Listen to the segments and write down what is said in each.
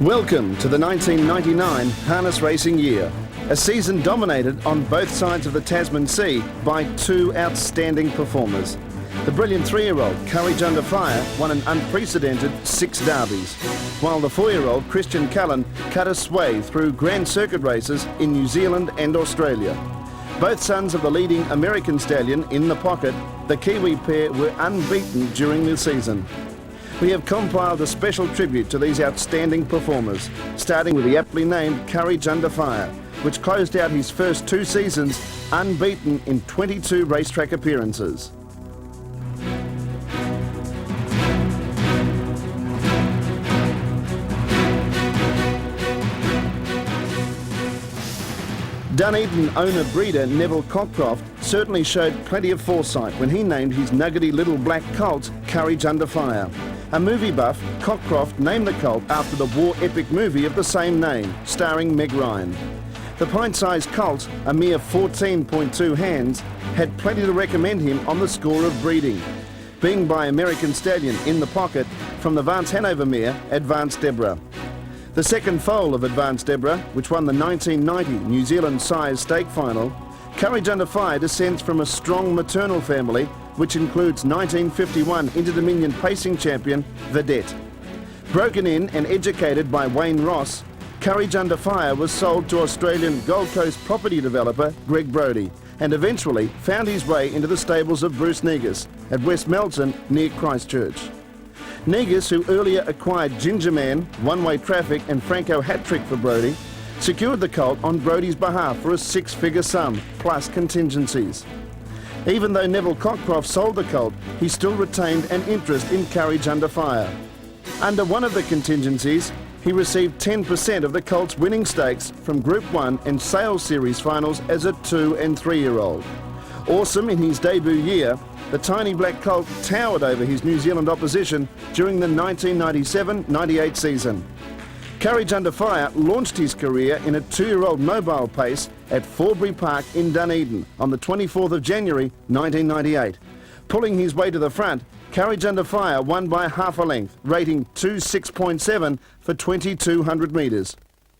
Welcome to the 1999 harness racing year, a season dominated on both sides of the Tasman Sea by two outstanding performers. The brilliant 3-year-old Courage Under Fire won an unprecedented 6 derbies, while the 4-year-old Christian Cullen cut a sway through Grand Circuit races in New Zealand and Australia. Both sons of the leading American stallion in the pocket, the Kiwi pair were unbeaten during the season. We have compiled a special tribute to these outstanding performers, starting with the aptly named Courage Under Fire, which closed out his first 2 seasons unbeaten in 22 racetrack appearances. Dunedin owner-breeder Neville Cockcroft certainly showed plenty of foresight when he named his nuggety little black colt Courage Under Fire. A movie buff, Cockcroft named the colt after the war epic movie of the same name, starring Meg Ryan. The pint-sized colt, a mere 14.2 hands, had plenty to recommend him on the score of breeding, being by American stallion in the pocket from the Vance Hanover mare, Advanced Deborah. The second foal of Advanced Deborah, which won the 1990 New Zealand Sires Stake Final, Courage Under Fire descends from a strong maternal family, which includes 1951 Inter-Dominion Pacing Champion, Vedette. Broken in and educated by Wayne Ross, Courage Under Fire was sold to Australian Gold Coast property developer Greg Brodie, and eventually found his way into the stables of Bruce Negus at West Melton near Christchurch. Negus, who earlier acquired Ginger Man, One Way Traffic and Franco Hat-Trick for Brodie, secured the colt on Brodie's behalf for a 6-figure sum, plus contingencies. Even though Neville Cockcroft sold the colt, he still retained an interest in Courage Under Fire. Under one of the contingencies, he received 10% of the colt's winning stakes from Group 1 and Sales Series finals as a 2- and 3-year-old. Awesome in his debut year, the tiny black colt towered over his New Zealand opposition during the 1997-98 season. Courage Under Fire launched his career in a 2-year-old mobile pace at Forbury Park in Dunedin on the 24th of January 1998. Pulling his way to the front, Courage Under Fire won by half a length, rating 2.6.7 for 2,200 metres.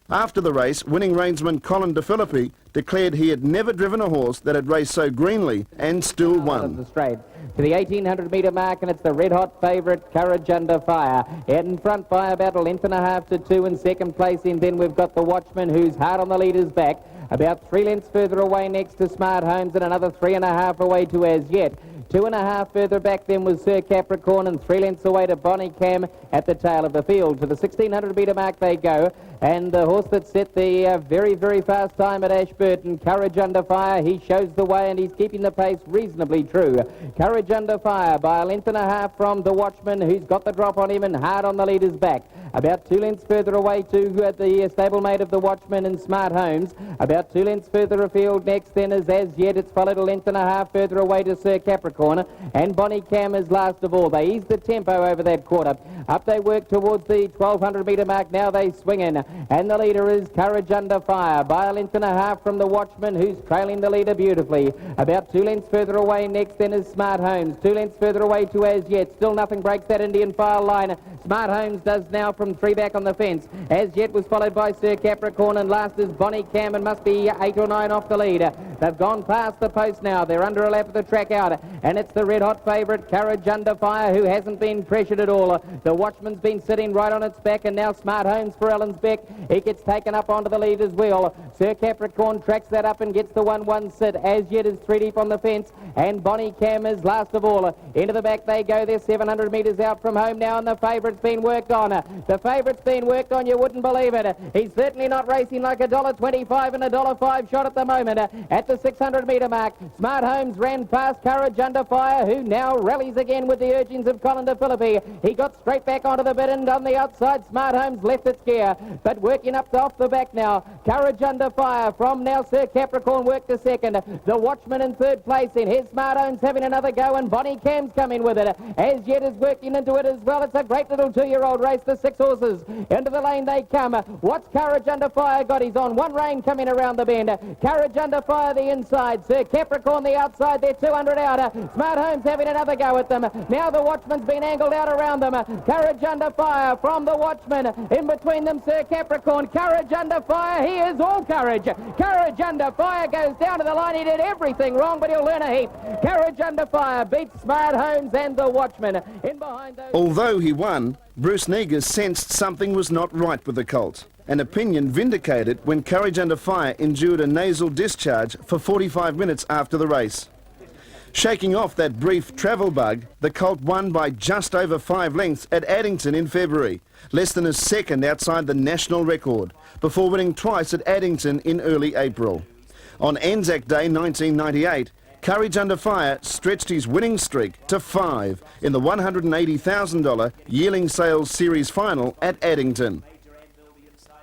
After the race, winning reinsman Colin De Philippi declared he had never driven a horse that had raced so greenly and still won. The straight to the 1,800-metre mark, and it's the red-hot favourite, Courage Under Fire. In front by about 1.5 lengths to 2 in second place. In then we've got the Watchman, who's hard on the leader's back. About 3 lengths further away next to Smart Homes, and another 3.5 away to As Yet. 2.5 further back then was Sir Capricorn, and 3 lengths away to Bonnie Cam at the tail of the field. To the 1,600-metre mark they go, and the horse that set the very, very fast time at Ashburton, Courage Under Fire, he shows the way and he's keeping the pace reasonably true. Courage Under Fire by 1.5 lengths from the Watchman, who's got the drop on him and hard on the leader's back. About 2 lengths further away to the stablemate of the Watchman and Smart Homes. About 2 lengths further afield next then is As Yet. It's followed 1.5 lengths further away to Sir Capricorn, and Bonnie Cam is last of all. They ease the tempo over that quarter. Up they work towards the 1,200-metre mark. Now they swing in, and the leader is Courage Under Fire by 1.5 lengths from the Watchman, who's trailing the leader beautifully. About 2 lengths further away next then is Smart Homes. 2 lengths further away to As Yet. Still nothing breaks that Indian file line. Smart Homes does now from 3 back on the fence. As Yet was followed by Sir Capricorn, and last is Bonnie Cam, and must be 8 or 9 off the lead. They've gone past the post now. They're under a lap of the track out, and it's the red-hot favourite, Courage Under Fire, who hasn't been pressured at all. The Watchman's been sitting right on its back, and now Smart Homes for Ellen's Beck. He gets taken up onto the leader's wheel. Sir Capricorn tracks that up and gets the 1-1 sit. As Yet is 3 deep on the fence, and Bonnie Cam is last of all. Into the back they go. They're 700 metres out from home now, and the favourite's been worked on. The favourite's been worked on, you wouldn't believe it. He's certainly not racing like $1.25 and $1.05 shot at the moment. At the 600-metre mark, Smart Homes ran past Courage Under Fire, who now rallies again with the urgings of Colin De Philippi. He got straight back onto the bit, and on the outside, Smart Homes left its gear, but working up to off the back now. Courage Under Fire from now Sir Capricorn worked to second. The Watchman in third place. In his Smart Homes having another go, and Bonnie Cam's coming with it. As Yet is working into it as well. It's a great little 2-year-old race. The 6 horses. Into the lane they come. What's Courage Under Fire got? He's on one rein coming around the bend. Courage Under Fire the inside. Sir Capricorn the outside. They're 200 out. Smart Home's having another go at them. Now the Watchman's been angled out around them. Courage Under Fire from the Watchman. In between them, Sir Capricorn. Courage Under Fire. He is all courage. Courage Under Fire goes down to the line. He did everything wrong, but he'll learn a heap. Courage Under Fire beats Smart Homes and the Watchman. In behind those... Although he won, Bruce Negus sensed something was not right with the colt. An opinion vindicated when Courage Under Fire endured a nasal discharge for 45 minutes after the race. Shaking off that brief travel bug, the colt won by just over 5 lengths at Addington in February, less than a second outside the national record, before winning twice at Addington in early April. On Anzac Day 1998, Courage Under Fire stretched his winning streak to 5 in the $180,000 Yearling Sales Series final at Addington.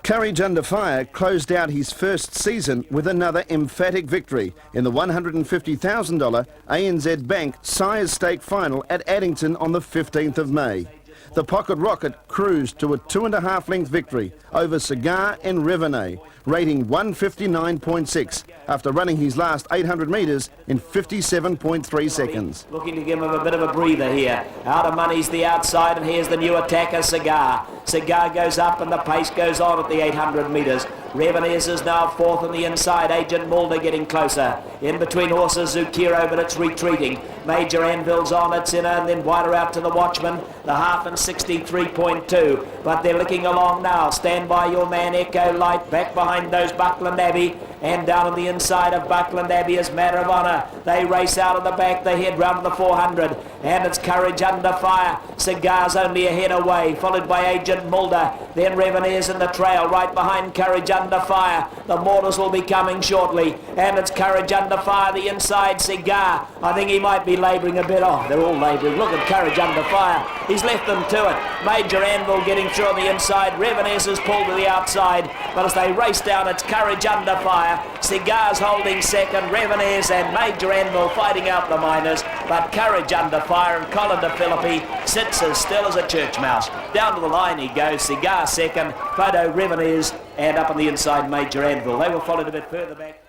Courage Under Fire closed out his first season with another emphatic victory in the $150,000 ANZ Bank Sires Stake final at Addington on the 15th of May. The Pocket Rocket cruised to a 2.5 length victory over Cigar and Revenet, rating 159.6 after running his last 800 metres in 57.3 seconds. Looking to give him a bit of a breather here. Out of money's the outside, and here's the new attacker, Cigar. Cigar goes up and the pace goes on at the 800 metres. Revenes is now fourth on the inside. Agent Mulder getting closer. In between horses, Zukiro, but it's retreating. Major Anvil's on its inner, and then wider out to the Watchman. The half and 63.2. But they're licking along now. Stand by your man, Echo Light. Back behind those Buckland Abbey. And down on the inside of Buckland Abbey is Matter of Honour. They race out of the back. They head round to the 400. And it's Courage Under Fire. Cigar's only a head away, followed by Agent Mulder. Then Revene's in the trail, right behind Courage Under Fire. The Mortars will be coming shortly. And it's Courage Under Fire, the inside Cigar. I think he might be labouring a bit. Oh, they're all labouring. Look at Courage Under Fire. He's left them to it. Major Anvil getting through on the inside. Revenes is pulled to the outside. But as they race down, it's Courage Under Fire. Cigars holding second. Revenes and Major Anvil fighting out the minors. But Courage Under Fire and Colin de Philippi sits as still as a church mouse. Down to the line he goes. Cigar second. Photo Revenes, and up on the inside Major Anvil. They were followed a bit further back.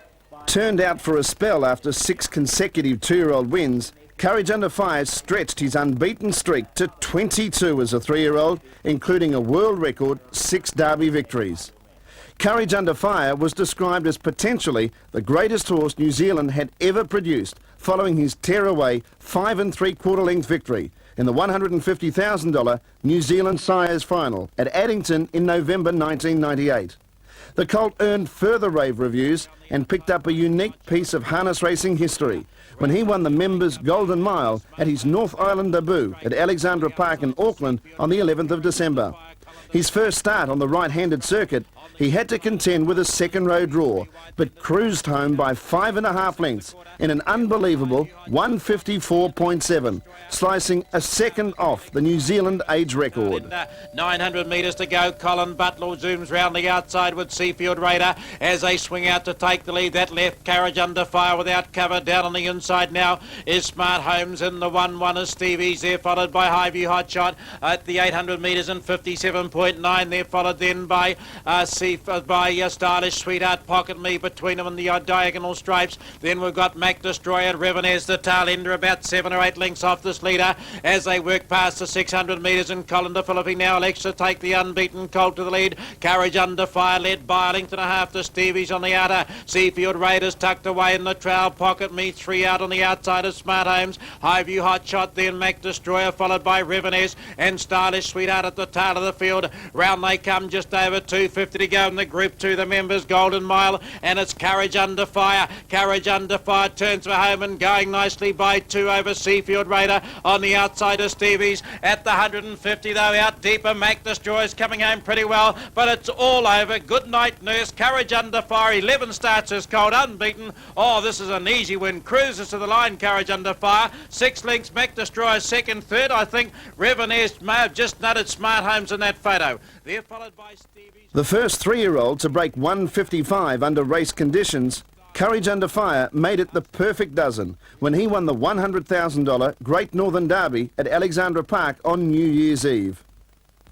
Turned out for a spell after 6 consecutive 2-year-old wins, Courage Under Fire stretched his unbeaten streak to 22 as a 3-year-old, including a world record 6 Derby victories. Courage Under Fire was described as potentially the greatest horse New Zealand had ever produced, following his tearaway 5 3/4 length victory in the $150,000 New Zealand Sires final at Addington in November 1998. The colt earned further rave reviews and picked up a unique piece of harness racing history when he won the members' Golden Mile at his North Island debut at Alexandra Park in Auckland on the 11th of December. His first start on the right-handed circuit, he had to contend with a second-row draw, but cruised home by 5.5 lengths in an unbelievable 154.7, slicing a second off the New Zealand age record. 900 metres to go. Colin Butler zooms round the outside with Seafield Raider as they swing out to take the lead. That left Courage Under Fire without cover. Down on the inside now is Smart Homes in the 1-1 is Stevie's there, followed by Highview Hotshot at the 800 metres in 57.9. They're followed then by Stylish Sweetheart, Pocket Me between them in the diagonal stripes. Then we've got Mac Destroyer, Revenes, the tail ender, about 7 or 8 lengths off this leader as they work past the 600 metres. And Colin de Philippi now elects to take the unbeaten colt to the lead. Courage Under Fire led by a length and a half to Stevie's on the outer. Seafield Raiders tucked away in the trail. Pocket Me 3 out on the outside of Smart Homes. Highview Hotshot, then Mac Destroyer, followed by Revenes and Stylish Sweetheart at the tail of the field. Round they come, just over 250 to go in the Group 2, the members' Golden Mile, and it's Courage Under Fire. Courage Under Fire turns for home and going nicely by 2 over Seafield Raider on the outside of Stevie's. At the 150 though, out deeper, Mac Destroyer's coming home pretty well, but it's all over. Good night, Nurse. Courage Under Fire, 11 starts as cold, unbeaten. Oh, this is an easy win. Cruises to the line, Courage Under Fire. 6 lengths, Mac Destroyer second, third. I think Revenes may have just nutted Smart Homes in that photo. They're followed by Stevie's. The first 3-year-old to break 155 under race conditions, Courage Under Fire made it the perfect dozen when he won the $100,000 Great Northern Derby at Alexandra Park on New Year's Eve.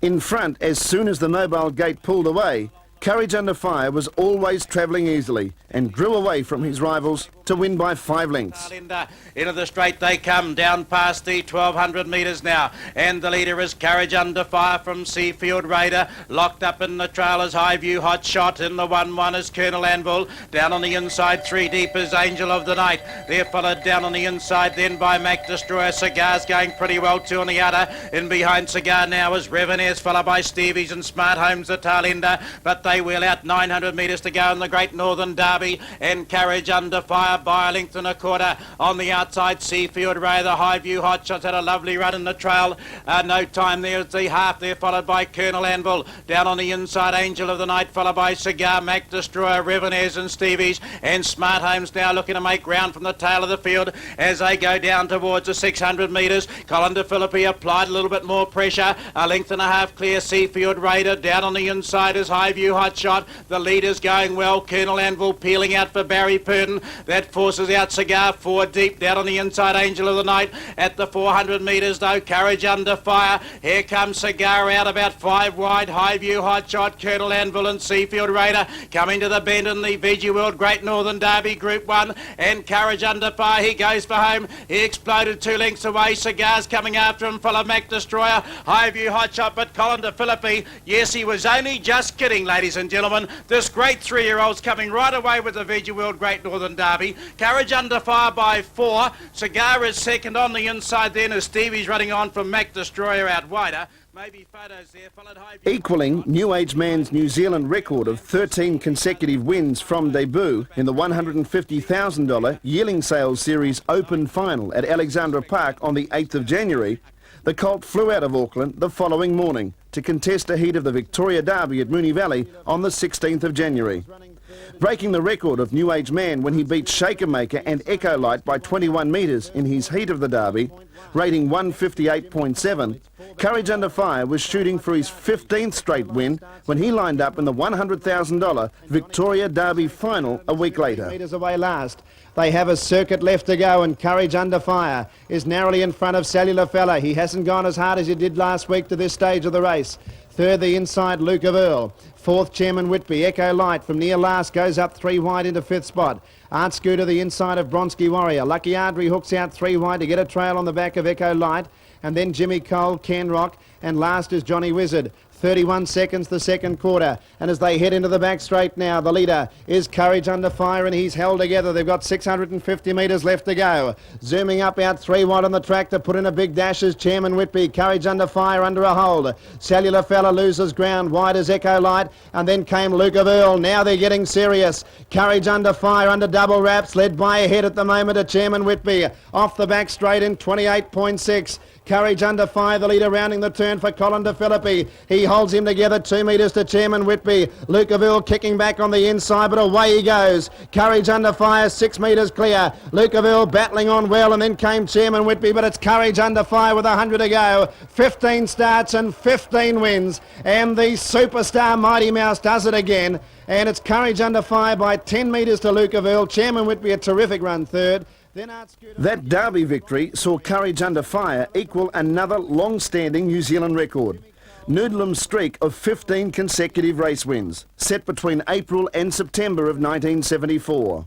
In front, as soon as the mobile gate pulled away, Courage Under Fire was always travelling easily and drew away from his rivals to win by 5 lengths. Into the straight they come, down past the 1200 metres now, and the leader is Courage Under Fire from Seafield Raider. Locked up in the trail is High View Hot Shot. In the 1-1 is Colonel Anvil. Down on the inside, 3 deep is Angel of the Night. They're followed down on the inside then by Mac Destroyer. Cigar's going pretty well too on the outer. In behind Cigar now is Revenaires, followed by Stevie's and Smart Homes the tail ender, but they wheel out 900 metres to go in the Great Northern Derby, and Courage Under Fire by a length and a quarter on the outside. Seafield Ray, the High View Hot Shots had a lovely run in the trail. No time there. It's the half there, followed by Colonel Anvil. Down on the inside, Angel of the Night, followed by Cigar, Mac Destroyer, Revenaires and Stevie's, and Smart Homes now looking to make ground from the tail of the field as they go down towards the 600 metres. Colin de Philippi applied a little bit more pressure. A length and a half clear. Seafield Raider. Down on the inside is High View Hot Shot. The leader's going well. Colonel Anvil peeling out for Barry Purdon. That forces out Cigar 4 deep. Down on the inside, Angel of the Night. At the 400 metres though, Courage Under Fire. Here comes Cigar out about 5 wide. High View Hot Shot, Colonel Anvil and Seafield Raider coming to the bend in the Veggie World Great Northern Derby Group 1. And Courage Under Fire, he goes for home. He exploded 2 lengths away. Cigar's coming after him, full of Mac Destroyer. High View Hot Shot, but Colin de Philippi, yes, he was only just kidding, ladies and gentlemen. This great 3-year-old's coming right away with the Veggie World Great Northern Derby. Courage Under Fire by 4. Cigar is second on the inside then as Stevie's running on from Mac Destroyer out wider. Maybe photos there, followed High View. Equalling New Age Man's New Zealand record of 13 consecutive wins from debut in the $150,000 Yearling Sales Series Open Final at Alexandra Park on the 8th of January, the colt flew out of Auckland the following morning to contest a heat of the Victoria Derby at Moonee Valley on the 16th of January. Breaking the record of New Age Man when he beat Shaker Maker and Echo Light by 21 metres in his heat of the Derby, rating 158.7, Courage Under Fire was shooting for his 15th straight win when he lined up in the $100,000 Victoria Derby final a week later. Metres away last. They have a circuit left to go, and Courage Under Fire is narrowly in front of Cellular Fella. He hasn't gone as hard as he did last week to this stage of the race. Third, the inside, Luke of Earl. Fourth, Chairman Whitby. Echo Light from near last goes up 3 wide into 5th spot. Art Scooter, the inside of Bronski Warrior. Lucky Ardrey hooks out 3 wide to get a trail on the back of Echo Light. And then Jimmy Cole, Ken Rock, and last is Johnny Wizard. 31 seconds the second quarter, and as they head into the back straight now, the leader is Courage Under Fire, and he's held together. They've got 650 metres left to go. Zooming up out 3 wide on the track to put in a big dash is Chairman Whitby. Courage Under Fire under a hold. Cellular Fella loses ground, wide as Echo Light, and then came Luke of Earl. Now they're getting serious. Courage Under Fire under double wraps, led by a head at the moment to Chairman Whitby. Off the back straight in 28.6. Courage Under Fire, the leader, rounding the turn for Colin de Philippi. He holds him together 2 metres to Chairman Whitby. Luke of Earl kicking back on the inside, but away he goes. Courage Under Fire, 6 metres clear. Luke of Earl battling on well, and then came Chairman Whitby, but it's Courage Under Fire with 100 to go. 15 starts and 15 wins, and the superstar Mighty Mouse does it again. And it's Courage Under Fire by 10 metres to Luke of Earl. Chairman Whitby a terrific run third. That Derby victory saw Courage Under Fire equal another long-standing New Zealand record. Noodlum's streak of 15 consecutive race wins, set between April and September of 1974.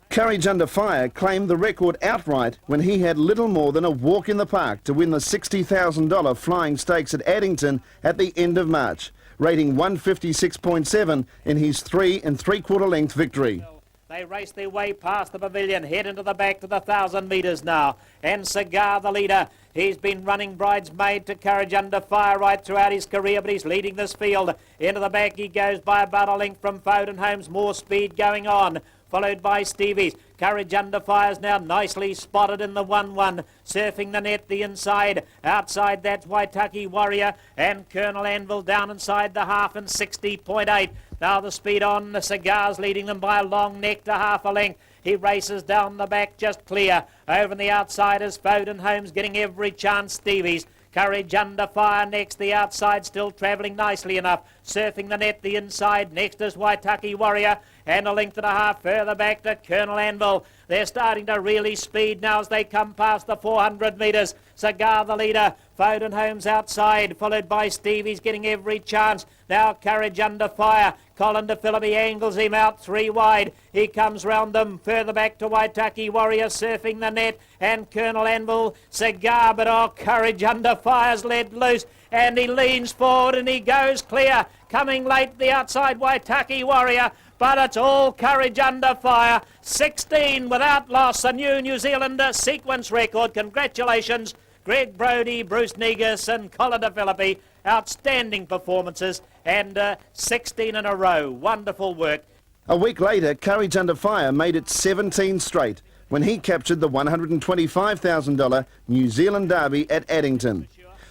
Courage Under Fire claimed the record outright when he had little more than a walk in the park to win the $60,000 Flying Stakes at Addington at the end of March, rating 156.7 in his 3 3/4 length victory. They race their way past the pavilion, head into the back to the 1,000 metres now. And Cigar, the leader, he's been running bridesmaid to Courage Under Fire right throughout his career, but he's leading this field. Into the back he goes by about a length from Foden Holmes, more speed going on. Followed by Stevie's. Courage Under Fire's now nicely spotted in the 1-1. Surfing the net, the inside. Outside that's Waitaki Warrior. And Colonel Anvil down inside the half and 60.8. Now the speed on. The Cigars leading them by a long neck to half a length. He races down the back just clear. Over on the outside is Foden Holmes getting every chance. Stevie's. Courage Under Fire next, the outside still travelling nicely enough. Surfing the net, the inside. Next is Waitaki Warrior. And a length and a half further back to Colonel Anvil. They're starting to really speed now as they come past the 400 metres. Cigar the leader. Foden Holmes outside, followed by Stevie's getting every chance. Now Courage Under Fire. Colin de Philippi angles him out 3 wide. He comes round them. Further back to Waitaki Warrior surfing the net. And Colonel Anvil. Cigar, but Courage Under Fire's let loose. And he leans forward and he goes clear. Coming late the outside Waitaki Warrior. But it's all Courage Under Fire. 16 without loss. A New Zealand sequence record. Congratulations, Greg Brodie, Bruce Negus and Colin de Philippi. Outstanding performances and 16 in a row. Wonderful work. A week later, Courage Under Fire made it 17 straight when he captured the $125,000 New Zealand Derby at Addington.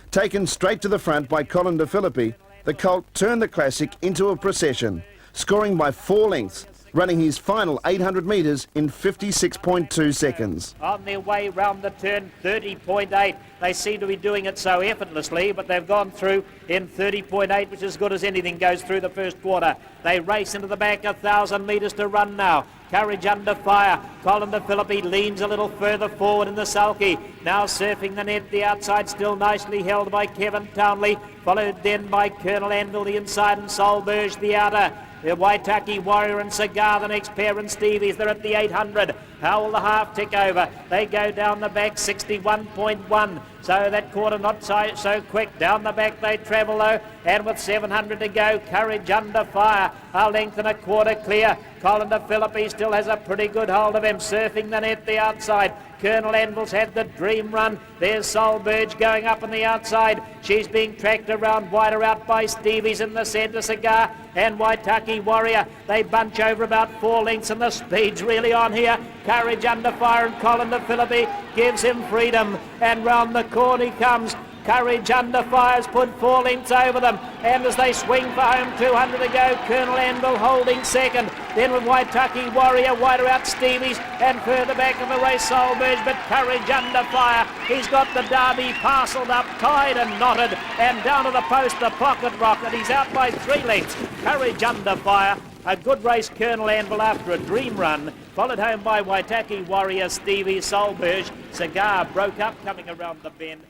Taken straight to the front by Colin de Philippi, the colt turned the classic into a procession, scoring by 4 lengths, running his final 800 metres in 56.2 seconds. On their way round the turn, 30.8. They seem to be doing it so effortlessly, but they've gone through in 30.8, which is as good as anything goes through the first quarter. They race into the back, 1,000 metres to run now. Courage Under Fire. Colin de Philippi leans a little further forward in the sulky. Now surfing the net, the outside still nicely held by Kevin Townley, followed then by Colonel Anvil, the inside, and Solberge, the outer. The Waitaki Warrior and Cigar, the next pair, and Stevie's. They're at the 800. How will the half tick over? They go down the back, 61.1. So that quarter not so quick. Down the back they travel though, and with 700 to go, Courage Under Fire. A length and a quarter clear. Colin de Philippi still has a pretty good hold of him, surfing the net the outside. Colonel Anvil's had the dream run. There's Solberge going up on the outside. She's being tracked around wider out by Stevie's in the centre, Cigar and Waitaki Warrior. They bunch over about 4 lengths and the speed's really on here. Courage Under Fire and Colin de Philippi gives him freedom, and round the corner he comes. Courage Under Fire's put 4 lengths over them, and as they swing for home, 200 to go, Colonel Anvil holding second. Then with Waitaki Warrior, wider out Stevie's, and further back in the race Solberge, but Courage Under Fire, he's got the Derby parcelled up, tied and knotted, and down to the post, the pocket rocket. He's out by 3 lengths. Courage Under Fire. A good race, Colonel Anvil after a dream run, followed home by Waitaki Warrior, Stevie, Solberge. Cigar broke up coming around the bend.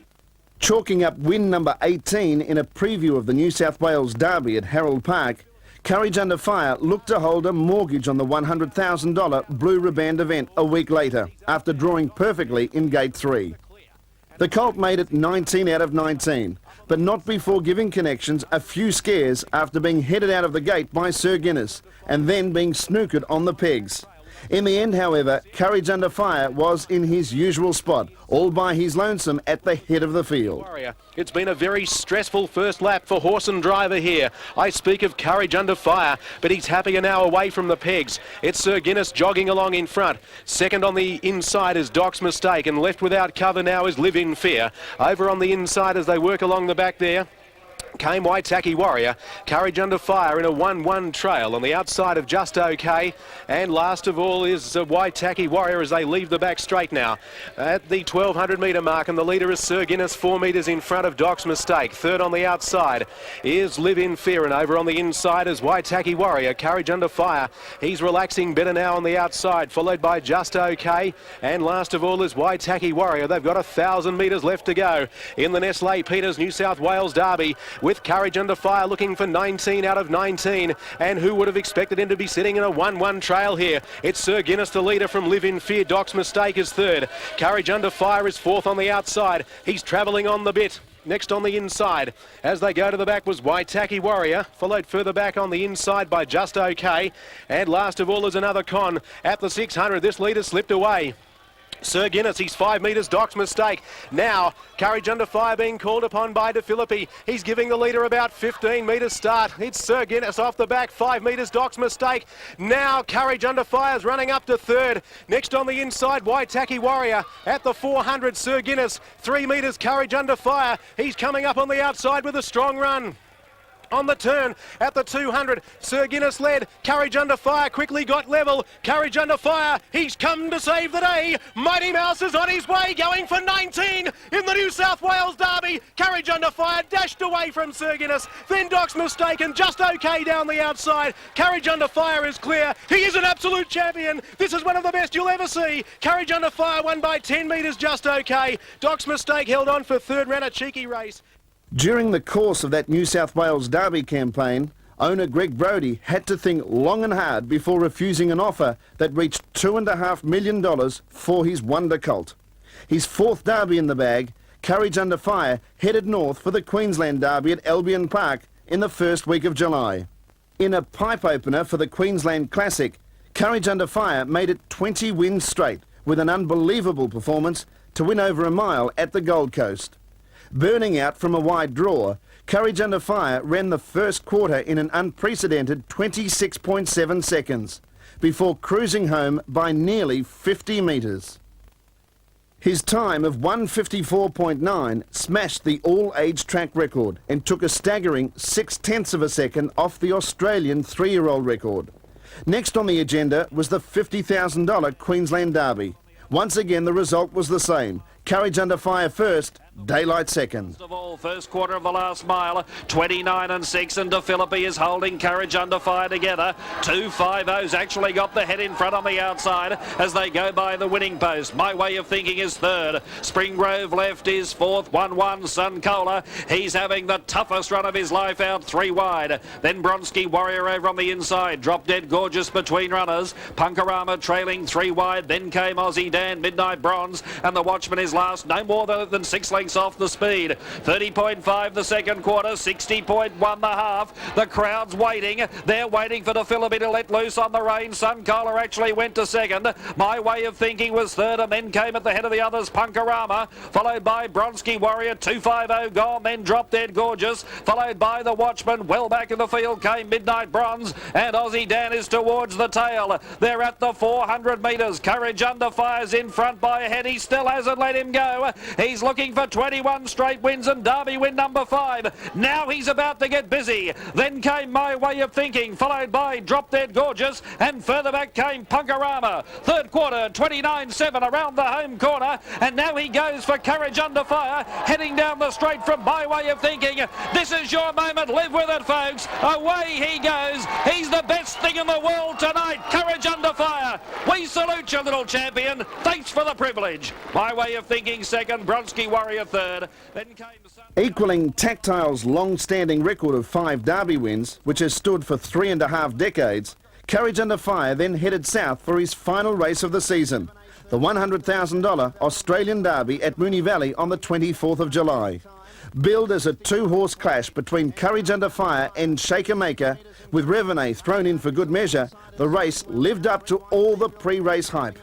Chalking up win number 18 in a preview of the New South Wales Derby at Harold Park, Courage Under Fire looked to hold a mortgage on the $100,000 Blue Riband event a week later, after drawing perfectly in Gate 3. The colt made it 19 out of 19, but not before giving Connections a few scares after being headed out of the gate by Sir Guinness and then being snookered on the pegs. In the end, however, Courage Under Fire was in his usual spot, all by his lonesome at the head of the field. It's been a very stressful first lap for horse and driver here. I speak of Courage Under Fire, but he's happier now away from the pegs. It's Sir Guinness jogging along in front. Second on the inside is Doc's Mistake, and left without cover now is Live in Fear. Over on the inside as they work along the back there came Waitaki Warrior. Courage Under Fire in a 1-1 trail on the outside of Just OK. And last of all is Waitaki Warrior as they leave the back straight now. At the 1200 metre mark, and the leader is Sir Guinness, 4 metres in front of Doc's Mistake. Third on the outside is Live in Fear, and over on the inside is Waitaki Warrior. Courage Under Fire, he's relaxing better now on the outside, followed by Just OK. And last of all is Waitaki Warrior. They've got 1,000 metres left to go in the Nestle Peters New South Wales Derby, with Courage Under Fire looking for 19 out of 19. And who would have expected him to be sitting in a 1-1 trail here? It's Sir Guinness, the leader, from Live in Fear. Doc's Mistake is third. Courage Under Fire is fourth on the outside. He's travelling on the bit. Next on the inside, as they go to the back, was Waitaki Warrior, followed further back on the inside by Just OK. And last of all is another Con at the 600. This leader slipped away. Sir Guinness, he's 5 metres, Doc's Mistake. Now, Courage Under Fire being called upon by De Philippi. He's giving the leader about 15 metres start. It's Sir Guinness off the back, 5 metres, Doc's Mistake. Now, Courage Under Fire's running up to third. Next on the inside, Waitaki Warrior. At the 400, Sir Guinness, 3 metres, Courage Under Fire. He's coming up on the outside with a strong run. on the turn at the 200. Sir Guinness led. Courage Under Fire quickly got level. Courage Under Fire, he's come to save the day. Mighty Mouse is on his way, going for 19 in the New South Wales Derby. Courage Under Fire dashed away from Sir Guinness. Then Doc's Mistaken, just okay down the outside. Courage Under Fire is clear. He is an absolute champion. This is one of the best you'll ever see. Courage Under Fire won by 10 metres, just okay. Doc's Mistake held on for third, ran a cheeky race. During the course of that New South Wales Derby campaign, owner Greg Brodie had to think long and hard before refusing an offer that reached $2.5 million for his wonder colt. His fourth Derby in the bag, Courage Under Fire headed north for the Queensland Derby at Albion Park in the first week of July. In a pipe opener for the Queensland Classic, Courage Under Fire made it 20 wins straight with an unbelievable performance to win over a mile at the Gold Coast. Burning out from a wide draw, Courage Under Fire ran the first quarter in an unprecedented 26.7 seconds before cruising home by nearly 50 metres. His time of 1:54.9 smashed the all-age track record and took a staggering 0.6 of a second off the Australian 3-year-old record. Next on the agenda was the $50,000 Queensland Derby. Once again the result was the same. Courage Under Fire first, Daylight second. Of all, first quarter of the last mile, 29 and 6, and De Philippi is holding Courage Under Fire together. 2.50's actually got the head in front on the outside as they go by the winning post. My Way of Thinking is third. Spring Grove left is fourth. 1-1 Sun Cola. He's having the toughest run of his life out 3 wide. Then Bronski Warrior over on the inside. Drop Dead Gorgeous between runners. Punkarama trailing 3 wide. Then came Aussie Dan, Midnight Bronze, and the Watchman is last. No more than 6 lengths off the speed. 30.5 the second quarter, 60.1 the half. The crowd's waiting. They're waiting for the Philippi to let loose on the reins. Sun Cola actually went to second. My Way of Thinking was third, and then came at the head of the others Punkarama, followed by Bronski Warrior. 2.50 gone, then Drop Dead Gorgeous, followed by the Watchman. Well back in the field came Midnight Bronze, and Aussie Dan is towards the tail. They're at the 400 metres. Courage Under Fire's in front by a head. He still hasn't let him go. He's looking for 21 straight wins and Derby win number 5. Now he's about to get busy. Then came My Way of Thinking, followed by Drop Dead Gorgeous, and further back came Punkarama. Third quarter, 29.7 around the home corner, and now he goes for Courage Under Fire, heading down the straight from My Way of Thinking. This is your moment. Live with it, folks. Away he goes. He's the best thing in the world tonight. Courage Under Fire. We salute you, little champion. Thanks for the privilege. My Way of Thinking second, Bronski Warrior third. Then came Equalling Tactile's long-standing record of 5 Derby wins, which has stood for 3.5 decades, Courage Under Fire then headed south for his final race of the season, the $100,000 Australian Derby at Moonee Valley on the 24th of July. Billed as a 2-horse clash between Courage Under Fire and Shaker Maker, with Reveille thrown in for good measure, the race lived up to all the pre-race hype.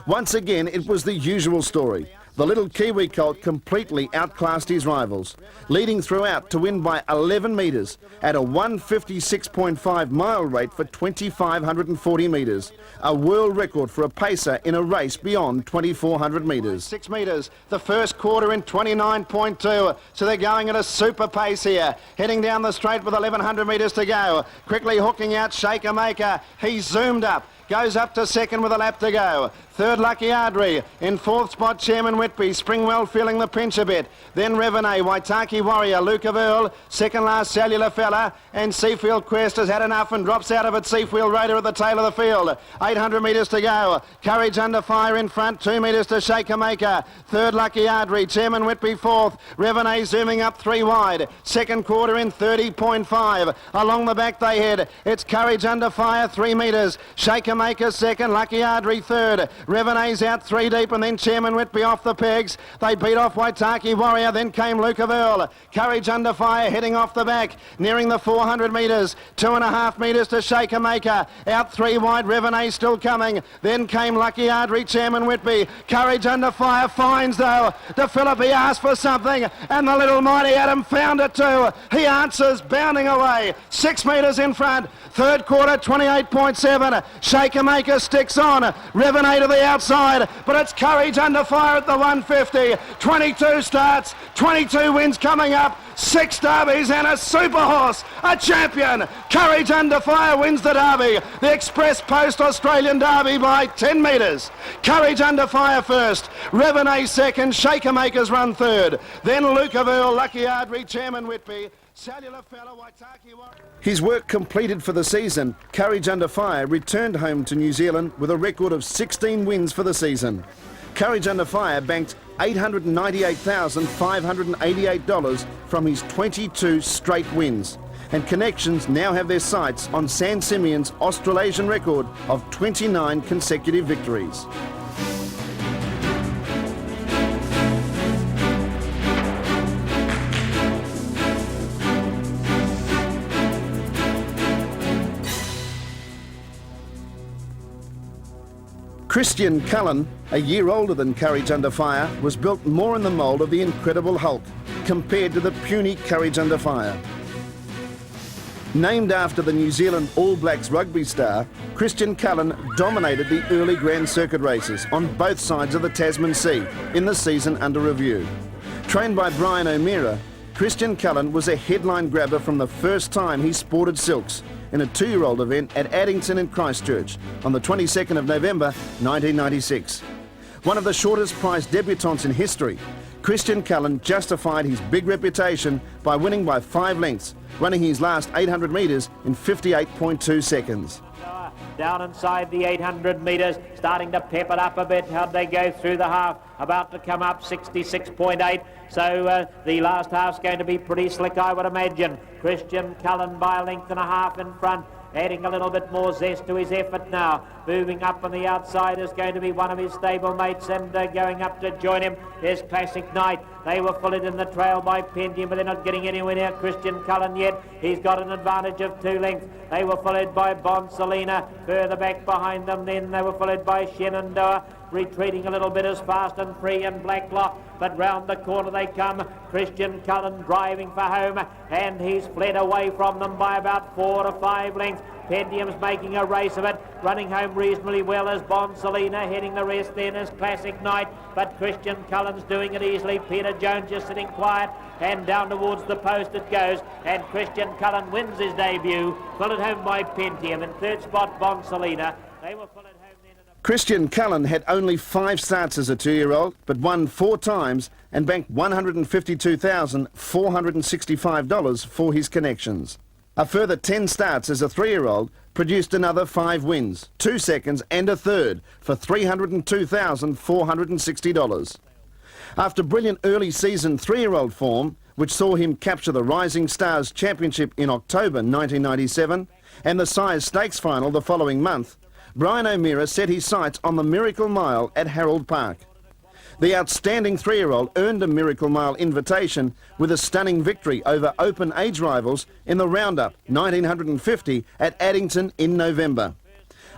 Once again, it was the usual story. The little Kiwi colt completely outclassed his rivals, leading throughout to win by 11 metres at a 1:56.5 mile rate for 2,540 metres, a world record for a pacer in a race beyond 2,400 metres. 6 metres, the first quarter in 29.2, so they're going at a super pace here, heading down the straight with 1,100 metres to go, quickly hooking out Shaker Maker. He's zoomed up. Goes up to second with a lap to go. Third, Lucky Ardrey. In fourth spot, Chairman Whitby. Springwell feeling the pinch a bit. Then Reveille, Waitaki Warrior, Luke of Earl. Second last, Cellular Fella. And Seafield Quest has had enough and drops out of it. Seafield Raider at the tail of the field. 800 metres to go. Courage Under Fire in front. 2 metres to Shaker Maker. Third, Lucky Ardrey. Chairman Whitby fourth. Reveille zooming up 3 wide. Second quarter in 30.5. Along the back they head. It's Courage Under Fire, 3 metres. Shaker Maker second. Lucky Ardrey third. Reveille's out 3 deep, and then Chairman Whitby off the pegs. They beat off Waitaki Warrior, then came Luke of Earl. Courage Under Fire heading off the back, nearing the 400 metres. 2.5 metres to Shaker Maker. Out 3 wide, Reveille still coming. Then came Lucky Ardrey, Chairman Whitby. Courage Under Fire finds though. De Philippi asked for something, and the little mighty Adam found it too. He answers, bounding away. 6 metres in front. Third quarter, 28.7. Shaker Shakerma sticks on. Revenue to the outside, but it's Courage Under Fire at the 150. 22 starts, 22 wins coming up, 6 derbies and a super horse, a champion. Courage Under Fire wins the derby, the Express Post Australian Derby by 10 metres. Courage Under Fire first, Revenue second, Shakerma's run third. Then Luke of Earl, Lucky Ardrey, Chairman Whitby, Cellular Fella, Waitaki. His work completed for the season, Courage Under Fire returned home to New Zealand with a record of 16 wins for the season. Courage Under Fire banked $898,588 from his 22 straight wins. And Connections now have their sights on San Simeon's Australasian record of 29 consecutive victories. Christian Cullen, a year older than Courage Under Fire, was built more in the mould of the Incredible Hulk compared to the puny Courage Under Fire. Named after the New Zealand All Blacks rugby star, Christian Cullen dominated the early Grand Circuit races on both sides of the Tasman Sea in the season under review. Trained by Brian O'Meara, Christian Cullen was a headline grabber from the first time he sported silks in a 2-year-old event at Addington in Christchurch on the 22nd of November 1996. One of the shortest priced debutants in history, Christian Cullen justified his big reputation by winning by 5 lengths, running his last 800 metres in 58.2 seconds. Down inside the 800 metres, starting to pep it up a bit. How'd they go through the half? About to come up 66.8. So the last half's going to be pretty slick, I would imagine. Christian Cullen by a length and a half in front, adding a little bit more zest to his effort now. Moving up on the outside is going to be one of his stablemates, and going up to join him is Classic Night. They were followed in the trail by Pentium, but they're not getting anywhere near Christian Cullen yet. He's got an advantage of 2 lengths. They were followed by Bonsalina. Further back behind them then they were followed by Shenandoah. Retreating a little bit is Fast and Free and Blacklock, but round the corner they come. Christian Cullen driving for home, and he's fled away from them by about 4 to 5 lengths. Pentium's making a race of it, running home reasonably well as Bonsalina. Heading the rest then is Classic Night, but Christian Cullen's doing it easily. Peter Jones just sitting quiet, and down towards the post it goes, and Christian Cullen wins his debut, followed home by Pentium. In third spot, Bonsalina. They were followed home then in a... Christian Cullen had only 5 starts as a 2-year-old, but won 4 times and banked $152,465 for his Connections. A further 10 starts as a 3-year-old produced another 5 wins, 2 seconds and a third for $302,460. After brilliant early season 3-year-old form, which saw him capture the Rising Stars Championship in October 1997 and the Sires Stakes Final the following month, Brian O'Meara set his sights on the Miracle Mile at Harold Park. The outstanding 3-year-old earned a Miracle Mile invitation with a stunning victory over open age rivals in the Roundup 1950 at Addington in November.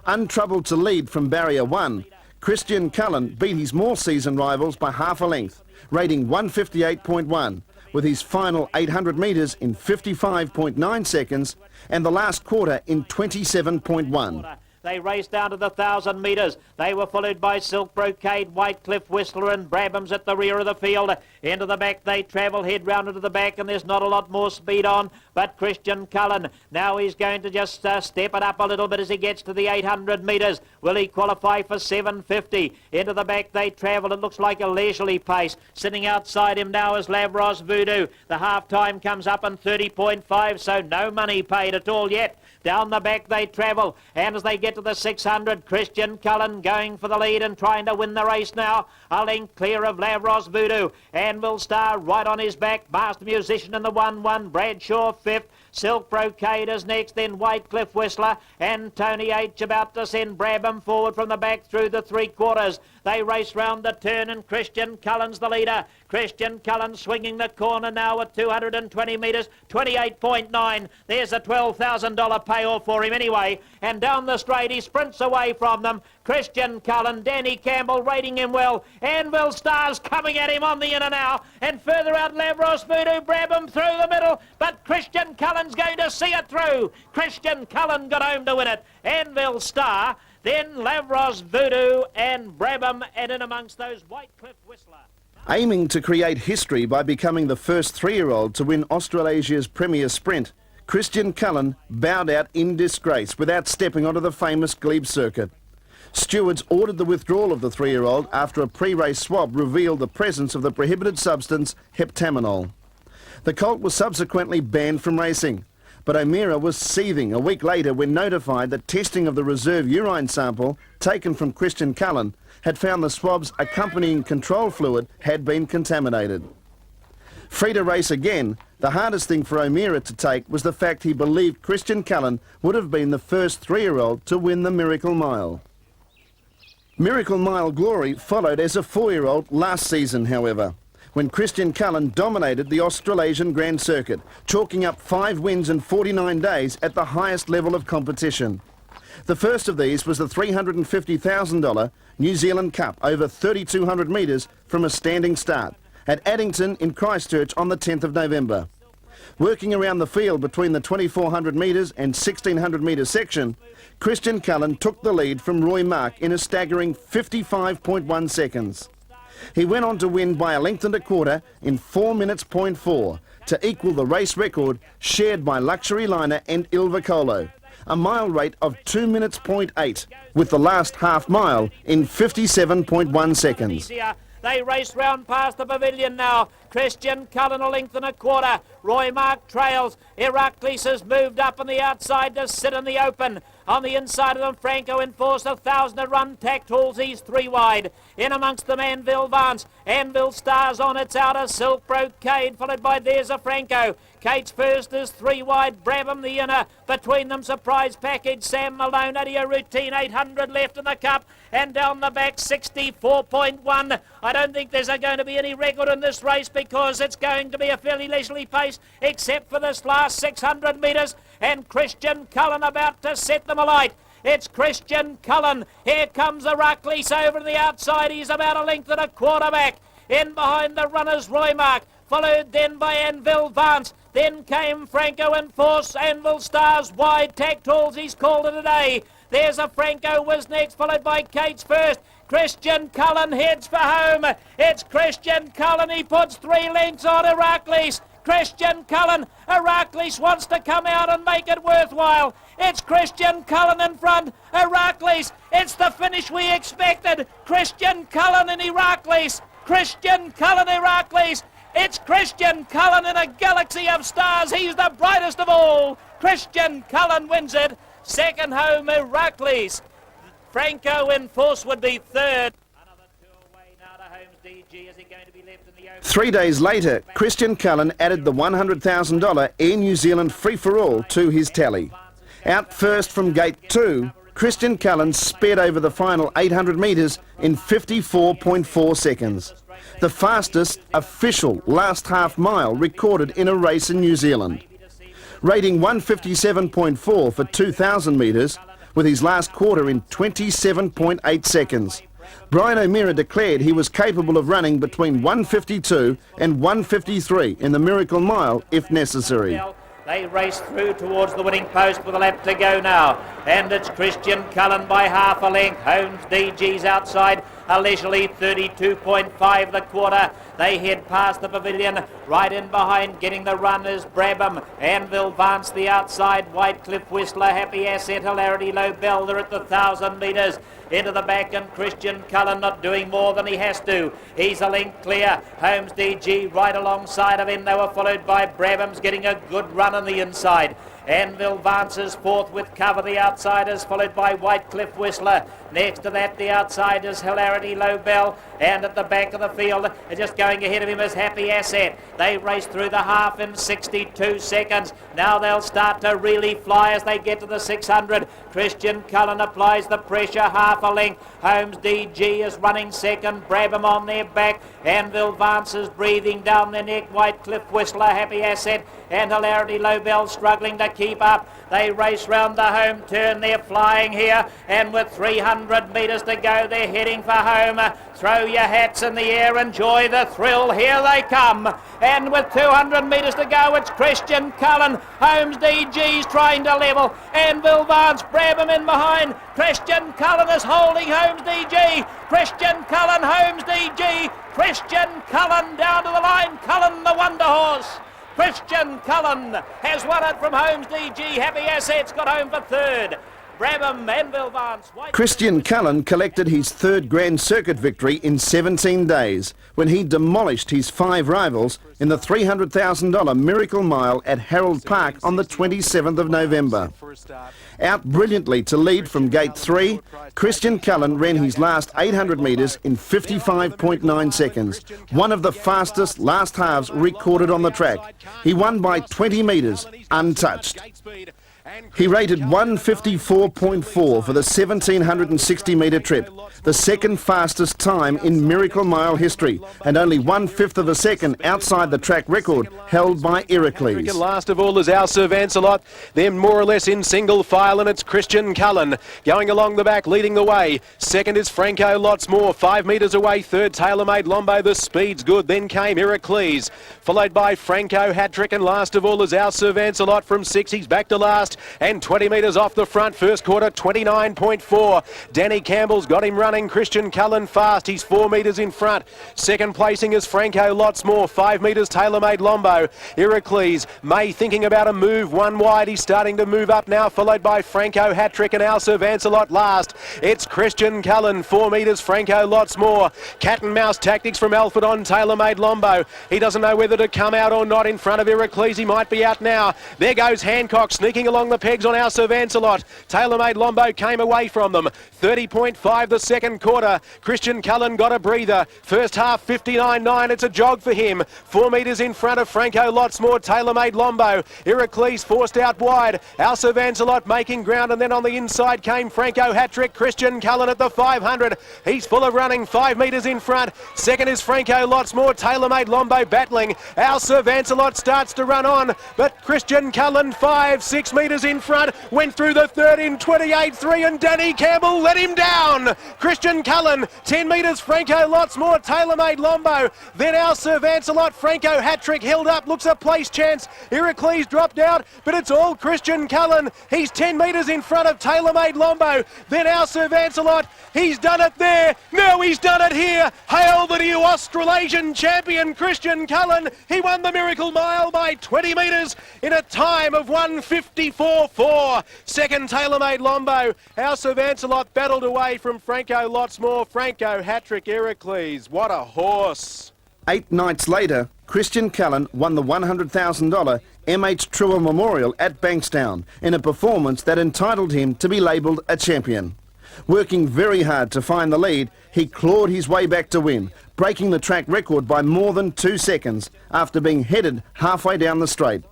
Untroubled to lead from barrier 1, Christian Cullen beat his more seasoned rivals by half a length, rating 158.1, with his final 800 metres in 55.9 seconds and the last quarter in 27.1. They raced down to the 1,000 metres. They were followed by Silk Brocade, Whitecliff, Whistler and Brabham's at the rear of the field. Into the back they travel, head round into the back, and there's not a lot more speed on. But Christian Cullen, now he's going to just step it up a little bit as he gets to the 800 metres. Will he qualify for 750? Into the back they travel. It looks like a leisurely pace. Sitting outside him now is Lavros Voodoo. The half time comes up in 30.5, so no money paid at all yet. Down the back they travel, and as they get to the 600, Christian Cullen going for the lead and trying to win the race now. A length clear of Lavros Voodoo. Anvil Star right on his back. Master Musician in the 1-1. Bradshaw 5th. Silk Brocade is next, then Whitecliff Whistler and Tony H about to send Brabham forward from the back through the 3/4. They race round the turn and Christian Cullen's the leader. Christian Cullen swinging the corner now at 220 metres, 28.9. There's a $12,000 payoff for him anyway. And down the straight he sprints away from them. Christian Cullen, Danny Campbell rating him well. Anvil Stars coming at him on the inner now. And further out Lavros Voodoo, Brabham through the middle. But Christian Cullen's going to see it through. Christian Cullen got home to win it. Anvil Star then Lavros Voodoo and Brabham, and in amongst those Whitecliff Whistler. Aiming to create history by becoming the first 3-year-old to win Australasia's Premier Sprint, Christian Cullen bowed out in disgrace without stepping onto the famous Glebe circuit. Stewards ordered the withdrawal of the 3-year-old after a pre-race swab revealed the presence of the prohibited substance heptaminol. The colt was subsequently banned from racing, but O'Meara was seething a week later when notified that testing of the reserve urine sample taken from Christian Cullen had found the swab's accompanying control fluid had been contaminated. Free to race again, the hardest thing for O'Meara to take was the fact he believed Christian Cullen would have been the first 3-year-old to win the Miracle Mile. Miracle Mile glory followed as a 4-year-old last season, however, when Christian Cullen dominated the Australasian Grand Circuit, chalking up 5 wins in 49 days at the highest level of competition. The first of these was the $350,000 New Zealand Cup over 3,200 metres from a standing start at Addington in Christchurch on the 10th of November. Working around the field between the 2,400 metres and 1,600 metre section, Christian Cullen took the lead from Roy Mark in a staggering 55.1 seconds. He went on to win by a length and a quarter in 4 minutes .4 to equal the race record shared by Luxury Liner and Il Vicolo, a mile rate of 2 minutes .8, with the last half mile in 57.1 seconds. They race round past the pavilion now. Christian Cullen a length and a quarter. Roy Mark trails. Heracles has moved up on the outside to sit in the open. On the inside of them, Franco enforced 1,000 to run. Tact Halls, he's 3 wide. In amongst them, Anvil Vance. Anvil Stars on its outer. Silk Brocade, followed by There's a Franco. Kate's first is 3 wide. Brabham the inner. Between them, Surprise Package. Sam Malone, Adio Routine, 800 left in the cup. And down the back, 64.1. I don't think there's going to be any record in this race because it's going to be a fairly leisurely pace, except for this last 600 metres. And Christian Cullen about to set them alight. It's Christian Cullen. Here comes Heracles over to the outside. He's about a length and a quarter back. In behind the runners, Roy Mark, followed then by Anvil Vance. Then came Franco and Force. Anvil Stars wide. Tact Halls, he's called it a day. There's a Franco was next, followed by Kate's first. Christian Cullen heads for home. It's Christian Cullen. He puts 3 lengths on Heracles. Christian Cullen. Heracles wants to come out and make it worthwhile. It's Christian Cullen in front. Heracles. It's the finish we expected. Christian Cullen and Heracles. Christian Cullen, Heracles. It's Christian Cullen in a galaxy of stars. He's the brightest of all. Christian Cullen wins it. Second home, Heracles. Franco in Force would be third. Another 2 away now to Holmes DG. Is he going to be left in the open? 3 days later, Christian Cullen added the $100,000 Air New Zealand free-for-all to his tally. Out first from gate 2, Christian Cullen sped over the final 800 metres in 54.4 seconds. The fastest official last half mile recorded in a race in New Zealand. Rating 157.4 for 2,000 metres, with his last quarter in 27.8 seconds. Brian O'Meara declared he was capable of running between 152 and 153 in the Miracle Mile if necessary. They race through towards the winning post with a lap to go now. And it's Christian Cullen by half a length. Holmes DG's outside, a leisurely 32.5 the quarter. They head past the pavilion. Right in behind, getting the run is Brabham. Anvil Vance the outside. Whitecliff Whistler, Happy Asset, Hilarity Lobel. They're at the 1,000 metres. Into the back, and Christian Cullen not doing more than he has to. He's a length clear. Holmes DG right alongside of him. They were followed by Brabham's getting a good run on the inside. Anvil Vance is fourth with cover. The outsiders followed by Whitecliff Whistler. Next to that, the outsiders Hilarity Lobel. And at the back of the field, just going ahead of him is Happy Asset. They race through the half in 62 seconds. Now they'll start to really fly as they get to the 600. Christian Cullen applies the pressure, half a length. Holmes DG is running second. Brabham on their back. Anvil Vance is breathing down their neck. Whitecliff Whistler, Happy Asset, and Hilarity Lobel struggling to keep up. They race round the home turn. They're flying here, and with 300 100 metres to go. They're heading for home. Throw your hats in the air. Enjoy the thrill. Here they come. And with 200 metres to go, it's Christian Cullen. Holmes DG's trying to level. Anvil Vance, Brabham in behind. Christian Cullen is holding Holmes DG. Christian Cullen, Holmes DG. Christian Cullen down to the line. Cullen the wonder horse. Christian Cullen has won it from Holmes DG. Happy Assets got home for third. Brabham, Anvil Vance. Christian Cullen collected his third Grand Circuit victory in 17 days when he demolished his 5 rivals in the $300,000 Miracle Mile at Harold Park on the 27th of November. Out brilliantly to lead from gate 3, Christian Cullen ran his last 800 metres in 55.9 seconds, one of the fastest last halves recorded on the track. He won by 20 metres, untouched. He rated 154.4 for the 1,760 metre trip, the second fastest time in Miracle Mile history, and only 1/5 of a second outside the track record held by Heracles. Last of all is our Sir Vancelot. They're more or less in single file, and it's Christian Cullen going along the back, leading the way. Second is Franco Lots More, 5 metres away. Third, Tailor-Made Lombo. The speed's good. Then came Heracles, followed by Franco Hat-Trick, and last of all is our Sir Vancelot from 6. He's back to last. And 20 metres off the front, first quarter 29.4. Danny Campbell's got him running. Christian Cullen fast, he's 4 metres in front. Second placing is Franco Lots More, 5 metres Tailor-Made Lombo. Heracles, May thinking about a move, 1 wide, he's starting to move up now, followed by Franco Hat-Trick and our Sir Vancelot last. It's Christian Cullen, 4 metres Franco Lots More. Cat and mouse tactics from Alfred on Tailor-Made Lombo. He doesn't know whether to come out or not in front of Heracles. He might be out now. There goes Hancock sneaking along the pegs on our Sir Vancelot. Tailor-Made Lombo came away from them. 30.5 the second quarter. Christian Cullen got a breather. First half 59.9. It's a jog for him. 4 metres in front of Franco Lots More. Tailor-Made Lombo. Heracles forced out wide. Our Sir Vancelot making ground, and then on the inside came Franco Hat-Trick. Christian Cullen at the 500. He's full of running. 5 metres in front. Second is Franco Lots More. Tailor-Made Lombo battling. Our Sir Vancelot starts to run on, but Christian Cullen 6 metres in front. Went through the third in 28.3, and Danny Campbell let him down. Christian Cullen, 10 metres, Franco Lots More, Tailor-Made Lombo. Then our Sir Vancelot, Franco Hat-Trick held up, looks a place chance. Heracles dropped out, but it's all Christian Cullen. He's 10 metres in front of Tailor-Made Lombo. Then our Sir Vancelot, he's done it there. Now he's done it here. Hail the new Australasian champion, Christian Cullen. He won the Miracle Mile by 20 metres in a time of 1:54.4. Second, Tailor-Made Lombo. Our Sir Vancelot battled away from Franco Lots More. Franco Hat-Trick Heracles. What a horse. 8 nights later, Christian Cullen won the $100,000 MH Truer Memorial at Bankstown in a performance that entitled him to be labelled a champion. Working very hard to find the lead, he clawed his way back to win, breaking the track record by more than 2 seconds after being headed halfway down the straight.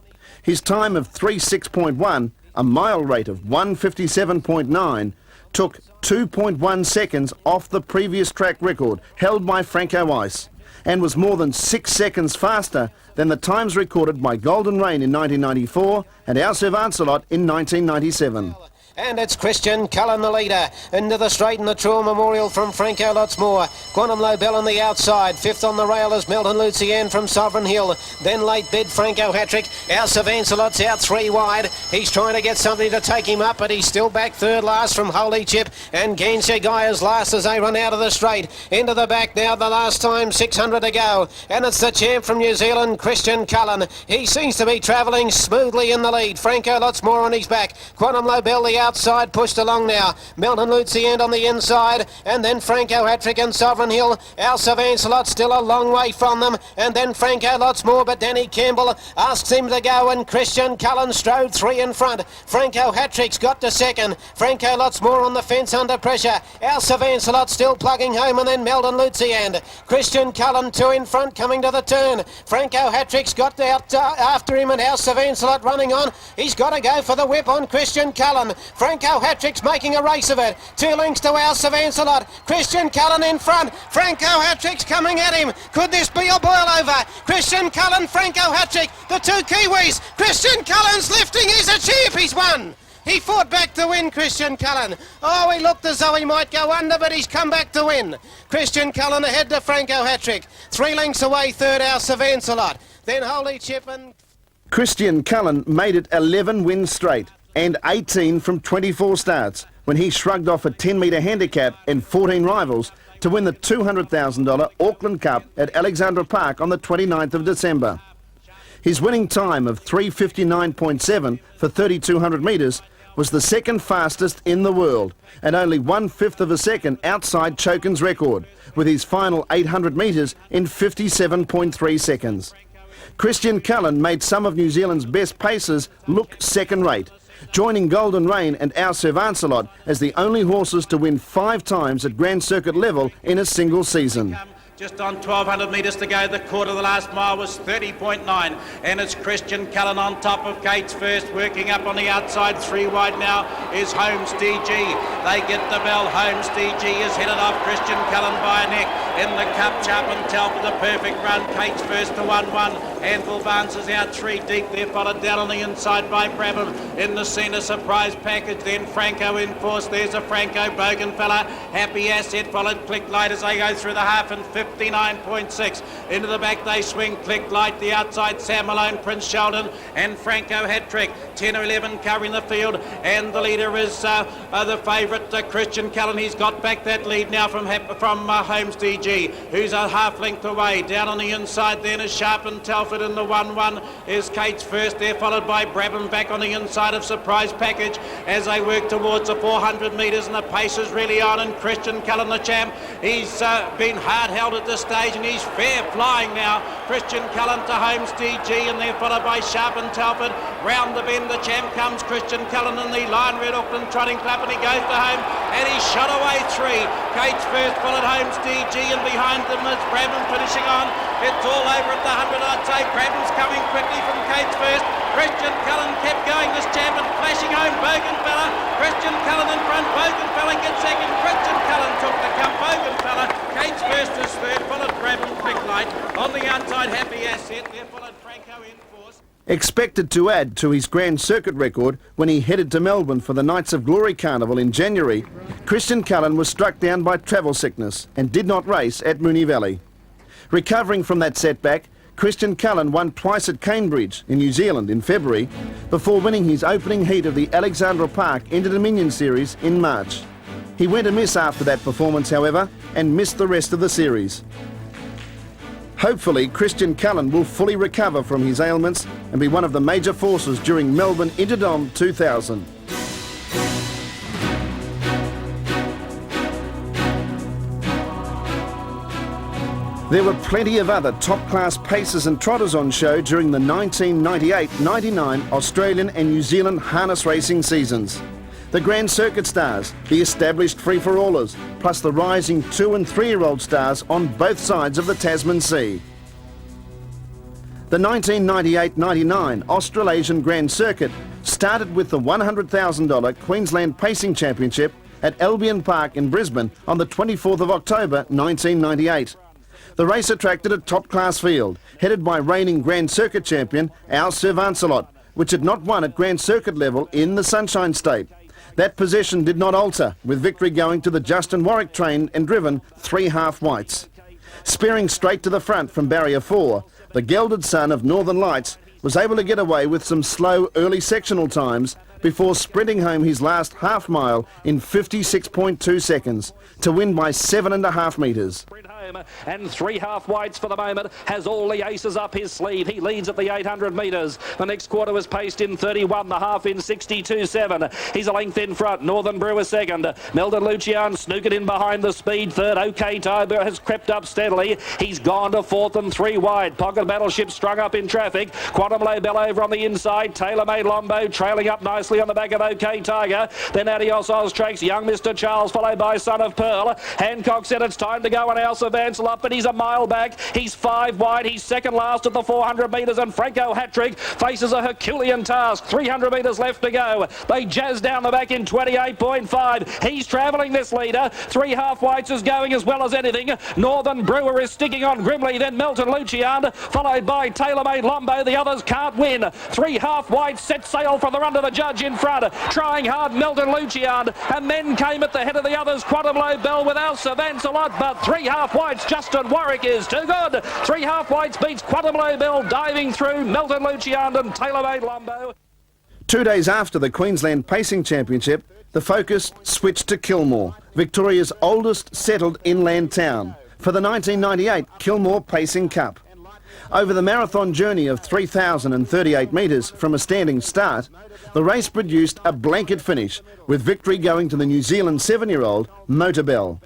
His time of 3:06.1, a mile rate of 1:57.9, took 2.1 seconds off the previous track record held by Franco Ice, and was more than 6 seconds faster than the times recorded by Golden Rain in 1994 and our Sir Vancelot in 1997. And it's Christian Cullen, the leader. Into the straight in the Truer Memorial from Franco Lots More. Quantum Lobel on the outside. Fifth on the rail is Melton Lucian from Sovereign Hill. Then late bid Franco Hat-Trick. Our Sir Vancelot's out 3 wide. He's trying to get somebody to take him up, but he's still back third last from Holy Chip. And Gainsey Guy is last as they run out of the straight. Into the back now, the last time, 600 to go. And it's the champ from New Zealand, Christian Cullen. He seems to be travelling smoothly in the lead. Franco Lots More on his back. Quantum Lobel the outside, pushed along now. Melton Lucian on the inside, and then Franco Hat-Trick and Sovereign Hill. Our Sir Vancelot still a long way from them, and then Franco Lots More, but Danny Campbell asks him to go, and Christian Cullen strode 3 in front. Franco Hat-Trick's got to second. Franco Lots More on the fence under pressure. Our Sir Vancelot still plugging home, and then Melton Lucian. Christian Cullen 2 in front coming to the turn. Franco Hat-Trick's got out after him, and our Sir Vancelot running on. He's got to go for the whip on Christian Cullen. Franco Hat-Trick's making a race of it. 2 lengths to our Sir Vancelot. Christian Cullen in front. Franco Hat-Trick's coming at him. Could this be a boil over? Christian Cullen, Franco Hat-Trick, the 2 Kiwis. Christian Cullen's lifting. He's a champ. He's won. He fought back to win, Christian Cullen. Oh, he looked as though he might go under, but he's come back to win. Christian Cullen ahead to Franco Hattrick. 3 lengths away, third our Sir Vancelot. Then Holy Chip and... Christian Cullen made it 11 wins straight and 18 from 24 starts when he shrugged off a 10-metre handicap and 14 rivals to win the $200,000 Auckland Cup at Alexandra Park on the 29th of December. His winning time of 3:59.7 for 3,200 metres was the second fastest in the world and only 1/5 of a second outside Chokin's record, with his final 800 metres in 57.3 seconds. Christian Cullen made some of New Zealand's best pacers look second-rate, joining Golden Rain and our Sir Vancelot as the only horses to win 5 times at Grand Circuit level in a single season. Just on 1,200 metres to go, the quarter of the last mile was 30.9, and it's Christian Cullen on top of Gates first, working up on the outside. 3 wide now is Holmes DG. They get the bell. Holmes DG is headed off Christian Cullen by a neck. In the Cup, Sharp and Telford, a perfect run. Gates first to 1-1. Anvil Barnes is out 3 deep there, followed down on the inside by Brabham. In the centre, Surprise Package, then Franco in force. There's a Franco Bogenfella. Happy Asset, followed Click Light as they go through the half and 59.6. Into the back they swing. Click Light, the outside, Sam Malone, Prince Sheldon and Franco Hattrick. 10 or 11 covering the field, and the leader is the favourite Christian Cullen. He's got back that lead now from Holmes DG, who's a half length away. Down on the inside then is Sharp and Telford. In the 1-1 is Cates first there, followed by Brabham back on the inside of Surprise Package as they work towards the 400 metres, and the pace is really on, and Christian Cullen the champ. He's been hard held at this stage and he's fair flying now. Christian Cullen to Holmes DG, and they're followed by Sharp and Telford. Round the bend the champ comes Christian Cullen in the Lion Red Auckland Trotting Cup, and he goes to home and he's shot away 3. Cates first, followed Holmes DG, and behind them is Brabham finishing on. It's all over at the 100, I'd say. Brabham's coming quickly from Cates first. Christian Cullen kept going, this champ, and flashing home Bogenfella. Christian Cullen in front, Bogenfella gets second. Christian Cullen took the cup, Bogenfella. Cates first is third, followed Brabham, Quick Light. On the outside, Happy Asset, there followed Franco in force. Expected to add to his Grand Circuit record when he headed to Melbourne for the Knights of Glory Carnival in January, Christian Cullen was struck down by travel sickness and did not race at Moonee Valley. Recovering from that setback, Christian Cullen won twice at Cambridge in New Zealand in February before winning his opening heat of the Alexandra Park Inter-Dominion Series in March. He went amiss after that performance, however, and missed the rest of the series. Hopefully, Christian Cullen will fully recover from his ailments and be one of the major forces during Melbourne Interdom 2000. There were plenty of other top-class pacers and trotters on show during the 1998-99 Australian and New Zealand harness racing seasons. The Grand Circuit stars, the established free-for-allers, plus the rising 2- and 3-year-old stars on both sides of the Tasman Sea. The 1998-99 Australasian Grand Circuit started with the $100,000 Queensland Pacing Championship at Albion Park in Brisbane on the 24th of October 1998. The race attracted a top-class field, headed by reigning Grand Circuit champion our Sir Vancelot, which had not won at Grand Circuit level in the Sunshine State. That position did not alter, with victory going to the Justin Warwick trained and driven 3 half-whites. Spearing straight to the front from barrier 4, the gelded son of Northern Lights was able to get away with some slow early sectional times before sprinting home his last half mile in 56.2 seconds to win by 7.5 metres. And 3 half-whites for the moment, has all the aces up his sleeve. He leads at the 800 metres. The next quarter was paced in 31, the half in 62.7. He's a length in front. Northern Brewer second. Meldon Lucian snookered in behind the speed third. OK Tiber has crept up steadily. He's gone to 4th and 3 wide. Pocket Battleship strung up in traffic. Quantum Lobel over on the inside. Tailor Made Lombo trailing up nicely on the back of OK Tiger. Then Adios Oztrax, Young Mr. Charles, followed by Son of Pearl. Hancock said it's time to go, and our Sir Vancelot, but he's a mile back. He's 5 wide. He's second last at the 400 metres, and Franco Hattrick faces a Herculean task. 300 metres left to go. They jazz down the back in 28.5. He's travelling this leader. 3 half whites is going as well as anything. Northern Brewer is sticking on grimly, then Melton Lucian, followed by Tailor-Made Lombo. The others can't win. 3 half whites set sail from the run to the judge in front. Trying hard, Melton Lucian, and then came at the head of the others, Quantum Low Bell with Sir Vancelot, but 3 half whites, Justin Warwick is too good. 3 half whites beats Quantum Low Bell, diving through Melton Lucian and Tailor-Made Lombo. 2 days after the Queensland Pacing Championship, the focus switched to Kilmore, Victoria's oldest settled inland town, for the 1998 Kilmore Pacing Cup. Over the marathon journey of 3,038 metres from a standing start, the race produced a blanket finish, with victory going to the New Zealand 7-year-old Motorbell.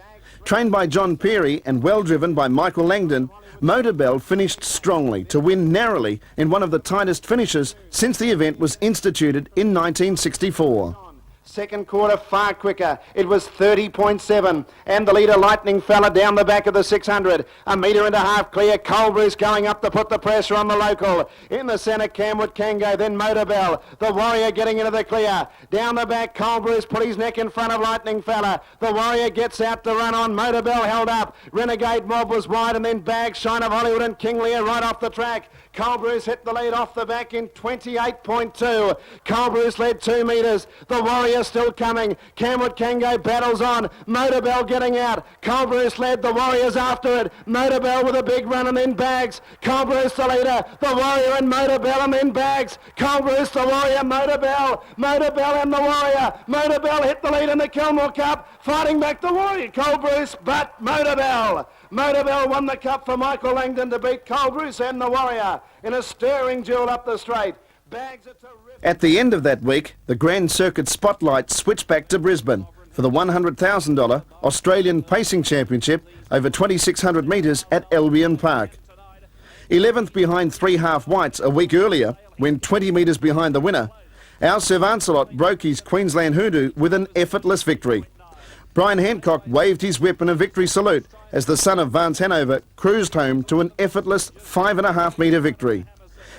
Trained by John Peary and well driven by Michael Langdon, Motorbell finished strongly to win narrowly in one of the tightest finishes since the event was instituted in 1964. Second quarter far quicker. It was 30.7, and the leader Lightning Fella down the back of the 600. 1.5 metres clear. Colbruce going up to put the pressure on the local. In the centre, Camwood Kango, then Motorbell. The Warrior getting into the clear. Down the back, Colbruce put his neck in front of Lightning Fella. The Warrior gets out to run on. Motorbell held up. Renegade Mob was wide, and then Bag, Shine of Hollywood and King Lear right off the track. Colbruce hit the lead off the back in 28.2. Colbruce led 2 metres. The Warrior still coming. Camwood Kango battles on. Motorbell getting out. Colbruce led. The Warriors after it. Motorbell with a big run, and then Bags. Colbruce the leader. The Warrior and Motorbell, and then Bags. Colbruce, the Warrior, Motorbell. Motorbell and the Warrior. Motorbell hit the lead in the Kilmore Cup. Fighting back the Warrior, Colbruce, but Motorbell. Motorbell won the cup for Michael Langdon to beat Colbruce and the Warrior in a stirring duel up the straight. At the end of that week, the Grand Circuit spotlight switched back to Brisbane for the $100,000 Australian Pacing Championship over 2,600 metres at Albion Park. 11th behind 3 half whites a week earlier, when 20 metres behind the winner, our Sir Vancelot broke his Queensland hoodoo with an effortless victory. Brian Hancock waved his whip in a victory salute as the son of Vance Hanover cruised home to an effortless 5.5 metre victory.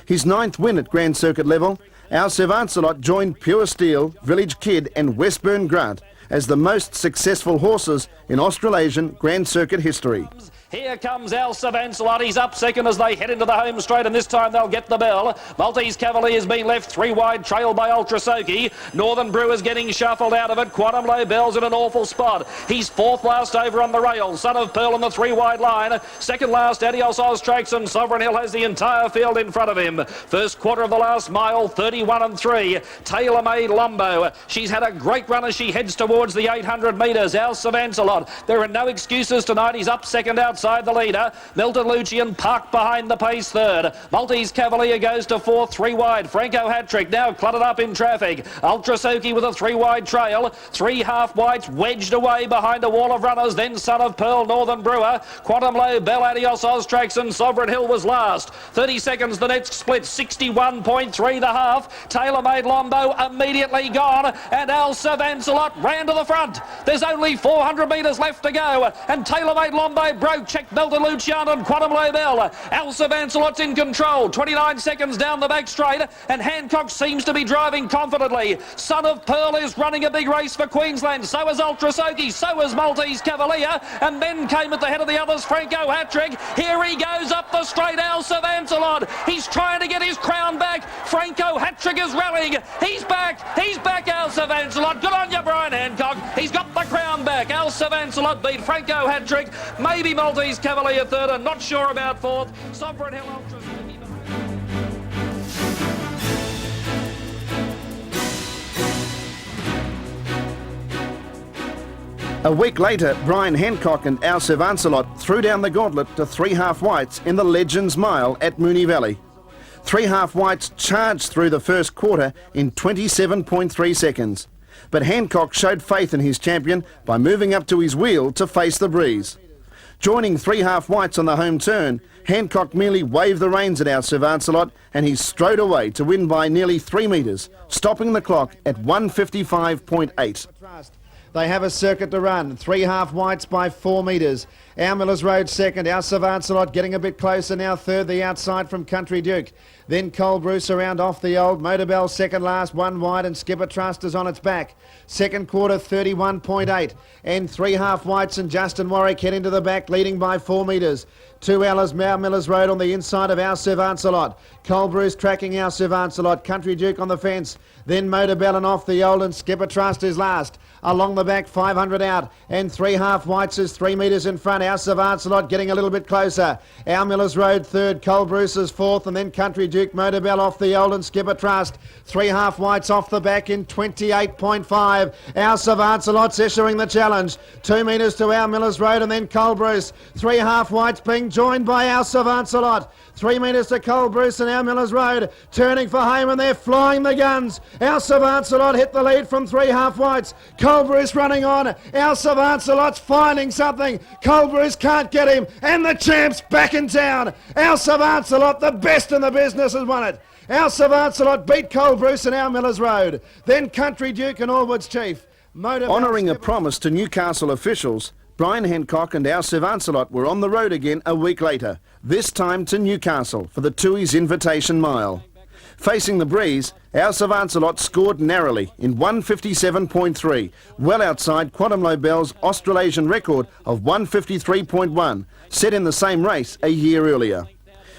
His 9th win at Grand Circuit level, our Sir Vancelot joined Pure Steel, Village Kid and Westburn Grant as the most successful horses in Australasian Grand Circuit history. Here comes Sir Vancelot. He's up second as they head into the home straight, and this time they'll get the bell. Maltese Cavalier's been left 3 wide, trailed by Ultra Soaky. Northern Brewer's getting shuffled out of it. Quantum Low Bell's in an awful spot. He's 4th last over on the rail. Son of Pearl on the 3 wide line. Second last, Adios Oztrax, and Sovereign Hill has the entire field in front of him. First quarter of the last mile, 31.3. Tailor-Made Lombo. She's had a great run as she heads towards the 800 metres. Sir Vancelot. There are no excuses tonight. He's up second outside the leader. Melton Lucian parked behind the pace 3rd. Maltese Cavalier goes to 4th, 3 wide. Franco Hattrick now cluttered up in traffic. Ultra Soaky with a 3 wide trail. 3 half whites wedged away behind a wall of runners. Then Son of Pearl, Northern Brewer. Quantum Low Bell, Adios Oztrax and Sovereign Hill was last. 30 seconds the next split. 61.3 the half. Tailor-Made Lombo immediately gone, and Sir Vancelot ran to the front. There's only 400 metres left to go, and Tailor-Made Lombo broke. Checked Melton Lucian and Quantum Low Bell. Sir Vancelot's in control. 29 seconds down the back straight, and Hancock seems to be driving confidently. Son of Pearl is running a big race for Queensland. So is Ultra Soaky. So is Maltese Cavalier. And then came at the head of the others, Franco Hattrick. Here he goes up the straight, Sir Vancelot. He's trying to get his crown back. Franco Hattrick is rallying. He's back. He's back, Sir Vancelot. Good on you, Brian Hancock. He's got the crown back. Sir Vancelot beat Franco Hattrick. Maybe Maltese Cavalier 3rd, and not sure about 4th. Sovereign Hill Ultra. A week later, Brian Hancock and Sir Vancelot threw down the gauntlet to 3 half whites in the Legends Mile at Moonee Valley. 3 half whites charged through the first quarter in 27.3 seconds. But Hancock showed faith in his champion by moving up to his wheel to face the breeze. Joining 3 half whites on the home turn, Hancock merely waved the reins at Sir Vancelot, and he strode away to win by nearly 3 metres, stopping the clock at 1:55.8. They have a circuit to run. 3 half whites by 4 metres. Our Millers Road second. Our Sir Vancelot getting a bit closer now. Third the outside from Country Duke. Then Cole Bruce around off the old. Motorbell second last, 1 wide, and Skipper Trust is on its back. Second quarter 31.8. And 3 half whites and Justin Warwick heading to the back, leading by 4 metres. 2 hours Our Millers Road on the inside of Our Sir Vancelot. Cole Bruce tracking Our Sir Vancelot. Country Duke on the fence. Then Motorbell and off the old, and Skipper Trust is last. Along the back, 500 out, and 3 half whites is 3 metres in front. Our Sir Vancelot getting a little bit closer. Our Millers Road third, Cole Bruce is fourth, and then Country Duke, Motorbell off the old, and Skipper Trust. 3 half whites off the back in 28.5. Our Sir Vancelot's issuing the challenge. 2 metres to Our Millers Road, and then Cole Bruce. 3 half whites being joined by Our Sir Vancelot. 3 metres to Cole Bruce and Our Millers Road, turning for home, and they're flying the guns. Our Sir Vancelot hit the lead from 3 half whites. Cole Bruce running on. Our Sir Vancelot's finding something. Cole Bruce can't get him, and the champ's back in town. Our Sir Vancelot, the best in the business, has won it. Our Sir Vancelot beat Cole Bruce and Our Millers Road. Then Country Duke and Allwood's Chief. Honouring a promise to Newcastle officials, Brian Hancock and Our Sir Vancelot were on the road again a week later, this time to Newcastle for the Tooheys Invitation Mile. Facing the breeze, Our Sir Vancelot scored narrowly in 157.3, well outside Quantum Lobel's Australasian record of 153.1, set in the same race a year earlier.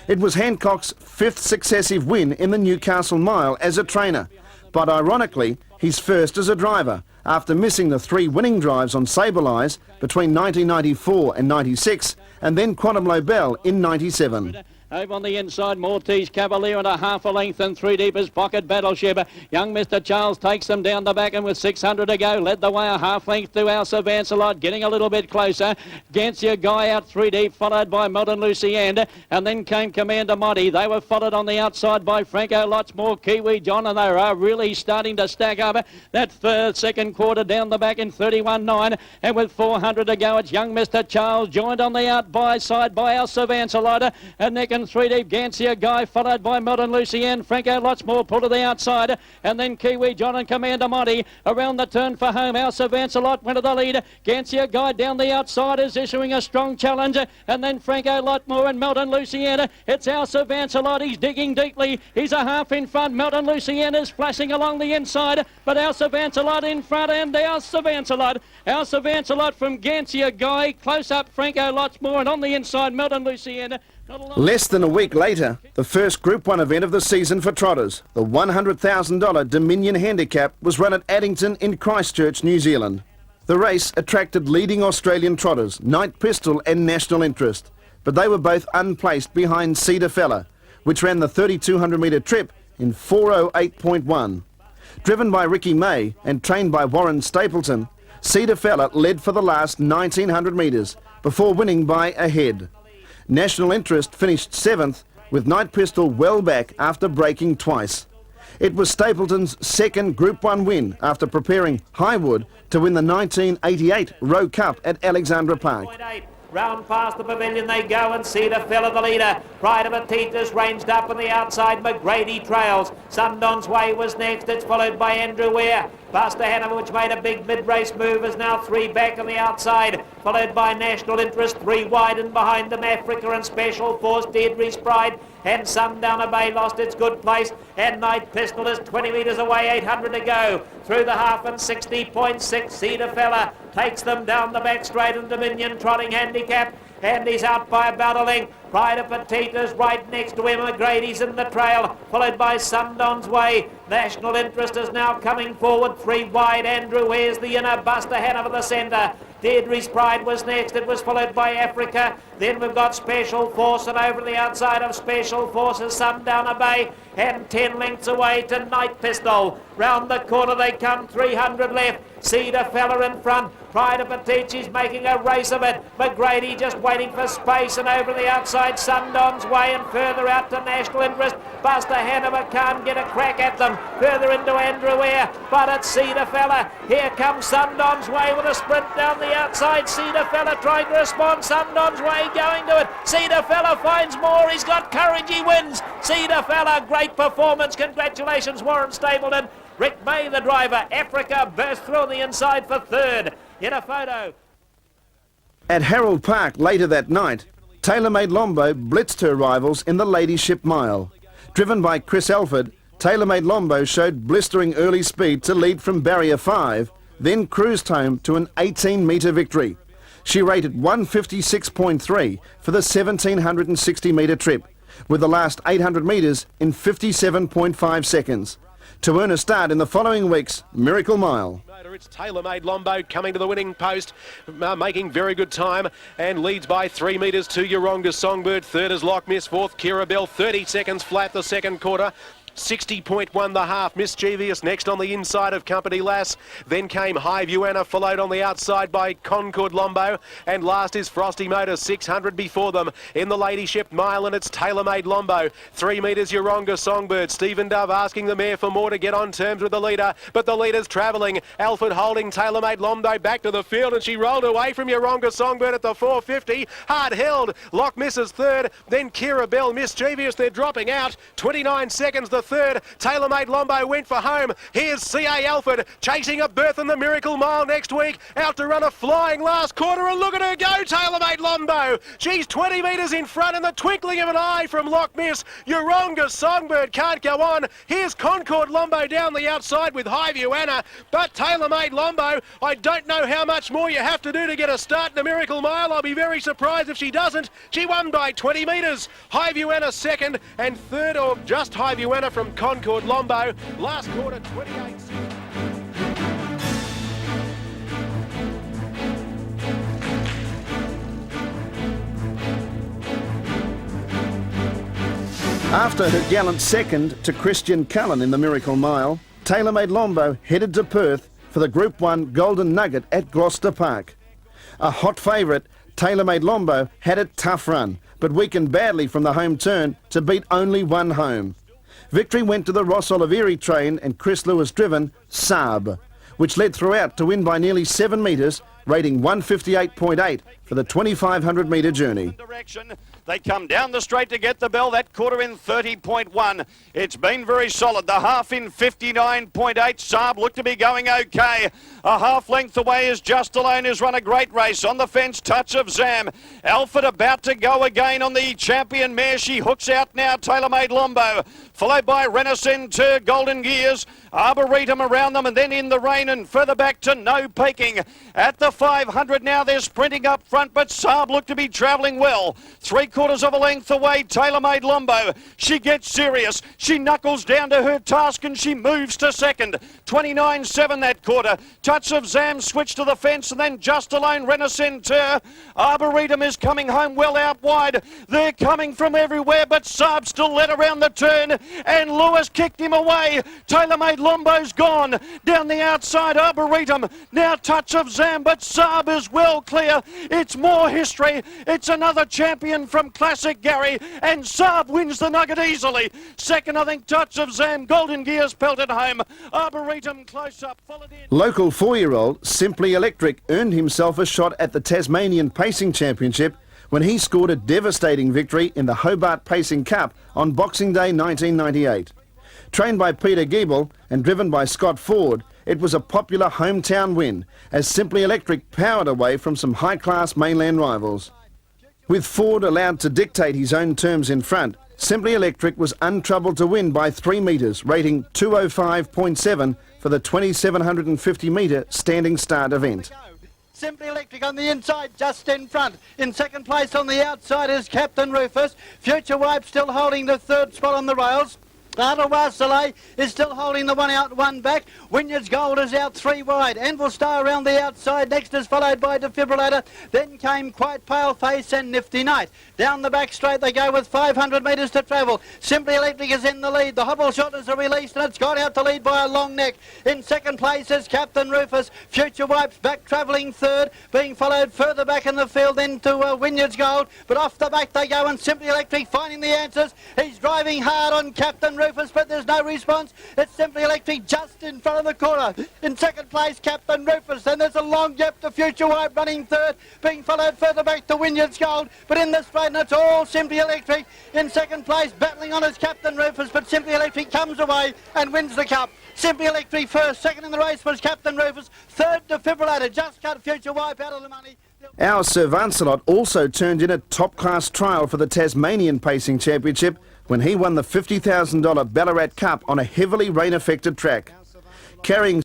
It was Hancock's 5th successive win in the Newcastle Mile as a trainer, but ironically, his first as a driver, after missing the 3 winning drives on Sableyes between 1994 and 96, and then Quantum Lobel in 97. Over on the inside, Maltese Cavalier and a half a length, and 3 deep is Pocket Battleship. Young Mr. Charles takes them down the back, and with 600 to go, led the way a half length to Our Sir Vancelot, getting a little bit closer. Gancia Guy out 3 deep, followed by Modern Lucienne, and then came Commander Monty. They were followed on the outside by Franco Lots More, Kiwi John, and they are really starting to stack up. That second quarter down the back in 31.9, and with 400 to go, it's Young Mr. Charles joined on the outside by Our Sir Vancelot, and neck and 3 deep, Gancia Guy, followed by Modern Lucienne. Franco Lots More pull to the outside, and then Kiwi John and Commander Monty around the turn for home. Our Sir Vancelot went to the lead. Gancia Guy down the outside is issuing a strong challenge, and then Franco Lots More and Modern Lucienne. It's Our Sir Vancelot. He's digging deeply. He's a half in front. Modern Lucienne is flashing along the inside, but Our Sir Vancelot in front, and Our Sir Vancelot. Our Sir Vancelot from Gancia Guy. Close up Franco Lots More, and on the inside Modern Lucienne. Less than a week later, the first Group 1 event of the season for Trotters, the $100,000 Dominion Handicap, was run at Addington in Christchurch, New Zealand. The race attracted leading Australian trotters, Night Pistol and National Interest, but they were both unplaced behind Cedar Fella, which ran the 3,200 metre trip in 4:08.1. Driven by Ricky May and trained by Warren Stapleton, Cedar Fella led for the last 1,900 metres before winning by a head. National Interest finished 7th, with Night Pistol well back after breaking twice. It was Stapleton's second Group 1 win after preparing Highwood to win the 1988 Rowe Cup at Alexandra Park. Round past the pavilion they go, and Cedar Fella the leader. Pride of Atitas ranged up on the outside. McGrady trails. Sundon's Way was next. It's followed by Andrew Ware. Buster Hanover, which made a big mid-race move, is now 3 back on the outside, followed by National Interest, 3 wide, and behind them Africa and Special Force, Deirdre's Pride, and Sundowner Bay lost its good place, and Night Pistol is 20 metres away, 800 to go. Through the half and 60.6, Cedar Fella takes them down the back straight, and Dominion Trotting Handicap, and he's out by about a length. Pride of Petitas right next to him. McGrady's in the trail, followed by Sundon's Way. National Interest is now coming forward, 3 wide. Andrew Ware's the inner, Buster Hanover the centre. Deirdre's Pride was next. It was followed by Africa. Then we've got Special Force, and over the outside of Special Force is Sundowner Bay, and 10 lengths away to Night Pistol. Round the corner they come, 300 left. Cedar Fella in front. Pride of Petiti's making a race of it. McGrady just waiting for space, and over the outside Sundon's Way, and further out to National Interest. Buster Hanover can't get a crack at them. Further into Andrew Ware, but it's Cedar Fella. Here comes Sundon's Way with a sprint down the outside. Cedar Fella trying to respond. Sundon's Way going to it. Cedar Fella finds more. He's got courage. He wins. Cedar Fella, great performance. Congratulations, Warren Stapleton. Rick May, the driver. Africa burst through on the inside for third. In a photo. At Harold Park later that night, TaylorMade Lombo blitzed her rivals in the Ladyship Mile. Driven by Chris Alford, TaylorMade Lombo showed blistering early speed to lead from barrier 5, then cruised home to an 18-metre victory. She rated 156.3 for the 1,760-metre trip, with the last 800 metres in 57.5 seconds. To earn a start in the following week's Miracle Mile. It's TaylorMade Lombo coming to the winning post, making very good time and leads by 3 metres to Yoronga Songbird. Third is Loch Miss, fourth Kira Bell, 30 seconds flat the second quarter. 60.1 the half. Mischievous next on the inside of Company Lass. Then came High View Anna, followed on the outside by Concord Lombo. And last is Frosty Motor, 600 before them in the Ladyship Mile, and it's TaylorMade Lombo. 3 metres Yoronga Songbird. Stephen Dove asking the mare for more to get on terms with the leader, but the leader's travelling. Alfred holding TaylorMade Lombo back to the field, and she rolled away from Yoronga Songbird at the 450. Hard held. Loch Miss is third. Then Kira Bell, Mischievous, they're dropping out. 29 seconds the third. TaylorMade Lombo went for home. Here's C.A. Alford chasing a berth in the Miracle Mile next week. Out to run a flying last quarter, and look at her go, TaylorMade Lombo. She's 20 metres in front in the twinkling of an eye from Loch Miss. Yoronga Songbird can't go on. Here's Concord Lombo down the outside with High View Anna, but TaylorMade Lombo, I don't know how much more you have to do to get a start in the Miracle Mile. I'll be very surprised if she doesn't. She won by 20 metres. High View Anna second, and third, or just High View Anna from Concord Lombo. Last quarter, 28. After her gallant second to Christian Cullen in the Miracle Mile, TaylorMade Lombo headed to Perth for the Group 1 Golden Nugget at Gloucester Park. A hot favourite, TaylorMade Lombo had a tough run, but weakened badly from the home turn to beat only one home. Victory went to the Ross Oliveri train and Chris Lewis driven Saab, which led throughout to win by nearly 7 metres, rating 158.8 for the 2,500 metre journey. They come down the straight to get the bell. That quarter in 30.1. It's been very solid. The half in 59.8. Saab looked to be going okay. A half length away is Just Alone, who's run a great race. On the fence, Touch of Zam. Alfred about to go again on the champion mare. She hooks out now, TaylorMade Lombo. Followed by Renaissance, Golden Gears. Arboretum around them, and then In the Rain, and further back to No Peking. At the 500 now, they're sprinting up front, but Saab looked to be travelling well. 3/4 of a length away, TaylorMade Lombo. She gets serious. She knuckles down to her task, and she moves to second. 29.7 that quarter. Touch of Zam switched to the fence, and then Just Alone, Renaissance. Arboretum is coming home well out wide. They're coming from everywhere, but Saab still led around the turn, and Lewis kicked him away. TaylorMade Lombo's gone. Down the outside, Arboretum. Now Touch of Zam, but Saab is well clear. It's more history. It's another champion from Classic Gary, and Saab wins the Nugget easily. Second, I think, Touch of Zam. Golden Gears pelted home. Arboretum close up, followed in. Local 4-year-old Simply Electric earned himself a shot at the Tasmanian Pacing Championship when he scored a devastating victory in the Hobart Pacing Cup on Boxing Day 1998. Trained by Peter Giebel and driven by Scott Ford, it was a popular hometown win as Simply Electric powered away from some high-class mainland rivals. With Ford allowed to dictate his own terms in front, Simply Electric was untroubled to win by 3 metres, rating 205.7 for the 2,750 metre standing start event. Simply Electric on the inside, just in front. In second place on the outside is Captain Rufus. Future Wipe still holding the third spot on the rails. Ottawa Soleil is still holding the one out, one back. Wynyard's Gold is out 3 wide. Anvil Star around the outside. Next is followed by Defibrillator. Then came Quite Pale Face and Nifty Knight. Down the back straight they go with 500 metres to travel. Simply Electric is in the lead. The Hobble Shotters are released, and it's got out to lead by a long neck. In second place is Captain Rufus. Future Wipes back travelling third, being followed further back in the field into Wynyard's Gold. But off the back they go, and Simply Electric finding the answers. He's driving hard on Captain Rufus, but there's no response. It's Simply Electric just in front of the corner. In second place, Captain Rufus. Then there's a long gap to Future Wipe running third, being followed further back to Wynyard's Gold. But in the straight, and it's all Simply Electric. In second place, battling on as Captain Rufus, but Simply Electric comes away and wins the Cup. Simply Electric first, second in the race was Captain Rufus, third Defibrillator, just cut Future Wipe out of the money. Our Sir Vancelot also turned in a top-class trial for the Tasmanian Pacing Championship when he won the $50,000 Ballarat Cup on a heavily rain-affected track. Carrying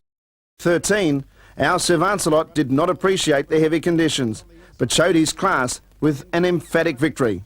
13, our Sir Vancelot did not appreciate the heavy conditions, but showed his class with an emphatic victory.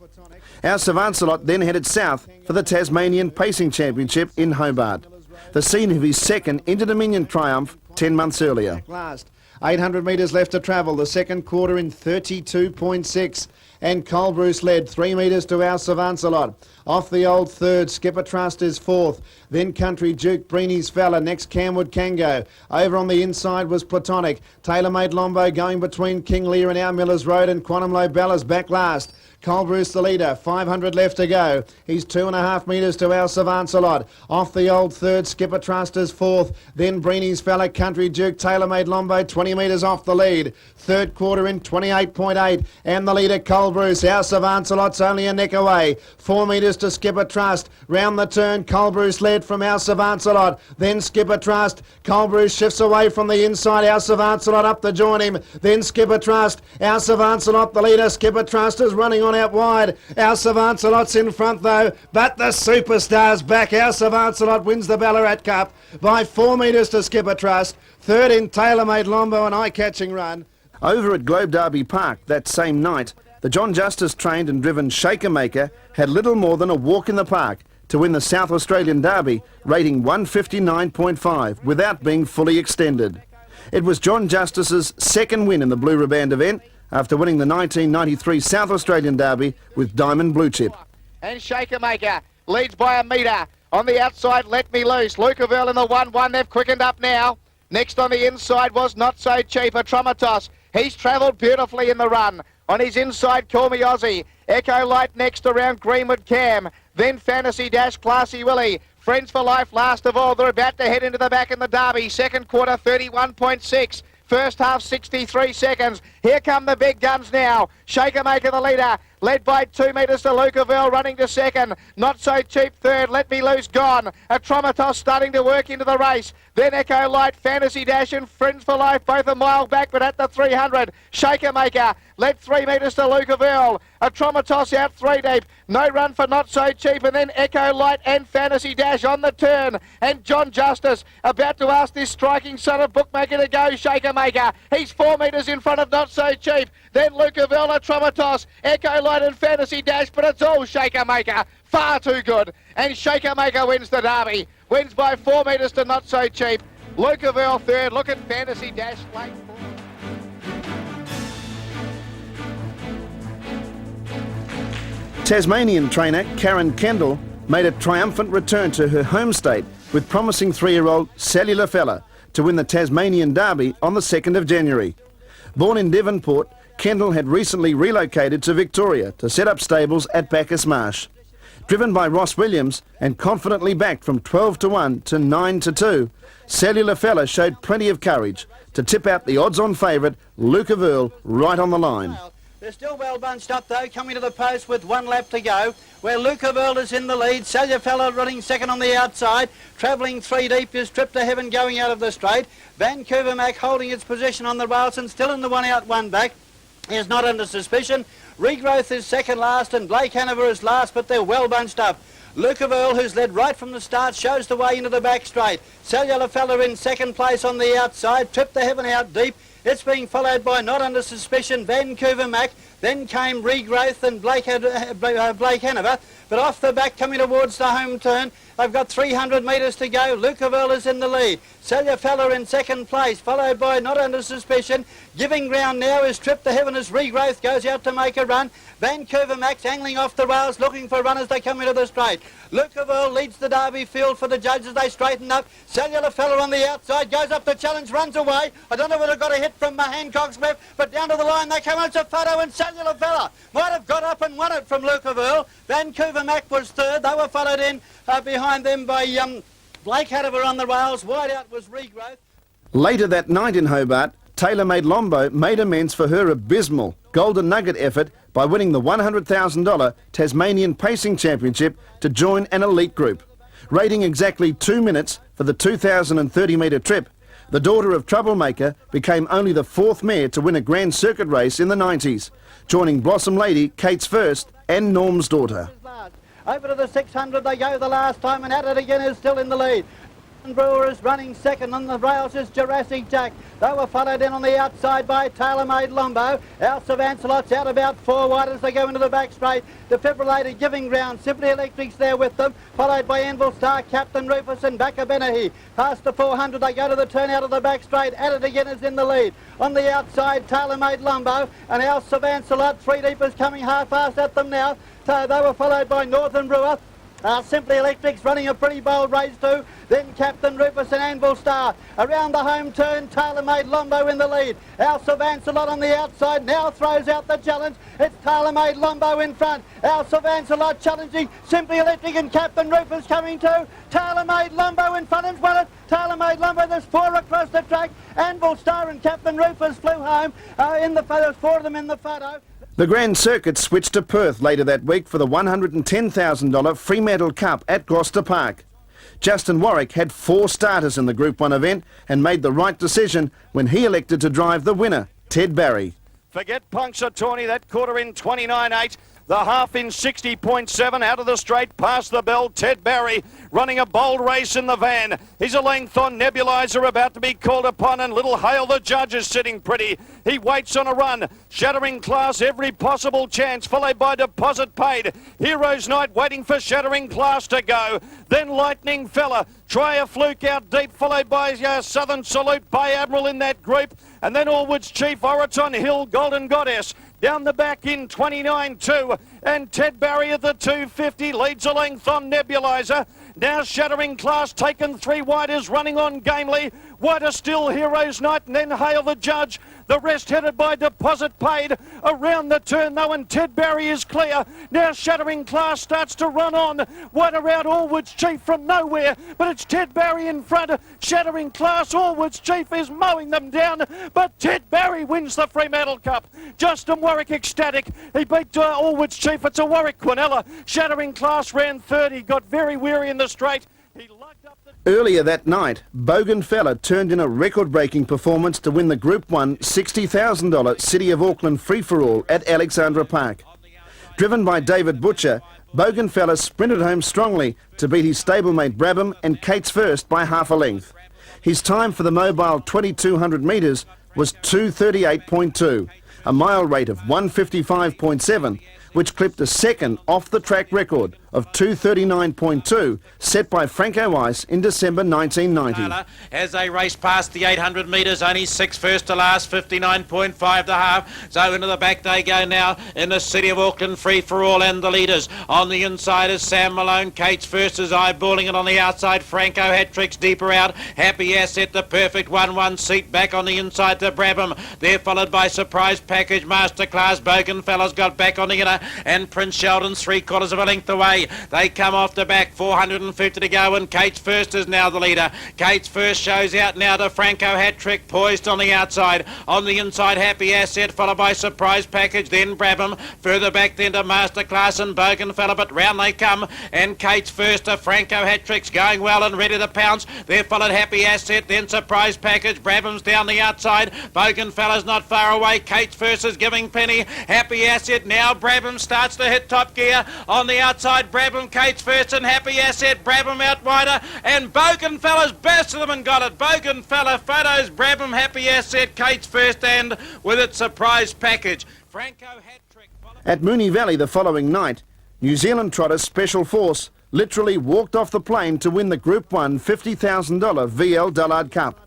Our Sir Vancelot then headed south for the Tasmanian Pacing Championship in Hobart, the scene of his second Inter-Dominion triumph 10 months earlier. Last, 800 metres left to travel, the second quarter in 32.6. And Colbruce led 3 metres to our Sir Vancelot. Off the old third, Skipper Trust is fourth. Then Country Duke, Breeny's Fella. Next Camwood Kango. Over on the inside was Platonic. Tailor-Made Lombo going between King Lear and our Millers Road, and Quantum Low Bella's back last. Colbruce the leader, 500 left to go. He's 2.5 metres to our Sir Vancelot. Off the old third, Skipper Trust is fourth. Then Breeny's Fella, Country Duke, Tailor-Made Lombo, 20 metres off the lead. Third quarter in 28.8. And the leader, Colbruce. Our Sir Vancelot's only a neck away. 4 metres to Skipper Trust. Round the turn, Colbruce led from our Sir Vancelot. Then Skipper Trust. Colbruce shifts away from the inside. Our Sir Vancelot up to join him. Then Skipper Trust. Our Sir Vancelot, the leader. Skipper Trust is running on out wide. Our Sir Vancelot's in front though, but the superstar's back. Our Sir Vancelot wins the Ballarat Cup by 4 metres to Skipper Trust. Third in Tailor-Made Lombo, an eye-catching run. Over at Globe Derby Park that same night, the John Justice trained and driven Shaker Maker had little more than a walk in the park to win the South Australian Derby, rating 159.5 without being fully extended. It was John Justice's second win in the Blue Riband event after winning the 1993 South Australian Derby with Diamond Blue Chip. And Shaker Maker leads by a metre. On the outside, Let Me Loose. Lucaville in the 1-1. They've quickened up now. Next on the inside was Not So Cheap, a Tromatos. He's travelled beautifully in the run. On his inside, Call Me Aussie. Echo Light next around Greenwood Cam. Then Fantasy Dash, Classy Willie. Friends for Life last of all. They're about to head into the back in the Derby. Second quarter, 31.6. First half, 63 seconds. Here come the big guns now. Shaker Maker the leader, led by 2 metres to Lucaville, running to second. Not So Cheap third. Let Me Loose gone. A Tromatos starting to work into the race. Then Echo Light, Fantasy Dash and Friends for Life, both a mile back, but at the 300. Shaker Maker led 3 metres to Lucaville. A Tromatos out 3 deep. No run for Not So Cheap, and then Echo Light and Fantasy Dash on the turn. And John Justice about to ask this striking son of Bookmaker to go. Shaker Maker, he's 4 metres in front of Not So Cheap. Then Lucaville, a Tromatos, Echo Light and Fantasy Dash, but it's all Shaker Maker. Far too good. And Shaker Maker wins the Derby. Wins by 4 metres to Not So Cheap. Lucaville third. Look at Fantasy Dash late. Tasmanian trainer Karen Kendall made a triumphant return to her home state with promising 3-year-old Cellular Fella to win the Tasmanian Derby on the 2nd of January. Born in Devonport, Kendall had recently relocated to Victoria to set up stables at Bacchus Marsh. Driven by Ross Williams and confidently backed from 12-1 to 9-2, Cellular Fella showed plenty of courage to tip out the odds-on favourite Lucaville right on the line. They're still well bunched up though, coming to the post with 1 lap to go, where Lucaville is in the lead. Cellular Fella running second on the outside, travelling 3 deep is Trip to Heaven going out of the straight. Vancouver Mac holding its position on the rails and still in the 1 out 1 back. Is not under suspicion. Regrowth is second last and Blake Hanover is last, but they're well bunched up. Lucaville, who's led right from the start, shows the way into the back straight. Cellular Fella in second place on the outside. Trip to Heaven out deep. It's being followed by Not Under Suspicion, Vancouver Mac. Then came Regrowth and Blake Hanover. But off the back, coming towards the home turn, they've got 300 metres to go. Lucaville is in the lead. Cellular Fella in second place, followed by Not Under Suspicion. Giving ground now is Trip to Heaven as Regrowth goes out to make a run. Vancouver Max angling off the rails, looking for runners. They come into the straight. Lucaville leads the Derby field for the judges. They straighten up. Cellular Fella on the outside goes up the challenge, runs away. I don't know whether it got a hit from Hancock's left, but down to the line they come. It's a photo and Cellular Fella might have got up and won it from Luke of Earl. Vancouver Mac was third. They were followed in behind them by Blake Hanover on the rails. Wide out was Regrowth. Later that night in Hobart, Tailor-Made Lombo made amends for her abysmal Golden Nugget effort by winning the $100,000 Tasmanian Pacing Championship to join an elite group. Rating exactly 2 minutes for the 2,030 metre trip, the daughter of Troublemaker became only the fourth mare to win a Grand Circuit race in the 90s, joining Blossom Lady, Kate's First and Norm's Daughter. Over to the 600 they go the last time, and at it again is still in the lead. Brewer is running second. On the rails is Jurassic Jack. They were followed in on the outside by Tailor-Made Lombo. Our Sir Vancelot's out about 4 wide as they go into the back straight. Defibrillator giving ground. Simply Electric's there with them, followed by Anvil Star, Captain Rufus and Bacca Benahi. Past the 400 they go to the turn out of the back straight. At it again is in the lead. On the outside, Tailor-Made Lombo and our Sir Vancelot. 3 deep is coming half-fast at them now. So they were followed by Northern Brewer. Simply Electric's running a pretty bold race too. Then Captain Rufus and Anvil Star. Around the home turn, Tailor-Made Lombo in the lead. Our Sir Vancelot on the outside now throws out the challenge. It's Tailor-Made Lombo in front. Our Sir Vancelot challenging. Simply Electric and Captain Rufus coming too. Tailor-Made Lombo in front and won it. Tailor-Made Lombo, there's 4 across the track. Anvil Star and Captain Rufus flew home. There's 4 of them in the photo. The Grand Circuit switched to Perth later that week for the $110,000 Fremantle Cup at Gloucester Park. Justin Warwick had 4 starters in the Group 1 event and made the right decision when he elected to drive the winner, Ted Barry. Forget Punxsutawney, that quarter in 29.8. The half in 60.7, out of the straight, past the bell, Ted Barry running a bold race in the van. He's a length on Nebulizer, about to be called upon, and Little Hale, the judge, is sitting pretty. He waits on a run. Shattering Class, every possible chance, followed by Deposit Paid. Hero's Night waiting for Shattering Class to go. Then Lightning Fella. Try a Fluke out deep, followed by Southern Salute, by Admiral in that group. And then Allwood's Chief, Oraton Hill, Golden Goddess. Down the back in 29.2, and Ted Barry at the 250 leads a length on Nebulizer. Now Shattering Class taken 3 wide, is running on gamely. Wider still, Hero's Night, and then Hale the judge. The rest headed by Deposit Paid. Around the turn though, and Ted Barry is clear. Now Shattering Class starts to run on. Wider out, Allwood's Chief from nowhere, but it's Ted Barry in front. Shattering Class, Allwood's Chief is mowing them down, but Ted Barry wins the Fremantle Cup. Justin Warwick ecstatic. He beat Allwood's Chief. It's a Warwick Quinella. Shattering Class ran 30, got very weary in the straight. He lugged up the... Earlier that night, Bogan Fella turned in a record-breaking performance to win the Group 1 $60,000 City of Auckland free-for-all at Alexandra Park. Driven by David Butcher, Bogan Fella sprinted home strongly to beat his stablemate Brabham and Kate's First by half a length. His time for the mobile 2,200 metres was 2:38.2, a mile rate of 1:55.7, which clipped a second off-the-track record of 2:39.2 set by Franco Weiss in December 1990. As they race past the 800 metres, only 6 first to last, 59.5 to half. So into the back they go now in the City of Auckland free-for-all, and the leaders. On the inside is Sam Malone. Kate's First is eyeballing it on the outside. Franco hat-tricks deeper out. Happy Asset, the perfect 1-1 seat back on the inside to Brabham. They're followed by Surprise Package, Masterclass. Bogan Fella's got back on the inner, and Prince Sheldon's 3/4 of a length away. They come off the back, 450 to go, and Kate's First is now the leader. Kate's First shows out now to Franco hat-trick, poised on the outside. On the inside, Happy Asset, followed by Surprise Package, then Brabham. Further back then to Masterclass and Bogan Fella, but round they come, and Kate's First to Franco hat-tricks going well and ready to pounce. They're followed Happy Asset, then Surprise Package. Brabham's down the outside. Bogan Fella's not far away. Kate's First is giving plenty. Happy Asset now. Brabham starts to hit top gear. On the outside, Brabham, Kate's First and Happy Asset. Brabham out wider, and Bogan Fella's best of them and got it. Bogan Fella photos, Brabham, Happy Asset, Kate's First, and with its Surprise Package. Franco hat-trick. At Moonee Valley the following night, New Zealand trotter Special Force literally walked off the plane to win the Group 1 $50,000 VL Dallard Cup.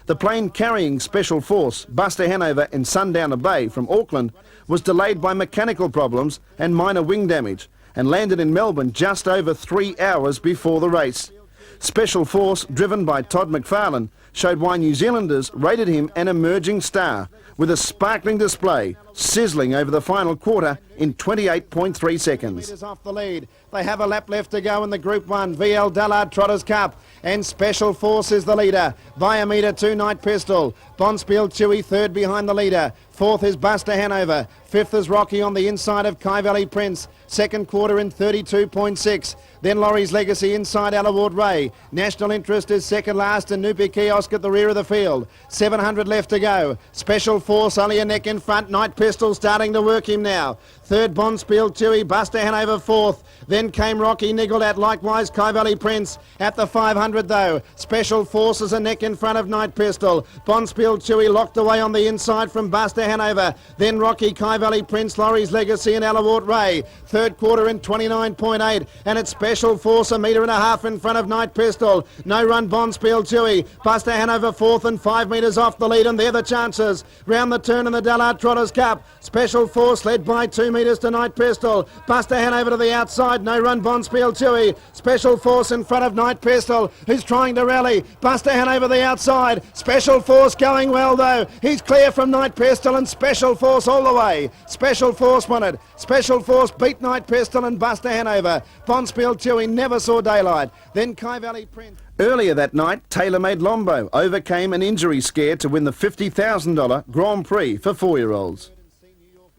The plane carrying Special Force, Buster Hanover and Sundowner Bay from Auckland was delayed by mechanical problems and minor wing damage, and landed in Melbourne just over 3 hours before the race. Special Force, driven by Todd McFarlane, showed why New Zealanders rated him an emerging star, with a sparkling display, sizzling over the final quarter in 28.3 seconds. Meters off the lead. They have a lap left to go in the Group 1 VL Dallard Trotters Cup. And Special Force is the leader. By a metre, 2 Night Pistol. Bonspiel Chewy third behind the leader. Fourth is Buster Hanover. Fifth is Rocky on the inside of Kai Valley Prince. Second quarter in 32.6. Then Laurie's Legacy inside Alaward Ray. National Interest is second last and Nupi Kiosk at the rear of the field. 700 left to go. Special Force only a neck in front. Night Pistol starting to work him now. Third Bonspiel Chewy. Buster Hanover fourth. Then came Rocky, niggled at likewise Kai Valley Prince. At the 500 though, Special Force is a neck in front of Night Pistol. Bonspiel Chewy locked away on the inside from Buster Hanover. Then Rocky, Kai Valley Prince, Laurie's Legacy and Alaward Ray. Third quarter in 29.8 and it's Special Force a metre and a half in front of Night Pistol. No run Bonspiel Chewy. Buster Hanover fourth and 5 metres off the lead and they're the chances. Round the turn in the Dallard Trotters Cup. Special Force led by 2 metres to Night Pistol. Buster Hanover to the outside. No run Bonspiel Chewy. Special Force in front of Night Pistol, who's trying to rally. Buster Hanover the outside. Special Force going well though. He's clear from Night Pistol and Special Force all the way. Special Force won it. Special Force beat Night Pistol and Buster Hanover. Bonspiel Chewy never saw daylight. Then Kai Valley Prince. Earlier that night, Tailor-Made Lombo overcame an injury scare to win the $50,000 Grand Prix for 4-year-olds.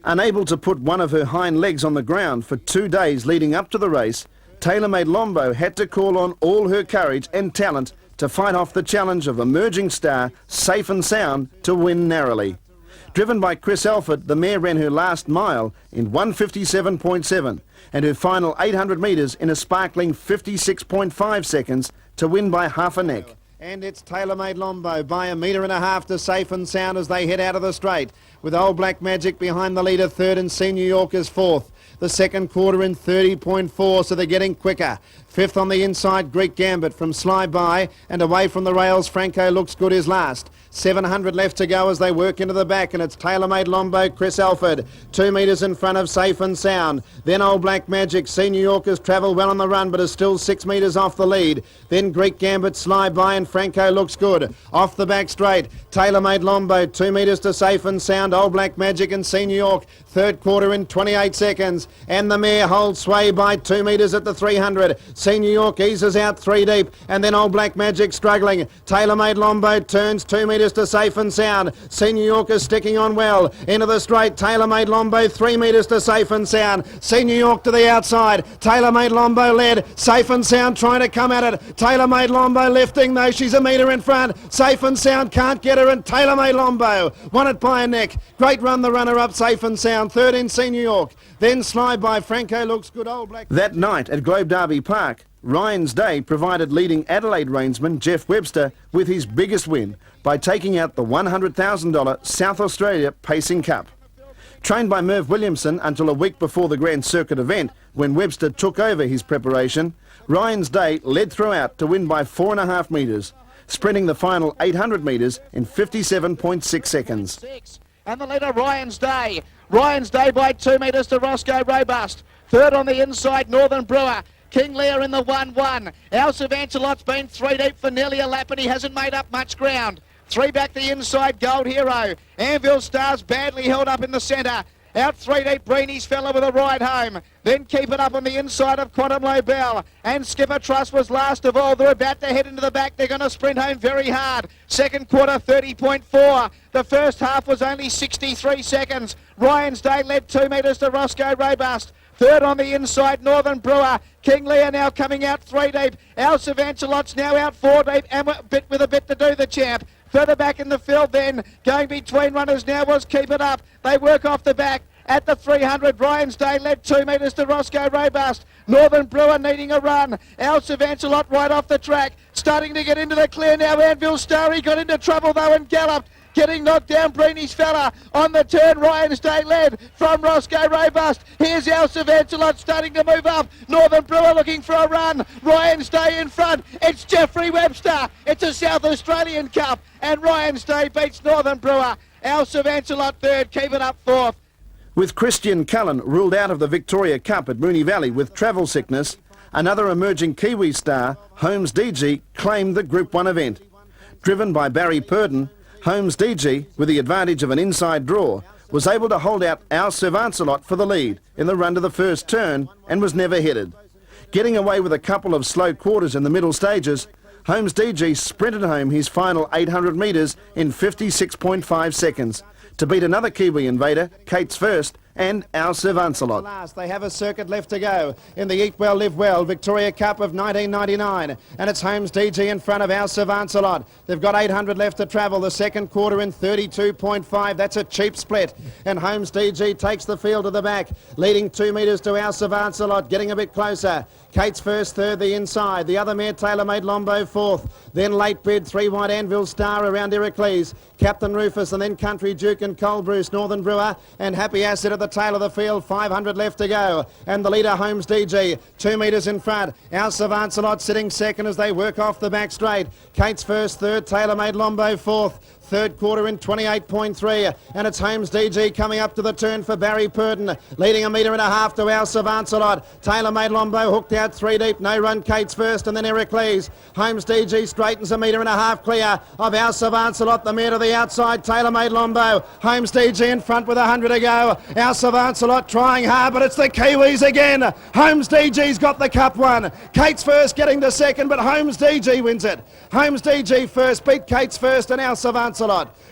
Unable to put one of her hind legs on the ground for 2 days leading up to the race, Tailor-Made Lombo had to call on all her courage and talent to fight off the challenge of emerging star Safe and Sound to win narrowly. Driven by Chris Alford, the mare ran her last mile in 1:57.7 and her final 800 metres in a sparkling 56.5 seconds to win by half a neck. And it's Tailor-Made Lombo by a metre and a half to Safe and Sound as they head out of the straight, with Old Black Magic behind the leader third and Senior York is fourth. The second quarter in 30.4, so they're getting quicker. Fifth on the inside, Greek Gambit from Sly By, and away from the rails, Franco Looks Good is last. 700 left to go as they work into the back, and it's Tailor-Made Lombo, Chris Alford. 2 metres in front of Safe and Sound. Then Old Black Magic, Senior York has travelled well on the run, but is still 6 metres off the lead. Then Greek Gambit, Sly By, and Franco Looks Good. Off the back straight, Tailor-Made Lombo, 2 metres to Safe and Sound, Old Black Magic and Senior York. Third quarter in 28 seconds, and the mare holds sway by 2 metres at the 300. Senior York eases out 3 deep, and then Old Black Magic struggling. Tailor-Made Lombo turns 2 metres to Safe and Sound. Senior York is sticking on well. Into the straight, Tailor-Made Lombo 3 metres to Safe and Sound. Senior York to the outside. Tailor-Made Lombo led. Safe and Sound trying to come at it. Tailor-Made Lombo lifting though. She's a metre in front. Safe and Sound can't get her, and Tailor-Made Lombo won it by a neck. Great run the runner-up, Safe and Sound. Third in Senior York. Then Sly By, Franco Looks Good, Old Black. That night at Globe Derby Park, Ryan's Day provided leading Adelaide reinsman Jeff Webster with his biggest win by taking out the $100,000 South Australia Pacing Cup. Trained by Merv Williamson until a week before the Grand Circuit event, when Webster took over his preparation, Ryan's Day led throughout to win by 4.5 metres, sprinting the final 800 metres in 57.6 seconds. And the leader, Ryan's Day. Ryan's Day by 2 metres to Roscoe Robust. Third on the inside, Northern Brewer. King Lear in the 1-1. Our Sir Vancelot's been 3 deep for nearly a lap and he hasn't made up much ground. 3 back the inside, Gold Hero. Anvil Stars badly held up in the centre. Out 3 deep, Breeny's fella with a ride home. Then keep it up on the inside of Quantum Lobel. And Skipper Trust was last of all. They're about to head into the back. They're going to sprint home very hard. Second quarter, 30.4. The first half was only 63 seconds. Ryan's Day led 2 metres to Roscoe Robust. Third on the inside, Northern Brewer. King Lear now coming out 3 deep. Our Sir Vancelot's now out 4 deep and with a bit to do, the champ. Further back in the field then, going between runners now was Keep It Up. They work off the back. At the 300, Ryan's Day led 2 metres to Roscoe Robust. Northern Brewer needing a run. Al Sir Vancelot right off the track. Starting to get into the clear now. Anvil Star, he got into trouble though and galloped. Getting knocked down, Breeny's fella. On the turn, Ryan's Day led from Roscoe Robust. Here's Al Sir Vancelot starting to move up. Northern Brewer looking for a run. Ryan's Day in front. It's Jeffrey Webster. It's a South Australian Cup. And Ryan's Day beats Northern Brewer. Al Sir Vancelot third. Keep It Up fourth. With Christian Cullen ruled out of the Victoria Cup at Moonee Valley with travel sickness, another emerging Kiwi star, Holmes DG, claimed the Group 1 event. driven by Barry Purdon, Holmes DG, with the advantage of an inside draw, was able to hold out our Sir Vancelot for the lead in the run to the first turn and was never headed. Getting away with a couple of slow quarters in the middle stages, Holmes DG sprinted home his final 800 metres in 56.5 seconds to beat another Kiwi invader, Kate's First, and our Sir Vancelot. Last, they have a circuit left to go in the Eat Well, Live Well Victoria Cup of 1999, and it's Holmes DG in front of our Sir Vancelot. They've got 800 left to travel, the second quarter in 32.5. That's a cheap split, and Holmes DG takes the field to the back, leading 2 metres to our Sir Vancelot, getting a bit closer. Kate's First third, the inside. The other mare, Tailor-Made Lombo, fourth. Then Late Bid, 3 White Anvil Star around Heracles, Captain Rufus, and then Country Duke and Cold Bruce, Northern Brewer, and Happy Acid at the tail of the field. 500 left to go. And the leader, Holmes DG, 2 metres in front. Our Sir Vancelot sitting second as they work off the back straight. Kate's First third, Tailor-Made Lombo fourth. Third quarter in 28.3, and it's Holmes DG coming up to the turn for Barry Purdon, leading 1.5 metres to our Sir Vancelot. Tailor-Made Lombo hooked out 3 deep, no run Kate's First, and then Heracles. Holmes DG straightens 1.5 metres clear of our Sir Vancelot, the mare to the outside, Tailor-Made Lombo. Holmes DG in front with 100 to go. Our Sir Vancelot trying hard, but it's the Kiwis again. Holmes DG's got the cup one. Kate's First getting to second, but Holmes DG wins it. Holmes DG first, beat Kate's First and our Sir Vancelot.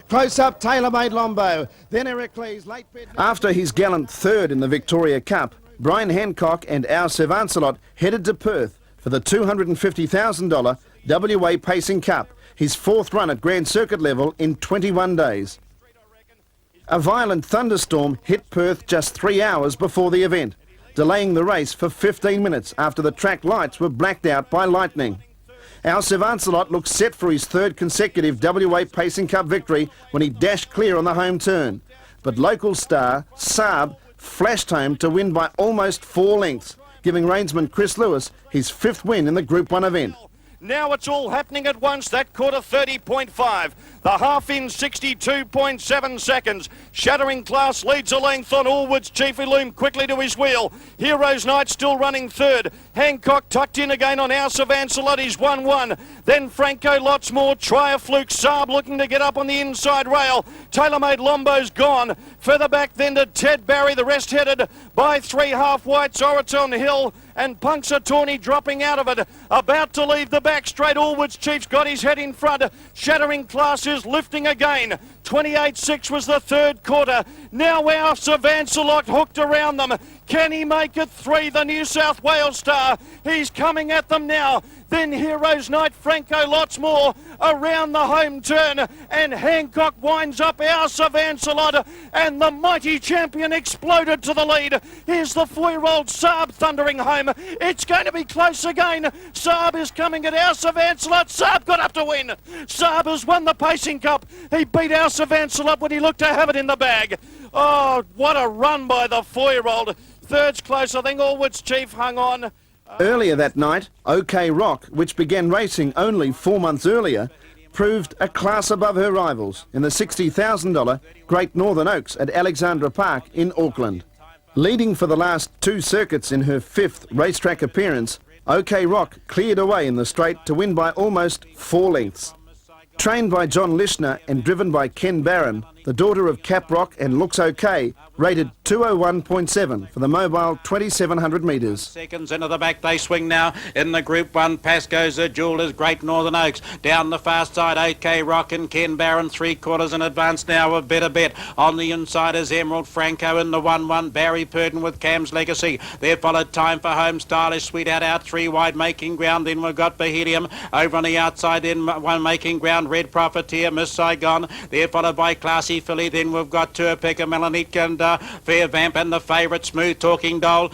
Close up, Tailor-Made Lombo. Then Heracles, Late Bid. After his gallant third in the Victoria Cup, Brian Hancock and our Sir Vancelot headed to Perth for the $250,000 WA Pacing Cup, his fourth run at Grand Circuit level in 21 days. A violent thunderstorm hit Perth just 3 hours before the event, delaying the race for 15 minutes after the track lights were blacked out by lightning. Our Sir Vancelot looks set for his third consecutive WA Pacing Cup victory when he dashed clear on the home turn. But local star, Saab, flashed home to win by almost 4 lengths, giving reinsman Chris Lewis his 5th win in the Group 1 event. Now it's all happening at once. That quarter 30.5. The half in 62.7 seconds. Shattering Class leads a length on Allwood's Chief Illume quickly to his wheel. Heroes Night still running third. Hancock tucked in again on our Sir Vancelot. He's 1-1. Then Franco lots more. Try a fluke. Saab looking to get up on the inside rail. Tailor-Made Lombo's gone. Further back then to Ted Barry. The rest headed by 3 half whites. Oraton Hill and Punxsutawney dropping out of it. About to leave the back straight. Allwood's Chief's got his head in front. Shattering Class is lifting again. 28.6 was the third quarter. Now our Sir Vancelot hooked around them. Can he make it 3? The New South Wales star. He's coming at them now. Then Heroes Night, Franco lots more around the home turn, and Hancock winds up our Sir Vancelot, and the mighty champion exploded to the lead. Here's the 4-year-old Saab thundering home. It's going to be close again. Saab is coming at our Sir Vancelot. Saab got up to win. Saab has won the Pacing Cup. He beat our Sir Vancelot when he looked to have it in the bag. Oh, what a run by the 4-year-old. Third's close. I think Allwood's Chief hung on. Earlier that night, OK Rock, which began racing only 4 months earlier, proved a class above her rivals in the $60,000 Great Northern Oaks at Alexandra Park in Auckland. Leading for the last 2 circuits in her 5th racetrack appearance, OK Rock cleared away in the straight to win by almost 4 lengths. Trained by John Lishner and driven by Ken Barron, the daughter of Cap Rock and Looks OK, rated 201.7 for the mobile 2,700 metres. Seconds into the back they swing now in the Group 1. Past goes the Jewelers, Great Northern Oaks. Down the far side, OK Rock and Ken Barron, 3 quarters in advance now of Better Bet. On the inside is Emerald Franco in the 1-1. Barry Purdon with Cam's Legacy. There followed Time for Home, Stylish Sweetheart out 3 wide, making ground. Then we've got Behelium over on the outside, then 1 making ground. Red Profiteer, Miss Saigon. There followed by Classy Filly. Then we've got Turpecker, Melanique and Fair Vamp, and the favourite Smooth Talking Doll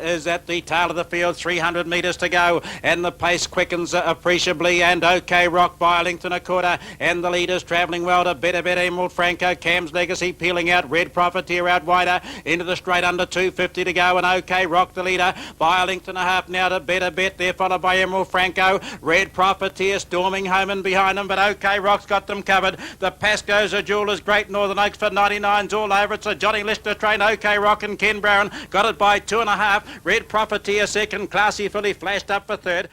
is at the tail of the field. 300 metres to go, and the pace quickens appreciably, and OK Rock by a length and a quarter, and the leaders travelling well to Better Bet, Emerald Franco, Cam's Legacy peeling out, Red Profiteer out wider into the straight under 250 to go, and OK Rock the leader by a length and a half now to Better Bet, there followed by Emerald Franco, Red Profiteer storming home and behind them, but OK Rock's got them covered. The Pasco's a Jewelers, Great Great Northern Oaks for 99's all over. It's a Johnny Lister train. OK Rock and Ken Brown got it by 2.5. Red Profiteer second. Classy Philly flashed up for third.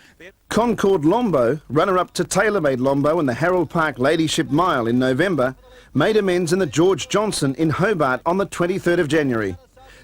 Concord Lombo, runner-up to TaylorMade Lombo in the Harold Park Ladyship Mile in November, made amends in the George Johnson in Hobart on the 23rd of January.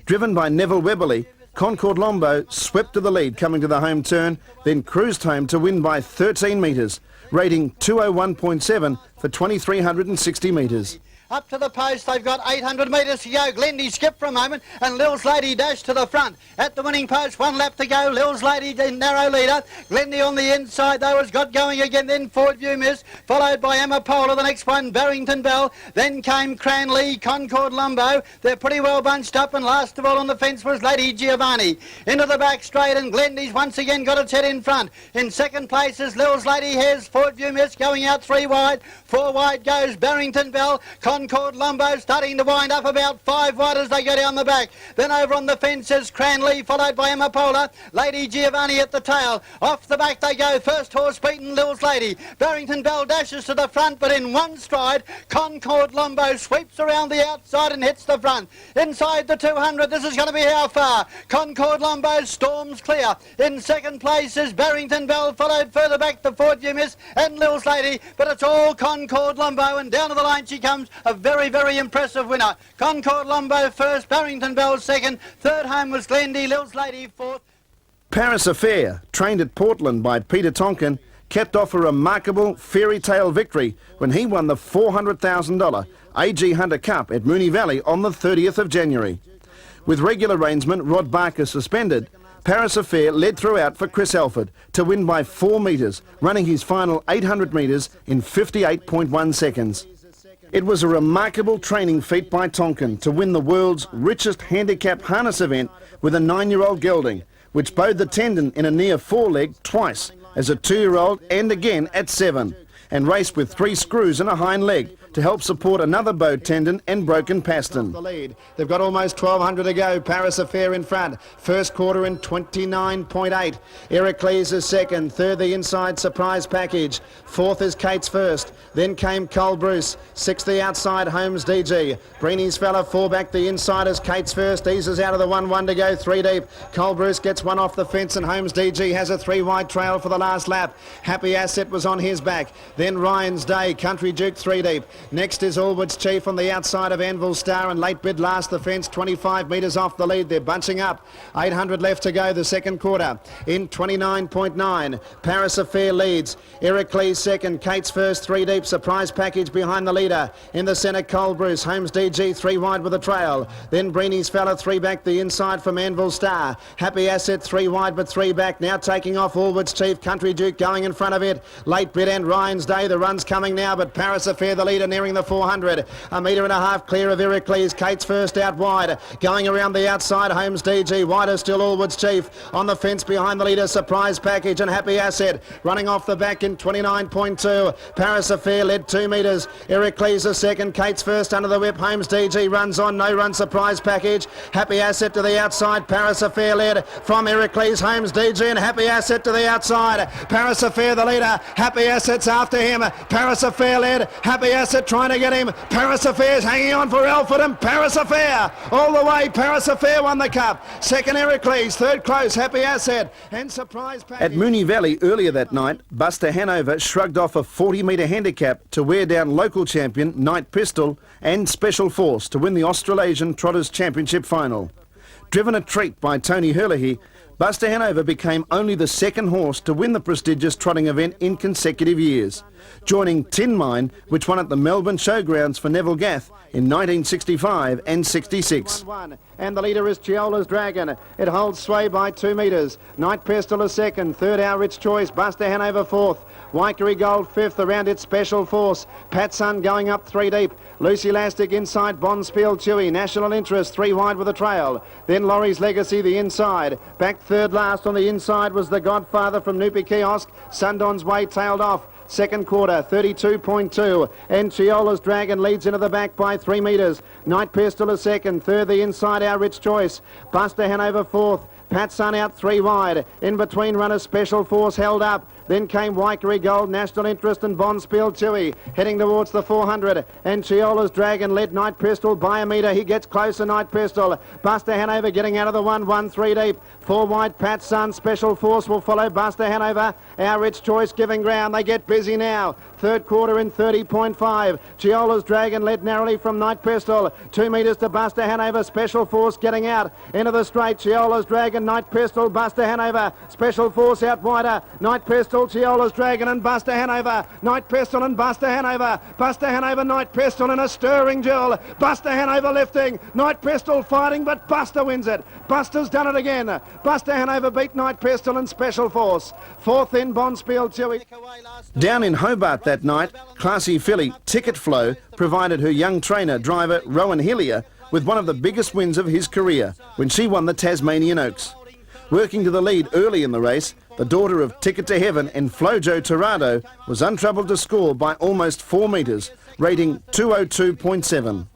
Driven by Neville Webberley, Concord Lombo swept to the lead coming to the home turn, then cruised home to win by 13 metres, rating 201.7 for 2,360 metres. Up to the post, they've got 800 metres to go. Glendy skipped for a moment and Lil's Lady dashed to the front. At the winning post, 1 lap to go. Lil's Lady, the narrow leader. Glendy on the inside, though, has got going again. Then Ford View Miss, followed by Emma Polar. The next one, Barrington Bell. Then came Cranley, Concord Lumbo. They're pretty well bunched up, and last of all on the fence was Lady Giovanni. Into the back straight, and Glendy's once again got its head in front. In second place is Lil's Lady. Here's Ford View Miss going out 3 wide. 4 wide goes Barrington Bell. Concord Lumbo starting to wind up about 5 wide as they go down the back. Then over on the fence is Cranley, followed by Emma Polar. Lady Giovanni at the tail. Off the back they go. First horse beaten, Lil's Lady. Barrington Bell dashes to the front, but in one stride, Concord Lumbo sweeps around the outside and hits the front. Inside the 200, this is going to be how far? Concord Lumbo storms clear. In second place is Barrington Bell, followed further back the Ford View Miss and Lil's Lady, but it's all Concord Lumbo, and down to the line she comes, a very impressive winner. Concord Lumbo first, Barrington Bell second, third home was Glendy, Lil's Lady fourth. Paris Affair, trained at Portland by Peter Tonkin, kept off a remarkable fairy tale victory when he won the $400,000 A.G. Hunter Cup at Moonee Valley on the 30th of January. With regular arrangement Rod Barker suspended, Paris Affair led throughout for Chris Alford to win by 4 metres, running his final 800 metres in 58.1 seconds. It was a remarkable training feat by Tonkin to win the world's richest handicap harness event with a 9-year-old gelding, which bowed the tendon in a near foreleg twice as a 2-year-old and again at 7, and raced with 3 screws in a hind leg to help support another bowed tendon and broken pastern. The lead. They've got almost 1,200 to go. Paris Affair in front. First quarter in 29.8. Heracles is second. Third, the inside surprise package. Fourth is Kate's first. Then came Cole Bruce. Sixth, the outside Holmes DG. Breeny's fella 4 back. The inside is Kate's first. Eases out of the 1-1 to go 3 deep. Cole Bruce gets 1 off the fence, and Holmes DG has a 3 wide trail for the last lap. Happy Asset was on his back. Then Ryan's Day. Country Duke 3 deep. Next is Allwood's Chief on the outside of Anvil Star, and Late Bid last the fence, 25 metres off the lead. They're bunching up. 800 left to go the second quarter. In 29.9, Paris Affair leads. Heracles second, Kate's first, 3 deep. Surprise package behind the leader. In the centre, Cole Bruce. Holmes DG 3 wide with a trail. Then Breeny's fella 3 back, the inside from Anvil Star. Happy Asset 3 wide but 3 back. Now taking off Allwood's Chief. Country Duke going in front of it. Late Bid and Ryan's Day. The run's coming now, but Paris Affair the leader, nearing the 400. 1.5 metre clear of Heracles. Kate's first out wide. Going around the outside, Holmes DG. Wider still Allwood's Chief. On the fence behind the leader, Surprise Package and Happy Asset. Running off the back in 29.2. Paris Affair led 2 metres. Heracles a second. Kate's first under the whip. Holmes DG runs on. No run Surprise Package. Happy Asset to the outside. Paris Affair led from Heracles. Holmes DG and Happy Asset to the outside. Paris Affair the leader. Happy Asset's after him. Paris Affair led. Happy Asset trying to get him. Paris Affair's hanging on for Alford, and Paris Affair all the way. Paris Affair won the cup. Second Heracles. Third close Happy Asset and Surprise Package. At Moonee Valley earlier that night, Buster Hanover shrugged off a 40-metre handicap to wear down local champion Night Pistol and Special Force to win the Australasian Trotters Championship final. Driven a treat by Tony Herlihy, Buster Hanover became only the second horse to win the prestigious trotting event in consecutive years, joining Tin Mine, which won at the Melbourne Showgrounds for Neville Gath in 1965 and 66. And the leader is Chiola's Dragon. It holds sway by 2 metres. Night Pistol is second. Third, Our Rich Choice. Buster Hanover fourth. Waikery Gold fifth. Around its Special Force. Pat Sun going up 3 deep. Lucy Elastic inside. Bonspiel Chewy. National Interest 3 wide with a trail. Then Laurie's Legacy the inside. Back third last on the inside was the Godfather from Noopy Kiosk. Sundon's Way tailed off. Second quarter, 32.2. And Chiola's Dragon leads into the back by 3 metres. Night Pistol is second. Third, the inside, Our Rich Choice. Buster Hanover fourth. Pat Sun out 3 wide. In between runners, Special Force held up. Then came Waikery Gold, National Interest and Bonspiel Chewy, heading towards the 400. And Chiola's Dragon led Night Pistol by a metre. He gets closer, Night Pistol. Buster Hanover getting out of the 1-1, 3 deep. 4 wide, Pat Sun. Special Force will follow Buster Hanover. Our Rich Choice giving ground. They get busy now. Third quarter in 30.5. Chiola's Dragon led narrowly from Night Pistol. 2 metres to Buster Hanover. Special Force getting out into the straight. Chiola's Dragon, Night Pistol, Buster Hanover. Special Force out wider. Night Pistol, Chiola's Dragon and Buster Hanover. Night Pistol and Buster Hanover. Buster Hanover, Night Pistol in a stirring duel. Buster Hanover lifting. Night Pistol fighting, but Buster wins it. Buster's done it again. Buster Hanover beat Night Pistol and Special Force. Fourth in Bonspiel Chewy. Down in Hobart that night, classy filly Ticket Flow provided her young trainer, driver Rowan Hillier, with one of the biggest wins of his career when she won the Tasmanian Oaks. Working to the lead early in the race, the daughter of Ticket to Heaven and Flojo Torado was untroubled to score by almost 4 metres, rating 202.7.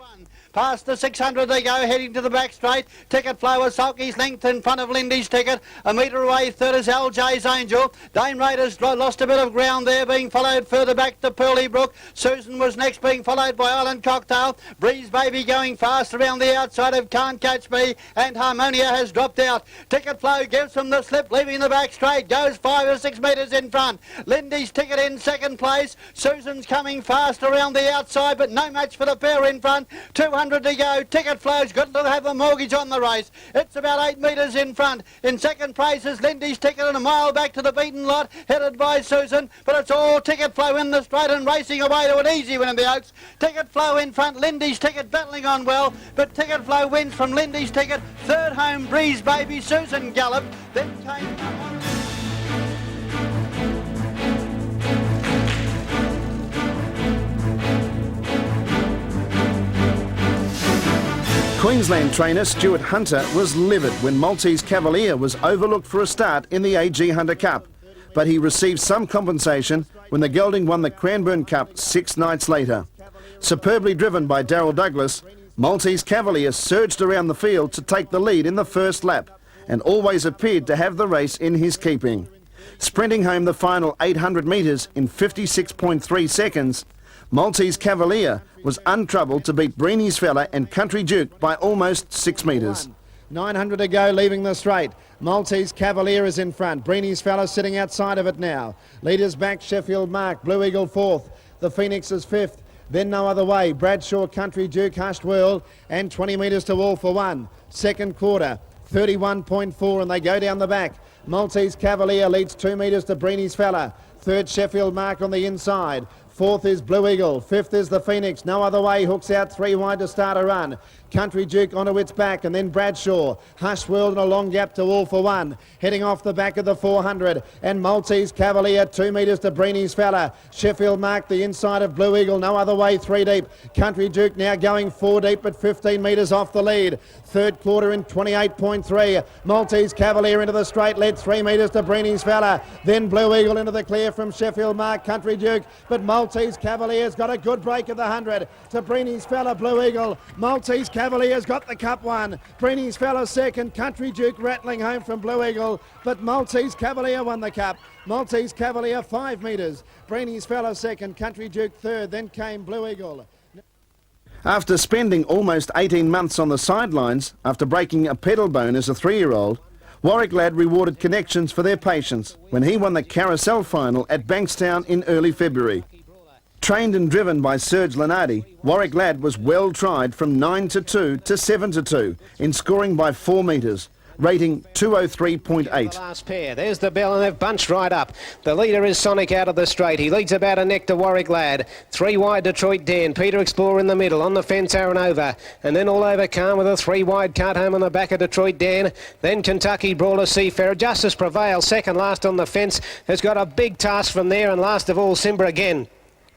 Past the 600 they go, heading to the back straight. Ticket Flow is Sulky's length in front of Lindy's Ticket. A metre away, third is LJ's Angel. Dame Raiders lost a bit of ground there, being followed further back to Pearly Brook. Susan was next, being followed by Island Cocktail. Breeze Baby going fast around the outside of Can't Catch Me, and Harmonia has dropped out. Ticket Flow gives them the slip, leaving the back straight, goes 5 or 6 metres in front. Lindy's Ticket in second place. Susan's coming fast around the outside, but no match for the pair in front. 200 to go. Ticket Flow's got to have a mortgage on the race. It's about 8 metres in front. In second place is Lindy's Ticket and a mile back to the beaten lot, headed by Susan, but it's all Ticket Flow in the straight and racing away to an easy win in the Oaks. Ticket Flow in front, Lindy's Ticket battling on well, but Ticket Flow wins from Lindy's Ticket. Third home, Breeze Baby, Susan galloped, then came... Queensland trainer Stuart Hunter was livid when Maltese Cavalier was overlooked for a start in the AG Hunter Cup, but he received some compensation when the gelding won the Cranbourne Cup 6 nights later. Superbly driven by Darryl Douglas, Maltese Cavalier surged around the field to take the lead in the first lap and always appeared to have the race in his keeping. Sprinting home the final 800 metres in 56.3 seconds, Maltese Cavalier was untroubled to beat Breeny's Fella and Country Duke by almost 6 metres. 900 to go, leaving the straight. Maltese Cavalier is in front. Breeny's Fella sitting outside of it now. Leaders back, Sheffield Mark, Blue Eagle fourth. The Phoenix is fifth. Then No Other Way, Bradshaw, Country Duke, Hushed World, and 20 metres to All for One. Second quarter, 31.4, and they go down the back. Maltese Cavalier leads 2 metres to Breeny's Fella. Third, Sheffield Mark on the inside. Fourth is Blue Eagle. Fifth is the Phoenix. No Other Way hooks out 3 wide to start a run. Country Duke onto its back, and then Bradshaw. Hush World and a long gap to All for One. Heading off the back of the 400. And Maltese Cavalier, 2 metres to Breeny's Fella. Sheffield Mark the inside of Blue Eagle. No Other Way 3 deep. Country Duke now going 4 deep, but 15 metres off the lead. Third quarter in 28.3. Maltese Cavalier into the straight, led 3 metres to Breeny's Fella. Then Blue Eagle into the clear from Sheffield Mark, Country Duke. But Maltese Cavalier's got a good break of the 100 to Breeny's Fella, Blue Eagle. Maltese Cavalier's got the cup one. Breeny's Fella second, Country Duke rattling home from Blue Eagle, but Maltese Cavalier won the cup. Maltese Cavalier 5 metres. Breeny's Fella second, Country Duke third, then came Blue Eagle. After spending almost 18 months on the sidelines after breaking a pedal bone as a 3-year-old, Warwick Ladd rewarded connections for their patience when he won the Carousel final at Bankstown in early February. Trained and driven by Serge Lenardi, Warwick Ladd was well tried from 9-2 to 7-2 in scoring by 4 metres, rating 203.8. Last pair. There's the bell, and they've bunched right up. The leader is Sonic out of the straight. He leads about a neck to Warwick Ladd. 3 wide Detroit Dan. Peter Explorer in the middle. On the fence Aaron Over. And then all over Calm with a 3 wide cart home on the back of Detroit Dan. Then Kentucky Brawler Seafarer. Justice Prevail second last on the fence. Has got a big task from there, and last of all Simba again.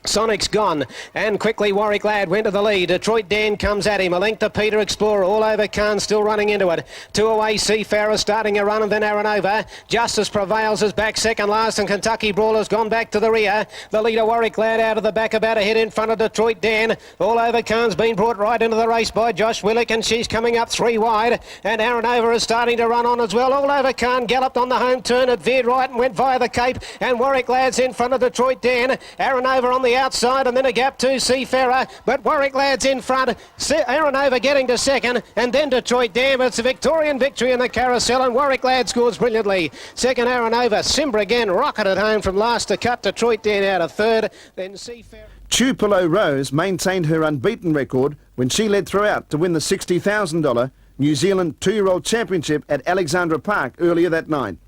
Sonic's gone, and quickly Warwick Lad went to the lead. Detroit Dan comes at him, a length to Peter Explorer, all over Khan still running into it. 2 away Seafarer starting a run, and then Aranova. Justice Prevails is back second last, and Kentucky Brawler's gone back to the rear. The leader Warwick Lad out of the back, about a head in front of Detroit Dan. All over Khan's been brought right into the race by Josh Willick, and she's coming up 3 wide, and Aranova is starting to run on as well. All over Khan galloped on the home turn, it veered right and went via the Cape, and Warwick Lad's in front of Detroit Dan. Aranova on the outside, and then a gap to Seafarer, but Warwick Lad's in front. Aranova getting to second, and then Detroit Dan. It's a Victorian victory in the Carousel, and Warwick Lad scores brilliantly. Second Aranova. Simber again rocketed home from last to cut. Detroit Dan out of third, then Seafarer. Tupelo Rose maintained her unbeaten record when she led throughout to win the $60,000 New Zealand 2-year-old championship at Alexandra Park earlier that night.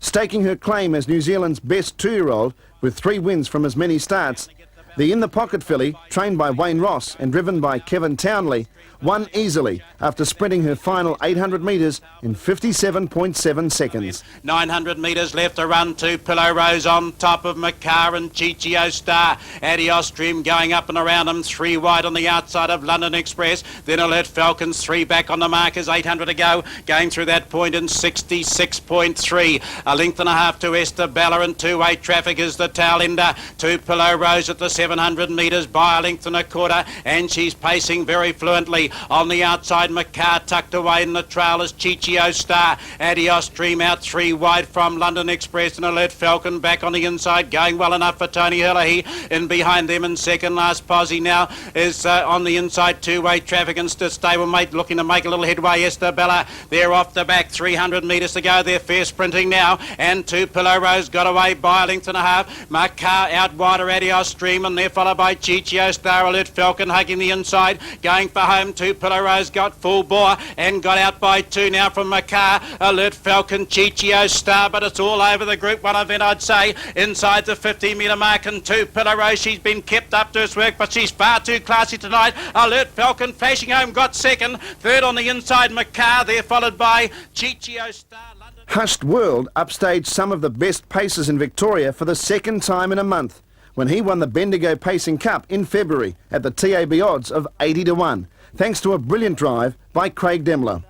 Staking her claim as New Zealand's best 2-year-old with 3 wins from as many starts, the in-the-pocket filly, trained by Wayne Ross and driven by Kevin Townley, won easily after sprinting her final 800 metres in 57.7 seconds. 900 metres left to run. Tupelo Rose on top of Makar and Chichio Star. Adios Dream going up and around them. 3 wide on the outside of London Express. Then Alert Falcons 3 back on the markers. 800 to go. Going through that point in 66.3. A length and a half to Esther Bella, and 2-way traffic is the tail ender. Tupelo Rose at the 700 metres by a length and a quarter, and she's pacing very fluently. On the outside, Makar tucked away in the trail is Chichio Star. Adios Dream out 3 wide from London Express, and Alert Falcon back on the inside, going well enough for Tony Hurley. In behind them in second last posse now is on the inside 2-way traffic, and stablemate looking to make a little headway. Esther Bella, they're off the back, 300 metres to go. They're fair sprinting now, and Tupelo Rose got away by a length and a half. Makar out wider, Adios Dream, and they're followed by Chichio Star. Alert Falcon hugging the inside, going for home. Tupelo Rose got full bore and got out by 2 now from Makar. Alert Falcon, Chichio Star, but it's all over the Group 1 event, I'd say. Inside the 50-metre mark, and Tupelo Rose, she's been kept up to his work, but she's far too classy tonight. Alert Falcon flashing home, got second. Third on the inside, Makar, there followed by Chichio Star. Hushed World upstaged some of the best pacers in Victoria for the second time in a month when he won the Bendigo Pacing Cup in February at the TAB odds of 80 to 1. Thanks to a brilliant drive by Craig Demler.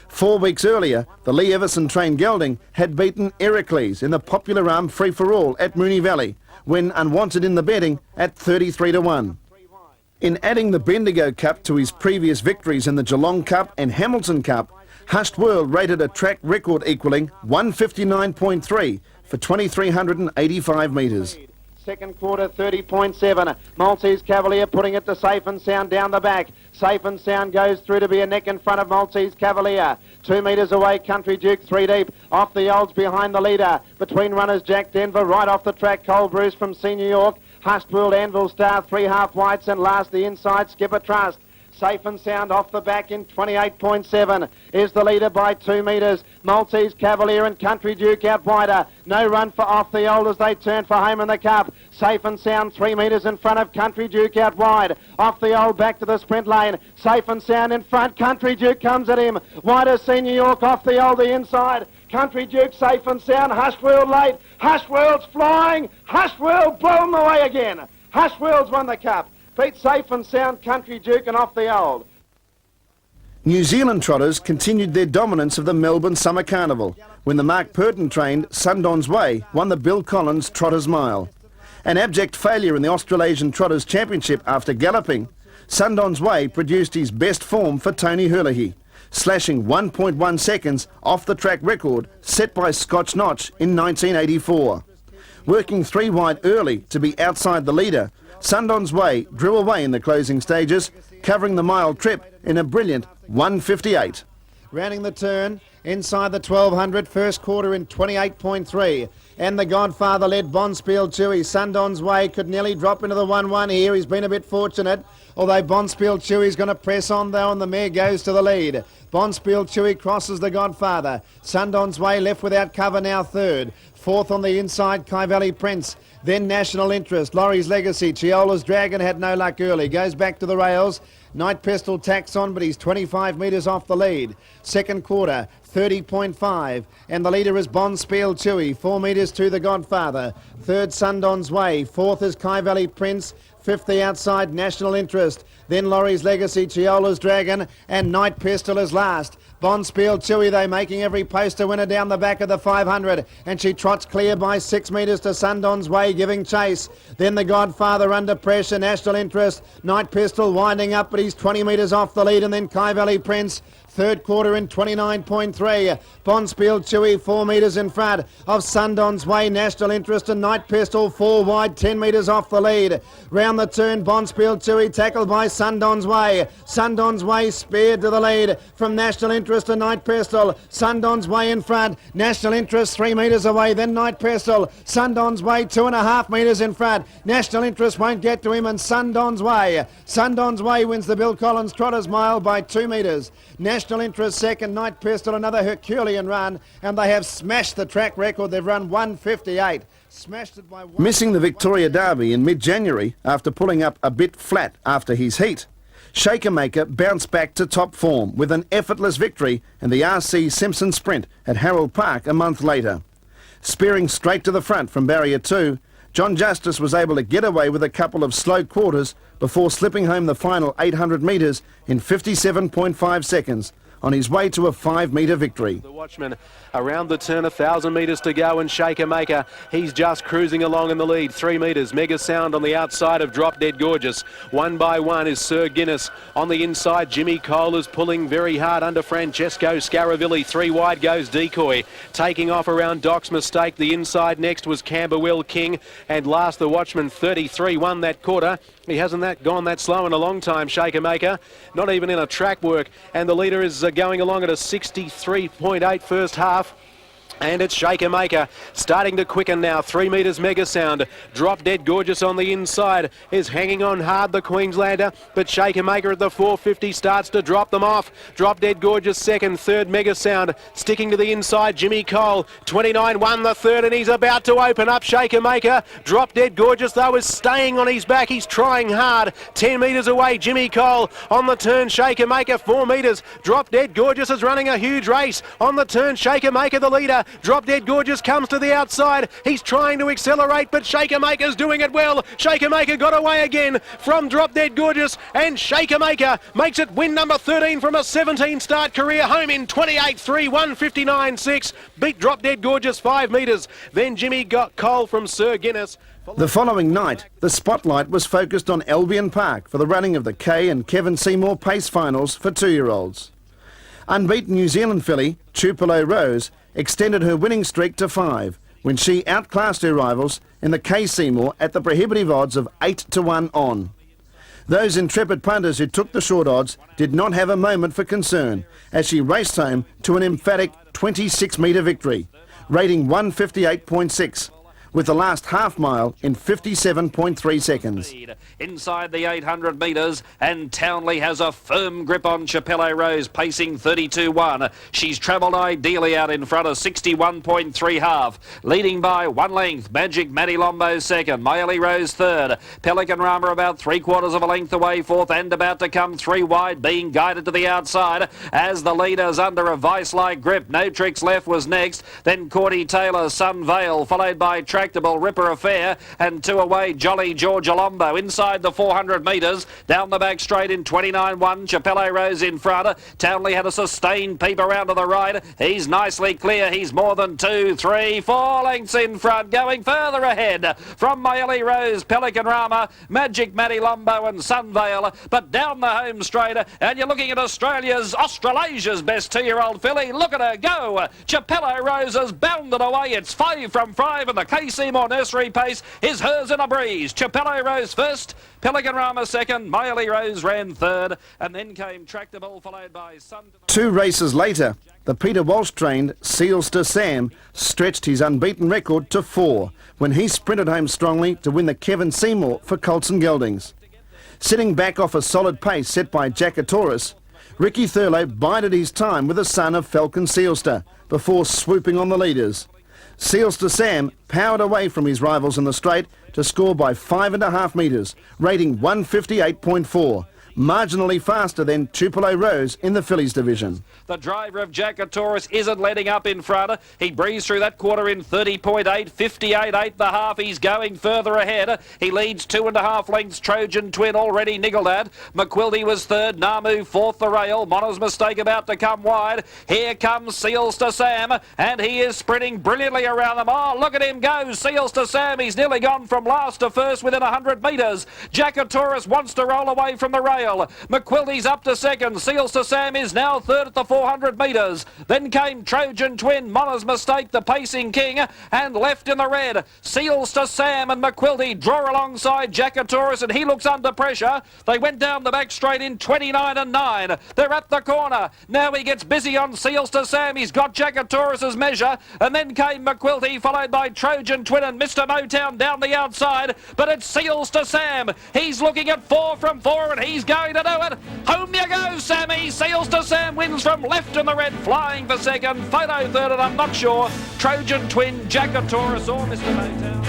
4 weeks earlier, the Lee Everson-trained gelding had beaten Heracles in the popular arm free-for-all at Moonee Valley, when unwanted in the betting at 33 to 1. In adding the Bendigo Cup to his previous victories in the Geelong Cup and Hamilton Cup, Hushed World rated a track record equalling 159.3 for 2,385 metres. Second quarter, 30.7. Maltese Cavalier putting it to Safe and Sound down the back. Safe and Sound goes through to be a neck in front of Maltese Cavalier. 2 metres away, Country Duke 3 deep. Off the olds behind the leader. Between runners, Jack Denver. Right off the track, Cole Bruce from Senior York. Hushed World, Anvil Star, 3 half whites, and last the inside, Skipper Trust. Safe and Sound off the back in 28.7 is the leader by 2 metres. Maltese Cavalier and Country Duke out wider. No run for Off the Old as they turn for home in the Cup. Safe and Sound 3 metres in front of Country Duke out wide. Off the Old back to the sprint lane. Safe and Sound in front. Country Duke comes at him. Wider Senior York off the Old the inside. Country Duke Safe and Sound. Hushed World late. Hushed World's flying. Hushed World blow them away again. Hushed World's won the Cup. Beat Safe and Sound, Country Duke and Off the Old. New Zealand trotters continued their dominance of the Melbourne Summer Carnival when the Mark Purton-trained Sundon's Way won the Bill Collins Trotters Mile. An abject failure in the Australasian Trotters Championship after galloping, Sundon's Way produced his best form for Tony Hurley, slashing 1.1 seconds off the track record set by Scotch Notch in 1984. Working 3 wide early to be outside the leader, Sundon's Way drew away in the closing stages, covering the mile trip in a brilliant 1:58. Rounding the turn, inside the 1200, first quarter in 28.3. And the Godfather led Bonspiel Chewy. Sundon's Way could nearly drop into the 1-1 here. He's been a bit fortunate. although Bonspiel Chewy's going to press on though, and the mare goes to the lead. Bonspiel Chewy crosses the Godfather. Sundon's Way left without cover now third. Fourth on the inside, Kai Valley Prince. Then National Interest, Laurie's Legacy. Chiola's Dragon had no luck early. Goes back to the rails. Night Pistol tacks on, but he's 25 metres off the lead. Second quarter, 30.5. And the leader is Bonspiel Chewy, 4 metres to the Godfather. Third, Sundon's Way. Fourth is Kai Valley Prince. Fifth, the outside, National Interest. Then Laurie's Legacy, Chiola's Dragon, and Night Pistol is last. Bonspiel Chewy, though, making every poster winner down the back of the 500, and she trots clear by 6 metres to Sundon's Way, giving chase. Then the Godfather under pressure, National Interest. Night Pistol winding up, but he's 20 metres off the lead, and then Kai Valley Prince. Third quarter in 29.3. Bonspiel Chewy 4 metres in front of Sundon's Way, National Interest and Night Pistol 4 wide, 10 metres off the lead. Round the turn, Bonspiel Chewy tackled by Sundon's Way. Sundon's Way spared to the lead from National Interest and Night Pistol. Sundon's Way in front. National Interest 3 metres away, then Night Pistol. Sundon's Way 2.5 metres in front. National Interest won't get to him, and Sundon's Way. Sundon's Way wins the Bill Collins Trotters Mile by 2 metres. National Interest second, Night Pistol another Herculean run, and they have smashed the track record. They've run 1:58. Smashed it by one. Missing the Victoria Derby in mid-January after pulling up a bit flat after his heat, Shakermaker bounced back to top form with an effortless victory in the RC Simpson Sprint at Harold Park a month later. Spearing straight to the front from barrier 2, John Justice was able to get away with a couple of slow quarters before slipping home the final 800 metres in 57.5 seconds on his way to a 5-metre victory. The Watchman around the turn, 1,000 metres to go, and Shakermaker, he's just cruising along in the lead. 3 metres, Mega Sound on the outside of Drop Dead Gorgeous. One by one is Sir Guinness. On the inside, Jimmy Cole is pulling very hard under Francesco Scaravilli. 3 wide goes Decoy. Taking off around Doc's Mistake. The inside next was Camberwell King. And last, the Watchman, 33, won that quarter. He hasn't gone that slow in a long time, Shakermaker. Not even in a track work. And the leader is going along at a 63.8 first half. And it's Shakermaker starting to quicken now. 3 metres Mega Sound. Drop Dead Gorgeous on the inside is hanging on hard, the Queenslander. But Shakermaker at the 450 starts to drop them off. Drop Dead Gorgeous second. Third Mega Sound sticking to the inside. Jimmy Cole 29 won the third, and he's about to open up. Shakermaker. Drop Dead Gorgeous though is staying on his back. He's trying hard. 10 metres away. Jimmy Cole on the turn. Shakermaker 4 metres. Drop Dead Gorgeous is running a huge race on the turn. Shakermaker the leader. Drop Dead Gorgeous comes to the outside. He's trying to accelerate, but Shakermaker's doing it well. Shakermaker got away again from Drop Dead Gorgeous, and Shakermaker makes it win number 13 from a 17-start career, home in 28.3, 159.6. Beat Drop Dead Gorgeous 5 metres. Then Jimmy got Cole from Sir Guinness. The following night, the spotlight was focused on Albion Park for the running of the Kay and Kevin Seymour Pace finals for 2-year-olds. Unbeaten New Zealand filly, Tupelo Rose, extended her winning streak to 5 when she outclassed her rivals in the Kay Seymour at the prohibitive odds of 8-1 on. Those intrepid punters who took the short odds did not have a moment for concern as she raced home to an emphatic 26-metre victory, rating 158.6. with the last half mile in 57.3 seconds. Inside the 800 metres, and Townley has a firm grip on Chapello Rose, pacing 32.1. She's travelled ideally out in front of 61.3 half. Leading by 1 length, Magic Matty Lombo second, Miley Rose third, Pelican Rama about 3/4 of a length away fourth, and about to come 3 wide, being guided to the outside as the leader's under a vice-like grip. No Tricks Left was next, then Cordy Taylor, Sunvale, followed by Tractable Ripper Affair, and 2 away Jolly George Alombo. Inside the 400 metres, down the back straight in 29.1, Chapello Rose in front. Townley had a sustained peep around to the right. He's nicely clear. He's more than 2, 3, 4 lengths in front, going further ahead from Miley Rose, Pelican Rama, Magic Matty Lombo and Sunvale. But down the home straight, and you're looking at Australasia's best 2-year-old filly. Look at her go. Chapello Rose has bounded away. It's 5 from 5, and the K. Seymour nursery pace is hers in a breeze. Chapello Rose first, Pelican Rama second, Miley Rose ran third, and then came Tractable, followed by Sun. 2 races later, the Peter Walsh-trained Sealster Sam stretched his unbeaten record to 4 when he sprinted home strongly to win the Kevin Seymour for Colts and Geldings. Sitting back off a solid pace set by Jackatoris, Ricky Thurlow bided his time with the son of Falcon Sealster before swooping on the leaders. Sealster Sam powered away from his rivals in the straight to score by 5.5 metres, rating 158.4. Marginally faster than Tupelo Rose in the fillies division. The driver of Jackatoris isn't letting up in front. He breezed through that quarter in 30.8, 58.8 the half. He's going further ahead. He leads 2.5 lengths. Trojan Twin already niggled at. McQuilty was third. Namu fourth the rail. Mona's Mistake about to come wide. Here comes Seals to Sam, and he is sprinting brilliantly around them. Oh, look at him go. Seals to Sam. He's nearly gone from last to first within 100 metres. Jackatoris wants to roll away from the rail. McQuilty's up to second. Seals to Sam is now third at the 400 metres. Then came Trojan Twin, Mona's Mistake, the pacing king, and left in the red. Seals to Sam and McQuilty draw alongside Jackatoris, and he looks under pressure. They went down the back straight in 29.9. They're at the corner. Now he gets busy on Seals to Sam. He's got Jackatoris's measure, and then came McQuilty, followed by Trojan Twin and Mr. Motown down the outside. But it's Seals to Sam. He's looking at 4 from 4, and he's going to do it. Home you go, Sammy. Seals to Sam wins from left in the red, flying for second. Photo third, and I'm not sure. Trojan Twin, Jackatoris or Mr. Motown.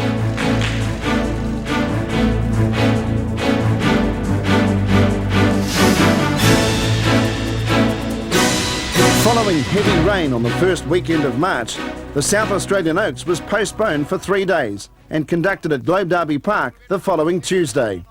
Following heavy rain on the first weekend of March, the South Australian Oaks was postponed for 3 days and conducted at Globe Derby Park the following Tuesday.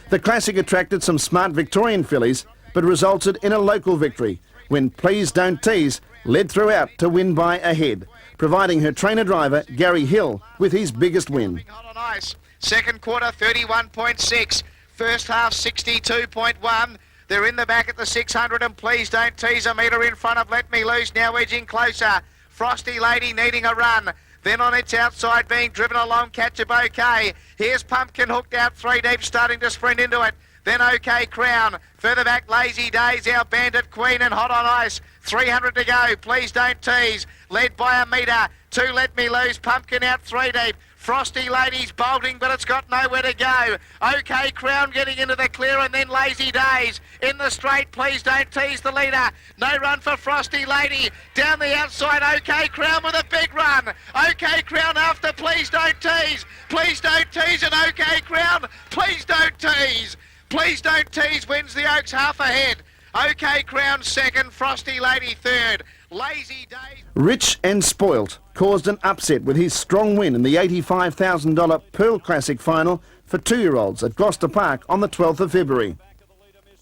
The Classic attracted some smart Victorian fillies, but resulted in a local victory when Please Don't Tease led throughout to win by a head, providing her trainer-driver Gary Hill with his biggest win. On ice. Second quarter 31.6, first half 62.1. They're in the back at the 600 and Please Don't Tease, a metre in front of Let Me Loose, now edging closer. Frosty Lady needing a run. Then on its outside being driven along, Catch a Bouquet. Here's Pumpkin hooked out 3 deep, starting to sprint into it. Then OK Crown. Further back, Lazy Days, our Bandit Queen and Hot on Ice. 300 to go. Please Don't Tease. Led by a metre. 2 Let Me Loose. Pumpkin out 3 deep. Frosty Lady's bolting, but it's got nowhere to go. OK Crown getting into the clear, and then Lazy Days. In the straight, Please Don't Tease the leader. No run for Frosty Lady. Down the outside, OK Crown with a big run. OK Crown after Please Don't Tease. Please Don't Tease and OK Crown. Please Don't Tease. Please Don't Tease wins the Oaks half ahead. OK Crown second, Frosty Lady third. Lazy Days. Rich and Spoilt caused an upset with his strong win in the $85,000 Pearl Classic final for 2-year-olds at Gloucester Park on the 12th of February.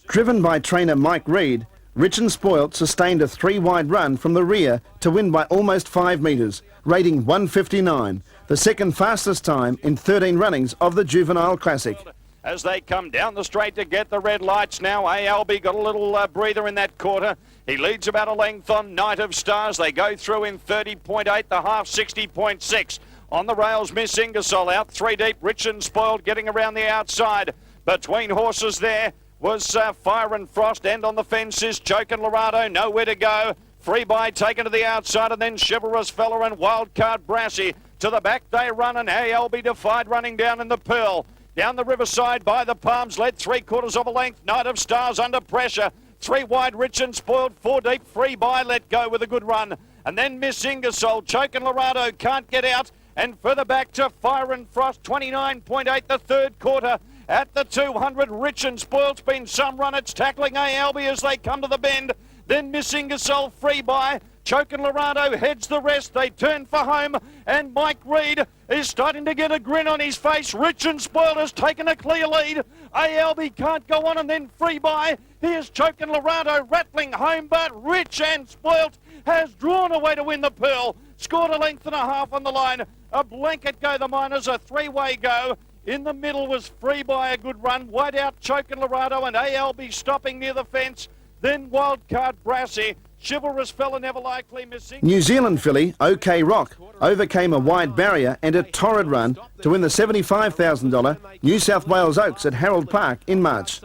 Driven by trainer Mike Reid, Rich and Spoilt sustained a 3-wide run from the rear to win by almost 5 metres, rating 159, the second fastest time in 13 runnings of the Juvenile Classic. As they come down the straight to get the red lights now, ALB got a little breather in that quarter. He leads about a length on Night of Stars. They go through in 30.8, the half 60.6. On the rails, Miss Ingersoll out 3 deep, Rich and Spoiled getting around the outside. Between horses there was Fire and Frost, and on the fence is Choke and Lorado, nowhere to go. Free by taken to the outside, and then Chivalrous Fella and Wildcard Brassy. To the back they run, and ALB Defied running down in the Pearl. Down the riverside by the Palms, led 3/4 of a length. Night of Stars under pressure. 3 wide, Rich and Spoiled. 4 deep, Free by Let Go with a good run. And then Miss Ingersoll, Choke and Lorado can't get out. And further back to Fire and Frost, 29.8 the third quarter. At the 200, Rich and Spoiled's been some run. It's tackling ALB as they come to the bend. Then Miss Ingersoll, Free by. Choke and Lorado heads the rest. They turn for home, and Mike Reid is starting to get a grin on his face. Rich and Spoiled has taken a clear lead. ALB can't go on, and then Free by. Here's Choke and Lorado rattling home, but Rich and Spoiled has drawn away to win the Pearl. Scored a length and a half on the line. A blanket go the Miners, a 3-way go. In the middle was Free by, a good run. Wide out Choke and Lorado, and ALB stopping near the fence. Then Wildcard Brassy. Chivalrous Fella never likely missing. New Zealand filly OK Rock overcame a wide barrier and a torrid run to win the $75,000 New South Wales Oaks at Harold Park in March.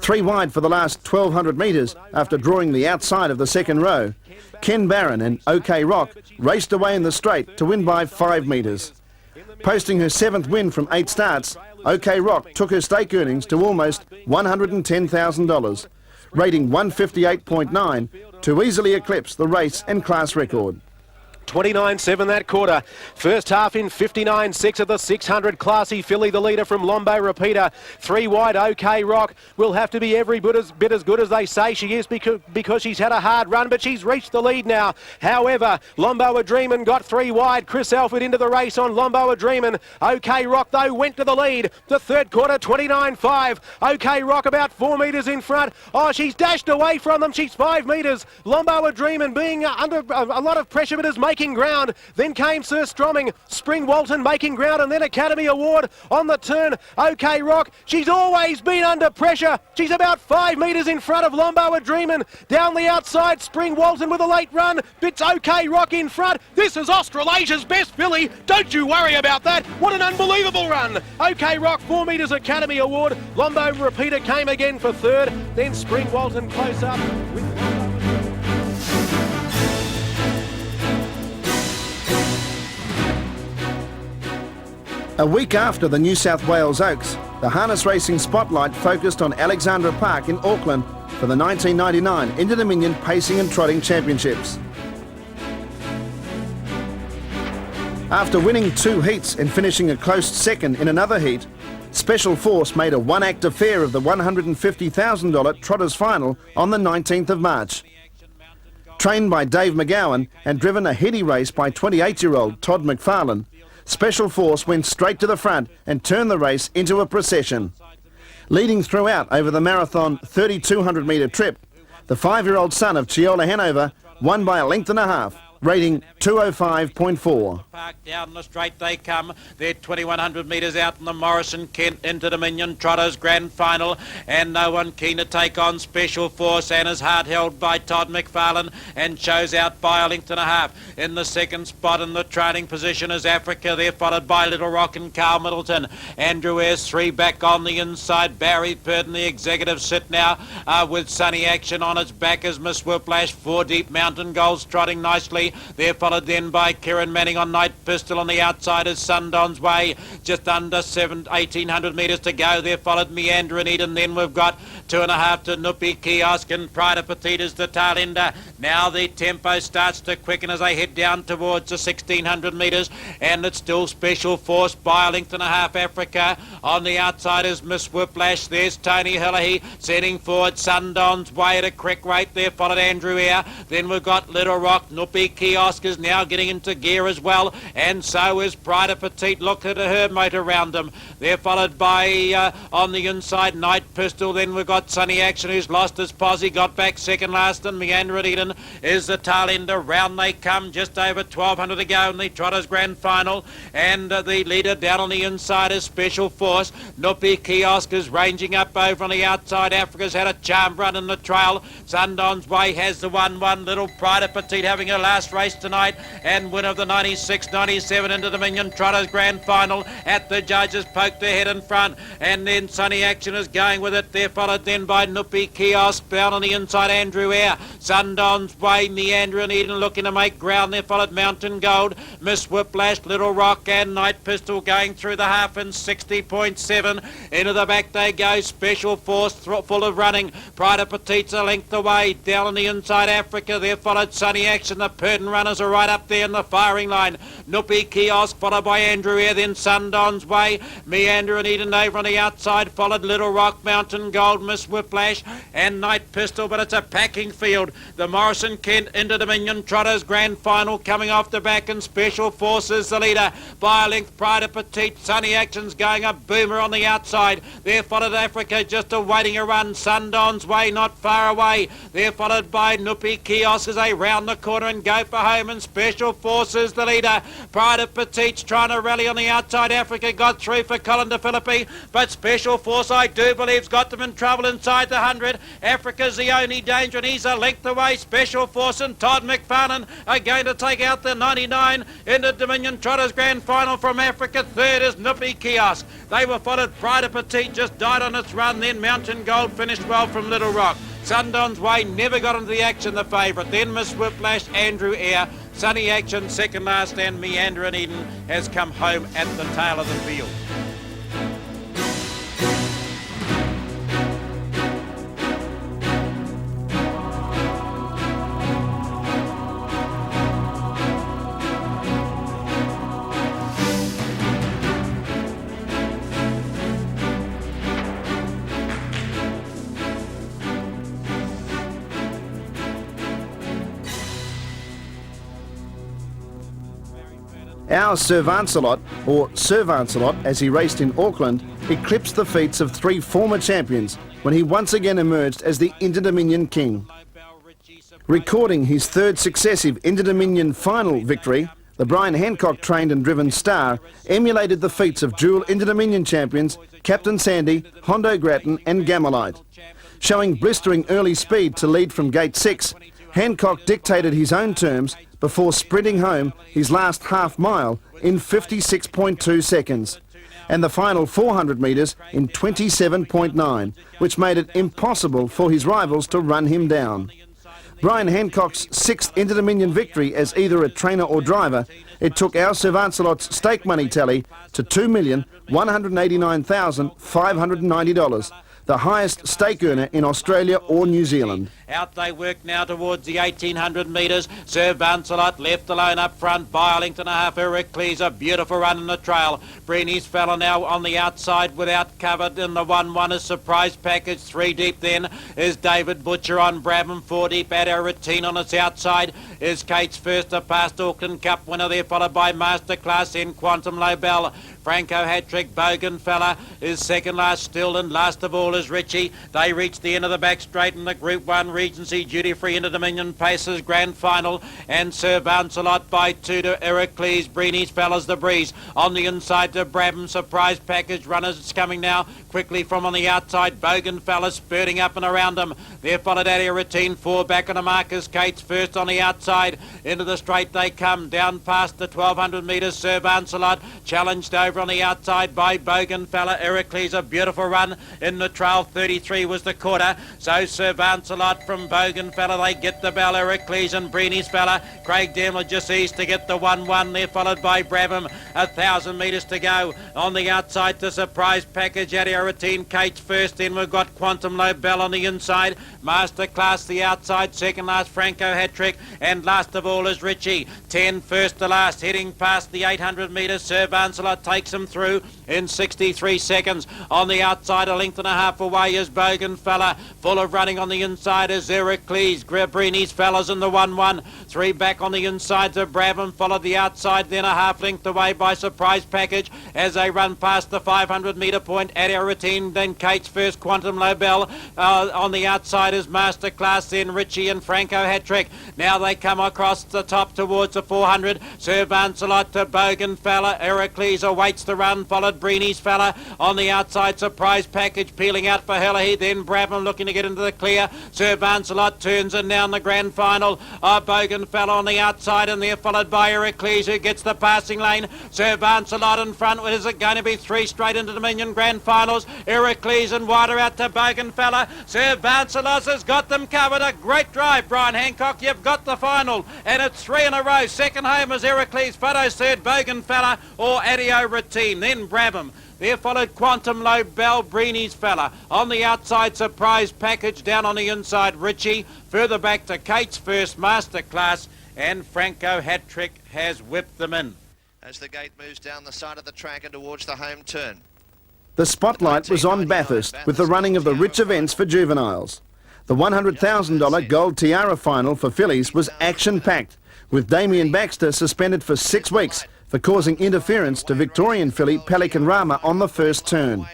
3 wide for the last 1,200 metres after drawing the outside of the second row. Ken Barron and OK Rock raced away in the straight to win by 5 metres. Posting her 7th win from 8 starts, OK Rock took her stake earnings to almost $110,000, rating 158.9 to easily eclipse the race and class record. 29.7 that quarter. First half in 59.6 of the 600. Classy filly, the leader from Lombo Repeater. 3 wide, OK Rock will have to be every bit as good as they say she is because she's had a hard run, but she's reached the lead now. However, Lombo a Dreamin' got 3 wide. Chris Alford into the race on Lombo a Dreamin'. OK Rock, though, went to the lead. The third quarter, 29.5. OK Rock about 4 metres in front. Oh, she's dashed away from them. She's 5 metres. Lombo a Dreamin' being under a lot of pressure, but is making ground. Then came Sir Stromming, Spring Walton making ground, and then Academy Award on the turn. OK Rock, she's always been under pressure. She's about 5 metres in front of Lombo a Dreamin'. Down the outside, Spring Walton with a late run. Bits OK Rock in front. This is Australasia's best filly. Don't you worry about that. What an unbelievable run. OK Rock, 4 metres Academy Award. Lombo Repeater came again for third. Then Spring Walton close up with A week after the New South Wales Oaks, the harness racing spotlight focused on Alexandra Park in Auckland for the 1999 Inter-Dominion Pacing and Trotting Championships. After winning 2 heats and finishing a close second in another heat, Special Force made a one-act affair of the $150,000 Trotters Final on the 19th of March. Trained by Dave McGowan and driven a heady race by 28-year-old Todd McFarlane, Special Force went straight to the front and turned the race into a procession. Leading throughout over the marathon 3,200 metre trip, the 5-year-old son of Chiola Hanover won by a length and a half, rating 205.4. Park down the straight they come. They're 2,100 metres out in the Morrison Kent Inter-Dominion Trotters Grand Final, and no one keen to take on Special Force, and is hard held by Todd McFarlane and shows out by a length and a half. In the second spot in the training position is Africa. They're followed by Little Rock and Carl Middleton. Andrew Ayres 3 back on the inside. Barry Purden, the executive, sit now with Sunny Action on its back as Miss Whiplash. 4 deep Mountain Golds trotting nicely. They're followed then by Kieran Manning on Night Pistol. On the outside is Sundon's Way. Just under 1,800 metres to go. They're followed Meander and Eden. Then we've got 2.5 to Nuppy Kiosk, and Pride of Petite is the tail ender. Now the tempo starts to quicken as they head down towards the 1,600 metres, and it's still Special Force by a length and a half. Africa on the outside is Miss Whiplash. There's Tony Hillahy setting forward. Sundon's Way at a quick rate. They're followed Andrew Ayre. Then we've got Little Rock. Nuppy Kiosk is now getting into gear as well, and so is Pride of Petite. Look at her moat around them. They're followed by on the inside Night Pistol. Then we've got Sunny Action, who's lost his posse, got back second last, and Meander and Eden is the tail ender. Round they come, just over 1,200 to go in the Trotters Grand Final, and the leader down on the inside is Special Force. Nuppy Kiosk is ranging up over on the outside. Africa's had a charm run in the trail. Sundon's Way has the 1-1. Little Pride of Petite having her last race tonight, and winner of the 96-97 Inter-Dominion Trotters Grand Final. At the judges poked their head in front, and then Sunny Action is going with it. They're followed then by Nuppy Kiosk. Down on the inside Andrew Ayre. Sundon's Way, Meander and Eden looking to make ground. They're followed Mountain Gold, Miss Whiplash, Little Rock and Night Pistol going through the half in 60.7. Into the back they go. Special Force full of running. Pride of Petite's a length away. Down on the inside Africa. They're followed Sunny Action. The Purden runners are right up there in the firing line. Nuppy Kiosk followed by Andrew Ayre, then Sundon's Way. Meander and Eden over on the outside, followed Little Rock, Mountain Gold, Miss Whiplash and Night Pistol, but it's a packing field. The Morrison Kent Inter-Dominion Trotters Grand Final coming off the back, and Special Force is the leader by a length. Pride of Petite, Sunny Action's going a boomer on the outside. They're followed Africa just awaiting a run. Sundon's Way not far away. They're followed by Nuppy Kiosk as they round the corner and go for home, and Special Force is the leader. Pride of Petite's trying to rally on the outside. Africa got through for Colin de Philippi, but Special Force, I do believe, has got them in trouble inside the 100. Africa's the only danger, and he's a length away. Special Force and Todd McFarlane are going to take out the 99 in the Dominion Trotters Grand Final from Africa. Third is Nuppy Kiosk. They were followed. Pride of Petite just died on its run. Then Mountain Gold finished well from Little Rock. Sundon's Way never got into the action, the favourite. Then Miss Whiplash, Andrew Ayre, Sunny Action second last, and Meander and Eden has come home at the tail of the field. Our Sir Vancelot, or Sir Vancelot as he raced in Auckland, eclipsed the feats of 3 former champions when he once again emerged as the Inter-Dominion King. Recording his 3rd successive Inter-Dominion final victory, the Brian Hancock trained and driven Star emulated the feats of dual Inter-Dominion champions Captain Sandy, Hondo Grattan and Gamelite. Showing blistering early speed to lead from gate 6, Hancock dictated his own terms before sprinting home his last half mile in 56.2 seconds and the final 400 metres in 27.9, which made it impossible for his rivals to run him down. Brian Hancock's 6th Inter-Dominion victory as either a trainer or driver, it took our Sir Vancelot's stake money tally to $2,189,590, the highest stake earner in Australia or New Zealand. Out they work now towards the 1800 metres. Sir Vancelot left alone up front by a length and a half. Heracles, a beautiful run in the trail. Breeny's fella now on the outside without covered in the 1-1 is Surprise Package. 3 deep then is David Butcher on Brabham. 4 deep at our routine on its outside is Kate's first to past Auckland Cup winner there, followed by Masterclass in Quantum Lobel. Franco Hattrick, Bogan fella is second last still, and last of all is Richie. They reach the end of the back straight in the Group 1 Regency Duty Free Inter-Dominion Pacers Grand Final, and Sir Vancelot by 2 to Heracles. Breeny's fellas the breeze on the inside to Brabham. Surprise Package runners, it's coming now quickly from on the outside. Bogan fellas spurting up and around them. They're followed out here routine 4 back on the markers. Kate's first on the outside. Into the straight they come down past the 1200 metres. Sir Vancelot challenged over on the outside by Bogan fella. Heracles, a beautiful run in the trail. 33 was the quarter. So Sir Vancelot from Bogan fella, they get the bell. Heracles and Breeny's fella. Craig Demler just east to get the 1-1. They're followed by Brabham. 1,000 metres to go. On the outside to Surprise Package at our routine. Kate's first. Then we've got Quantum Lobel on the inside. Masterclass the outside. Second last Franco Hattrick. And last of all is Richie. 10 first to last. Heading past the 800 metres. Sir Vancelot takes him through in 63 seconds. On the outside, a length and a half away is Bogan fella. Full of running on the inside is Heracles. Breeny's fellas in the 1-1. 3 back on the inside to Brabham. Followed the outside, then a half length away by Surprise Package as they run past the 500 metre point at our routine. Then Kate's first, Quantum Lobel. On the outside is Masterclass, then Richie and Franco Hattrick. Now they come across the top towards the 400. Sir Vancelot to Bogan fella. Heracles awaits the run, followed Breeny's fella. On the outside, Surprise Package peeling out for Helahy. Then Brabham looking to get into the clear. Sir Vancelot turns in now in the grand final. Bogan fella on the outside, and they're followed by Heracles, who gets the passing lane. Sir Vancelot in front. Is it going to be 3 straight into Dominion Grand Finals? Heracles and wider out to Bogan fella. Sir Vancelot has got them covered. A great drive, Brian Hancock. You've got the final, and it's 3 in a row. Second home is Heracles. Photo third, Bogan fella or Adio Routine. Then Brabham. There followed Quantum Lobel, Breeny's fella. On the outside, Surprise Package. Down on the inside, Richie. Further back to Kate's first, Masterclass. And Franco Hattrick has whipped them in. As the gate moves down the side of the track and towards the home turn. The spotlight was on Bathurst with the running of the rich events for juveniles. The $100,000 Gold Tiara final for fillies was action-packed, with Damien Baxter suspended for 6 weeks for causing interference to Victorian filly Pelican Rama on the first turn.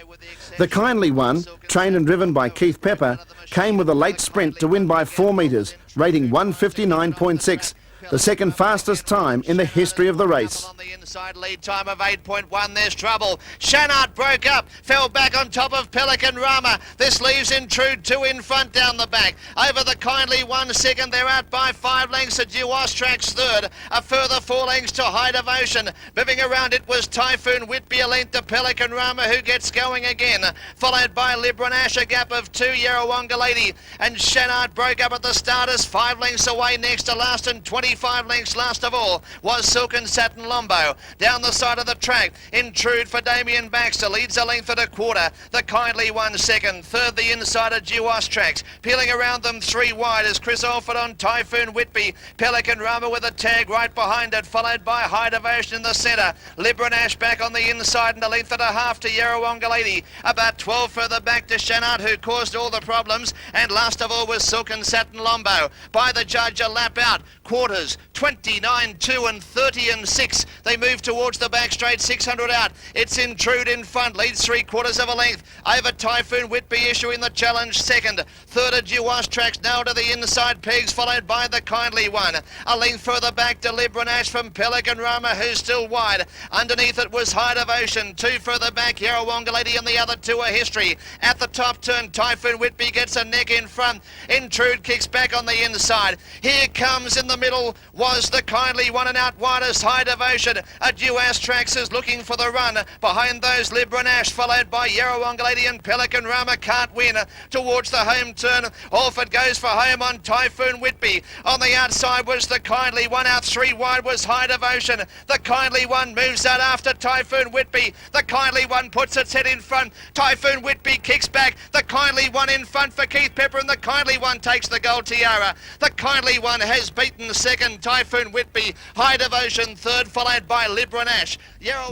The Kindly One, trained and driven by Keith Pepper, came with a late sprint to win by 4 metres, rating 159.6. the second fastest time in the history of the race. On the inside, lead time of 8.1, there's trouble. Shanard broke up, fell back on top of Pelican Rama. This leaves Intrude 2 in front down the back. Over the Kindly 1 second, they're out by 5 lengths to Duostrax third. A further 4 lengths to High Devotion. Moving around it was Typhoon Whitby, a length to Pelican Rama, who gets going again. Followed by Libranash, a gap of 2, Yarrawonga Lady. And Shanard broke up at the starters, 5 lengths away next to last, and 25 lengths last of all was Silken Satin Lombo. Down the side of the track, Intrude for Damien Baxter leads a length at a quarter. The Kindly 1 second, third the insider Duostrax. Peeling around them 3 wide is Chris Alford on Typhoon Whitby. Pelican Rama with a tag right behind it, followed by High Devotion in the centre. Libranash back on the inside and a length and a half to Yarrawonga Lady. About 12 further back to Shanard, who caused all the problems. And last of all was Silken Satin Lombo. By the judge, a lap out. Quarters quarters, 29, 2 and 30 and 6. They move towards the back straight, 600 out. It's Intrude in front, leads 3/4 of a length. Over Typhoon Whitby issuing the challenge second. Third, Duas Tracks now to the inside pegs, followed by the Kindly One. A length further back, Deliberate Ash from Pelican Rama, who's still wide. Underneath it was High Devotion. Two further back, Yarrawonga Lady, and the other two are History. At the top turn, Typhoon Whitby gets a neck in front. Intrude kicks back on the inside. Here comes in the middle was the Kindly One, and out wide is High Devotion. Duas Tracks is looking for the run. Behind those, Libran Ash, followed by Yarrawonga Lady, and Pelican Rama can't win. Towards the home turn, Orford goes for home on Typhoon Whitby. On the outside was the Kindly One. Out three wide was High Devotion. The Kindly One moves out after Typhoon Whitby. The Kindly One puts its head in front. Typhoon Whitby kicks back. The Kindly One in front for Keith Pepper, and the Kindly One takes the gold tiara. The Kindly One has beaten second, Typhoon Whitby. High Devotion third, followed by Libran Ash.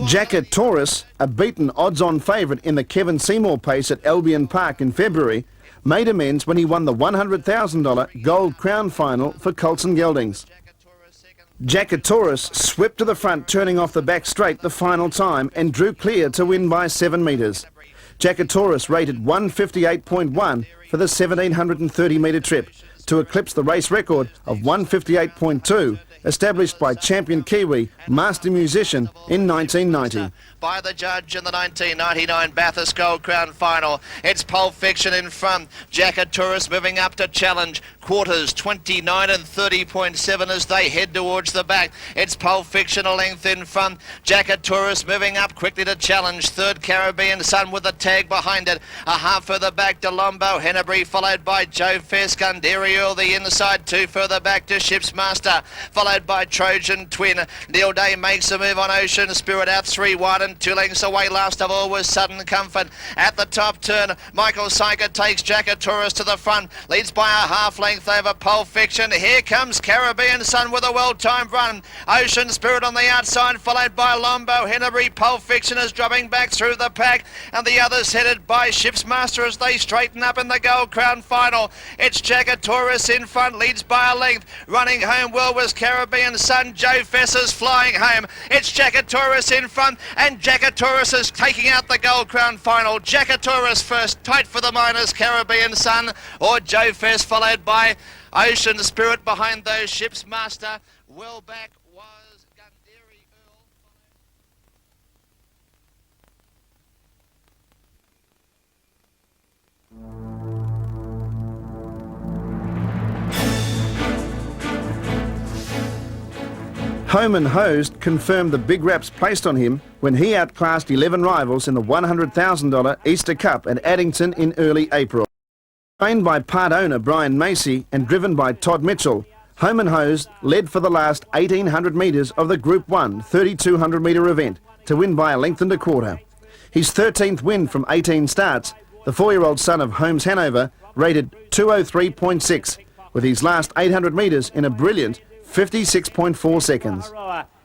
Jacket Taurus, a beaten odds-on favourite in the Kevin Seymour Pace at Albion Park in February, made amends when he won the $100,000 Gold Crown Final for Colson Geldings. Jacket Taurus swept to the front, turning off the back straight the final time, and drew clear to win by 7 metres. Jacket Taurus rated 158.1 for the 1,730 metre trip, to eclipse the race record of 158.2 established by champion Kiwi Master Musician in 1990. By the judge in the 1999 Bathurst Gold Crown Final. It's Pulp Fiction in front. Jacket Taurus moving up to challenge. Quarters 29 and 30.7 as they head towards the back. It's Pulp Fiction a length in front. Jacket Taurus moving up quickly to challenge. Third, Caribbean Sun with a tag behind it. A half further back to Lombo Hennebury, followed by Joe Fescunderi Earl the inside. Two further back to Ship's Master, followed by Trojan Twin. Neil Day makes a move on Ocean Spirit out three wide, and 2 lengths away last of all was Sudden Comfort. At the top turn, Michael Syker takes Jacket Taurus to the front, leads by a half length over Pulp Fiction. Here comes Caribbean Sun with a well-timed run. Ocean Spirit on the outside, followed by Lombo Hennebury. Pulp Fiction is dropping back through the pack, and the others headed by Ship's Master as they straighten up in the Gold Crown Final. It's Jacket Taurus in front, leads by a length. Running home well was Caribbean Sun. Joe Fesser's flying home. It's Jacket Taurus in front, and Jacket Taurus is taking out the Gold Crown Final. Jacket Taurus first, tight for the minors, Caribbean Sun or Joe Fess, followed by Ocean Spirit behind those. Ship's Master. Well back was Gunderi Earl. Home and Hosed confirmed the big raps placed on him when he outclassed 11 rivals in the $100,000 Easter Cup at Addington in early April. Trained by part owner Brian Macy and driven by Todd Mitchell, Home and Hosed led for the last 1,800 metres of the Group 1 3,200 metre event to win by a length and a quarter. His 13th win from 18 starts, the 4-year-old son of Holmes Hanover rated 203.6, with his last 800 metres in a brilliant 56.4 seconds.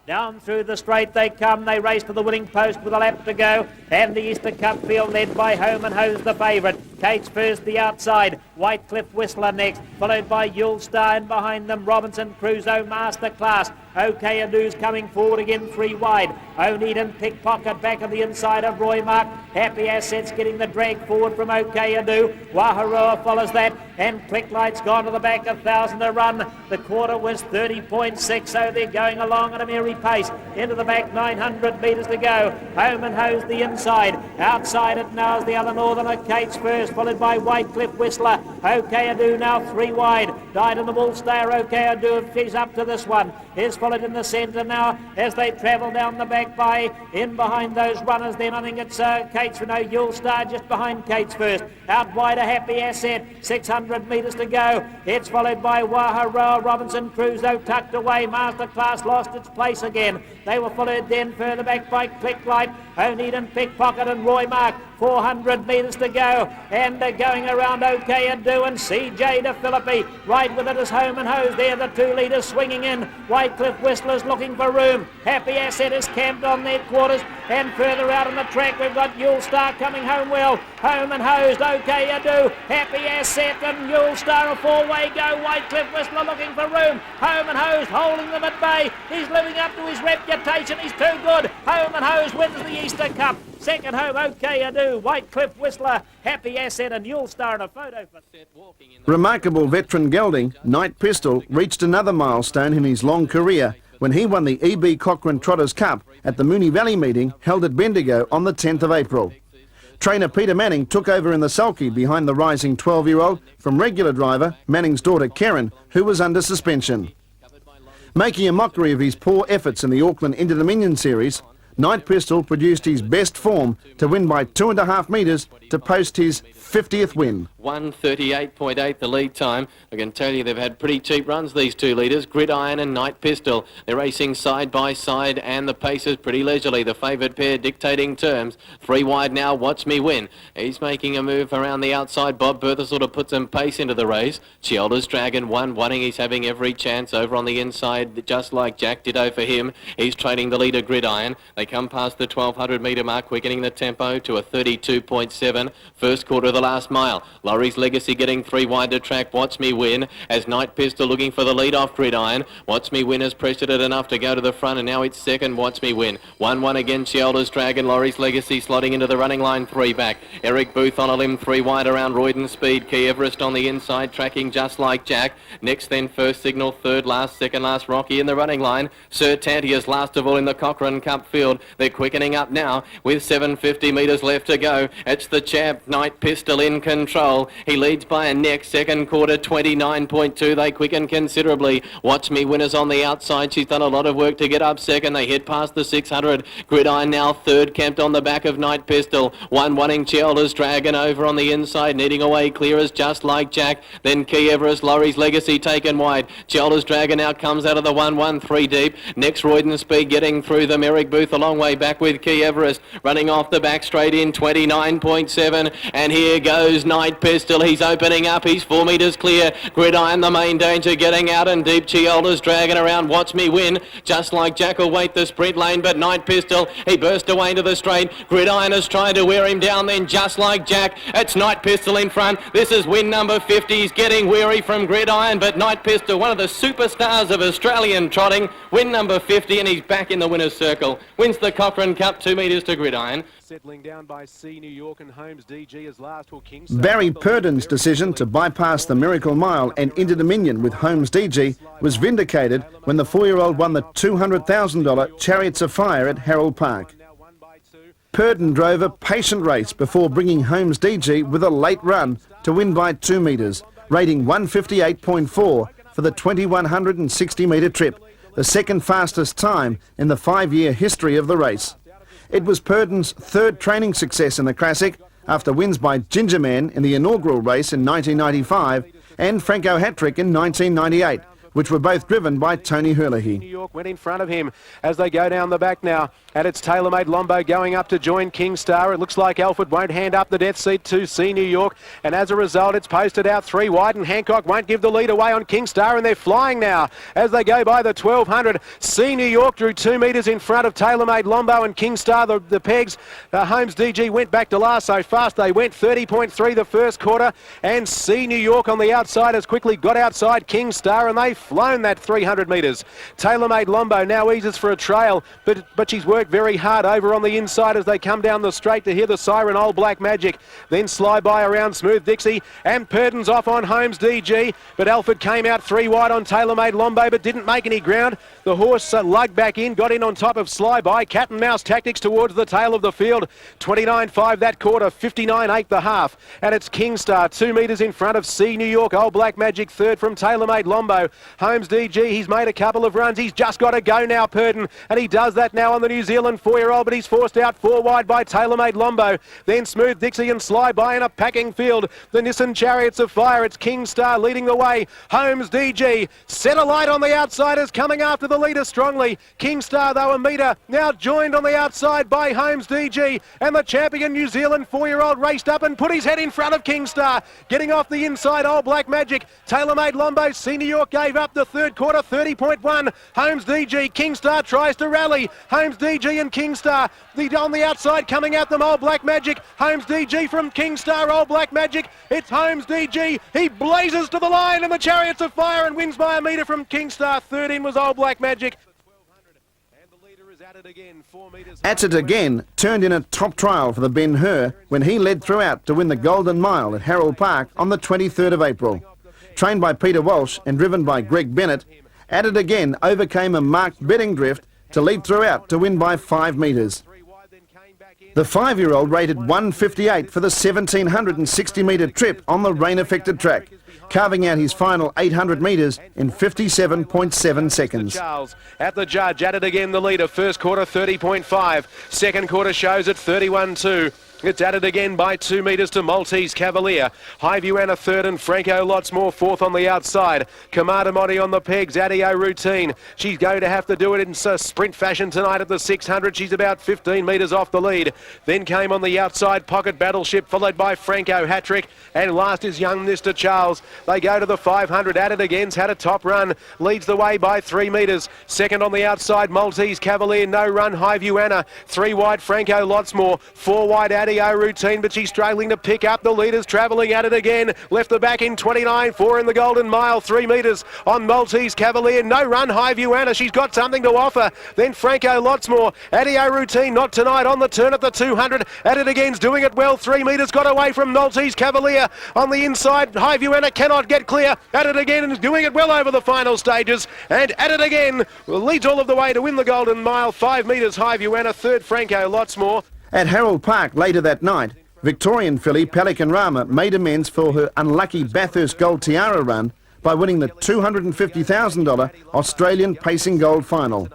Down through the straight they come. They race to the winning post with a lap to go. And the Easter Cup field led by Home and Hose, the favourite. Kate's first, the outside. Whitecliffe Whistler next, followed by Yule Star, and behind them Robinson Crusoe Masterclass. OK Adu's coming forward again, three wide. O'Needham Pickpocket back of the inside of Roy Mark. Happy Assets getting the drag forward from OK Adu. Waharoa follows that, and Clicklight's gone to the back, 1,000 to run. The quarter was 30.6, so they're going along at a merry pace. Into the back, 900 metres to go. Home and Hose the inside. Outside it now is the other northerner, Kate's first, followed by Whitecliffe Whistler. OK Adu now three wide. Died in the Wool Star. OK Adu, she's up to this one. Is followed in the centre now as they travel down the back by in behind those runners. Then I think it's Kate's, no, Yule Star just behind Kate's first. Out wide, a Happy Asset, 600 metres to go. It's followed by Waharoa, Robinson Crusoe tucked away. Masterclass lost its place again. They were followed then further back by Clicklight, O'Needham Pickpocket and Roy Mark. 400 metres to go, and going around OK Adu and CJ de Philippi right Wide with it is Home and Hose. There the 2 leaders swinging in. Whitecliff Whistler's looking for room. Happy Asset is camped on their quarters. And further out on the track we've got Yule Star coming home well. Home and Hosed, OK Ado. Happy Asset and Yule Star a 4-way go. Whitecliff Whistler looking for room. Home and Hosed holding them at bay. He's living up to his reputation. He's too good. Home and Hosed wins the Easter Cup. Second home, OK Ado. Whitecliff Whistler, Happy Asset and Yule Star in a photo for Remarkable veteran gelding, Night Pistol, reached another milestone in his long career when he won the EB Cochrane Trotters Cup at the Moonee Valley meeting held at Bendigo on the 10th of April. Trainer Peter Manning took over in the sulky behind the rising 12-year-old from regular driver Manning's daughter Karen, who was under suspension. Making a mockery of his poor efforts in the Auckland Inter-Dominion Series, Night Pistol produced his best form to win by 2.5 metres to post his 50th win. 1:38.8 the lead time. I can tell you they've had pretty cheap runs, these 2 leaders, Gridiron and Night Pistol. They're racing side by side and the pace is pretty leisurely. The favoured pair dictating terms. 3 wide now, Watch Me Win. He's making a move around the outside. Bob Bertha sort of put some pace into the race. Chiolda's Dragon wanting he's having every chance over on the inside, just like Jack did over him. He's trading the leader Gridiron. They come past the 1200 metre mark, quickening the tempo to a 32.7. First quarter of the last mile. Laurie's Legacy getting 3 wide to track. Watch Me Win as Night Pistol looking for the lead off Gridiron. Watch Me Win has pressured it enough to go to the front, and now it's second. Watch Me Win. 1-1 against Chiolda's Dragon. Laurie's Legacy slotting into the running line, 3 back. Eric Booth on a limb, 3 wide around Royden Speed. Key Everest on the inside, tracking just like Jack. Next then First Signal, third last, second last Rocky in the running line. Sir Tantius last of all in the Cochrane Cup field. They're quickening up now with 750 metres left to go. It's the champ Night Pistol in control. He leads by a neck. Second quarter 29.2. They quicken considerably. Watch Me Winners on the outside. She's done a lot of work to get up second. They hit past the 600. Gridiron now third, camped on the back of Night Pistol. 1-1 Chiolda's Dragon over on the inside, needing away clear as just like Jack. Then Key Everest, Laurie's Legacy taken wide. Chiolda's Dragon now comes out of the 1-1, 3 deep. Next Royden Speed getting through them. Eric Booth a long way back with Key Everest, running off the back straight in 29.7. And here goes Night Pistol. He's opening up. He's 4 metres clear. Gridiron the main danger, getting out and deep. Chiolda's Dragon around. Watch Me Win. Just like Jack will wait the sprint lane, but Night Pistol, he burst away into the straight. Gridiron is trying to wear him down then, just like Jack. It's Night Pistol in front. This is win number 50. He's getting weary from Gridiron, but Night Pistol, one of the superstars of Australian trotting, win number 50, and he's back in the winner's circle. Wins the Cochrane Cup, 2 metres to Gridiron. Settling down by C New York and Holmes DG as last will Kingston. Barry Purdon's decision to bypass the Miracle Mile and Inter-Dominion with Holmes DG was vindicated when the 4-year-old won the $200,000 Chariots of Fire at Harold Park. Purdon drove a patient race before bringing Holmes DG with a late run to win by 2 metres, rating 158.4 for the 2160 metre trip, the second fastest time in the 5-year history of the race. It was Purdon's 3rd training success in the Classic, after wins by Ginger Man in the inaugural race in 1995 and Franco Hattrick in 1998, which were both driven by Tony Herlihy. New York went in front of him as they go down the back now. And it's TaylorMade Lombo going up to join Kingstar. It looks like Alfred won't hand up the death seat to C New York. And as a result, it's posted out 3 wide, and Hancock won't give the lead away on Kingstar. And they're flying now as they go by the 1200. C New York drew 2 metres in front of TaylorMade Lombo and Kingstar. The pegs, Holmes DG went back to last so fast. They went 30.3 the first quarter. And C New York on the outside has quickly got outside Kingstar, and they've flown that 300 metres. TaylorMade Lombo now eases for a trail, but she's worked very hard over on the inside as they come down the straight to hear the siren Old Black Magic. Then slide by around Smooth Dixie, and Purdon's off on Holmes DG, but Alfred came out 3 wide on TaylorMade Lombo but didn't make any ground. The horse lugged back in, got in on top of Sly By. Cat and Mouse tactics towards the tail of the field. 29.5 that quarter, 59.8 the half. And it's Kingstar 2 metres in front of C New York. Old Black Magic third from TaylorMade Lombo. Holmes DG, he's made a couple of runs. He's just got to go now, Purdon, and he does that now on the New Zealand 4-year-old, but he's forced out 4 wide by TaylorMade Lombo. Then Smooth Dixie and Sly by in a packing field. The Nissan Chariots of Fire, it's King Star leading the way. Holmes DG, set a light on the outsiders, coming after the leader strongly. King Star, though, a metre, now joined on the outside by Holmes DG, and the champion New Zealand 4-year-old raced up and put his head in front of King Star. Getting off the inside, Old Black Magic. TaylorMade Lombo, Senior York gave up the third quarter, 30.1. Holmes DG, King Star tries to rally. Holmes DG and King Star, on the outside coming at them, Old Black Magic. Holmes DG from King Star, Old Black Magic. It's Holmes DG. He blazes to the line in the Chariots of Fire and wins by a metre from King Star. Third in was Old Black Magic. At it again turned in a top trial for the Ben Hur when he led throughout to win the Golden Mile at Harold Park on the 23rd of April. Trained by Peter Walsh and driven by Greg Bennett, At it again overcame a marked betting drift to lead throughout to win by 5 metres. The 5-year-old rated 158 for the 1,760-metre trip on the rain-affected track, carving out his final 800 metres in 57.7 seconds. Charles at the judge, at it again the leader, first quarter 30.5, second quarter shows at 31.2. It's added again by 2 metres to Maltese Cavalier. Highview Anna third and Franco lots more fourth on the outside. Kamada Motti on the pegs, Adio routine. She's going to have to do it in sprint fashion tonight at the 600. She's about 15 metres off the lead. Then came on the outside Pocket Battleship, followed by Franco Hattrick. And last is young Mr. Charles. They go to the 500. Added again's had a top run. Leads the way by 3 metres. Second on the outside Maltese Cavalier, no run Highview Anna. 3 wide Franco lots more. 4 wide Adio routine, but she's struggling to pick up. The leaders travelling at it again. Left the back in 29.4 in the Golden Mile. 3 metres on Maltese Cavalier. No run Highview Anna. She's got something to offer. Then Franco lots more. Adio routine not tonight on the turn at the 200. At it again's doing it well. 3 metres got away from Maltese Cavalier. On the inside, Highview Anna cannot get clear. At it again and is doing it well over the final stages. And at it again leads all of the way to win the Golden Mile. 5 metres Highview Anna. Third Franco lots more. At Harold Park later that night, Victorian filly Pelican Rama made amends for her unlucky Bathurst Gold Tiara run by winning the $250,000 Australian Pacing Gold Final.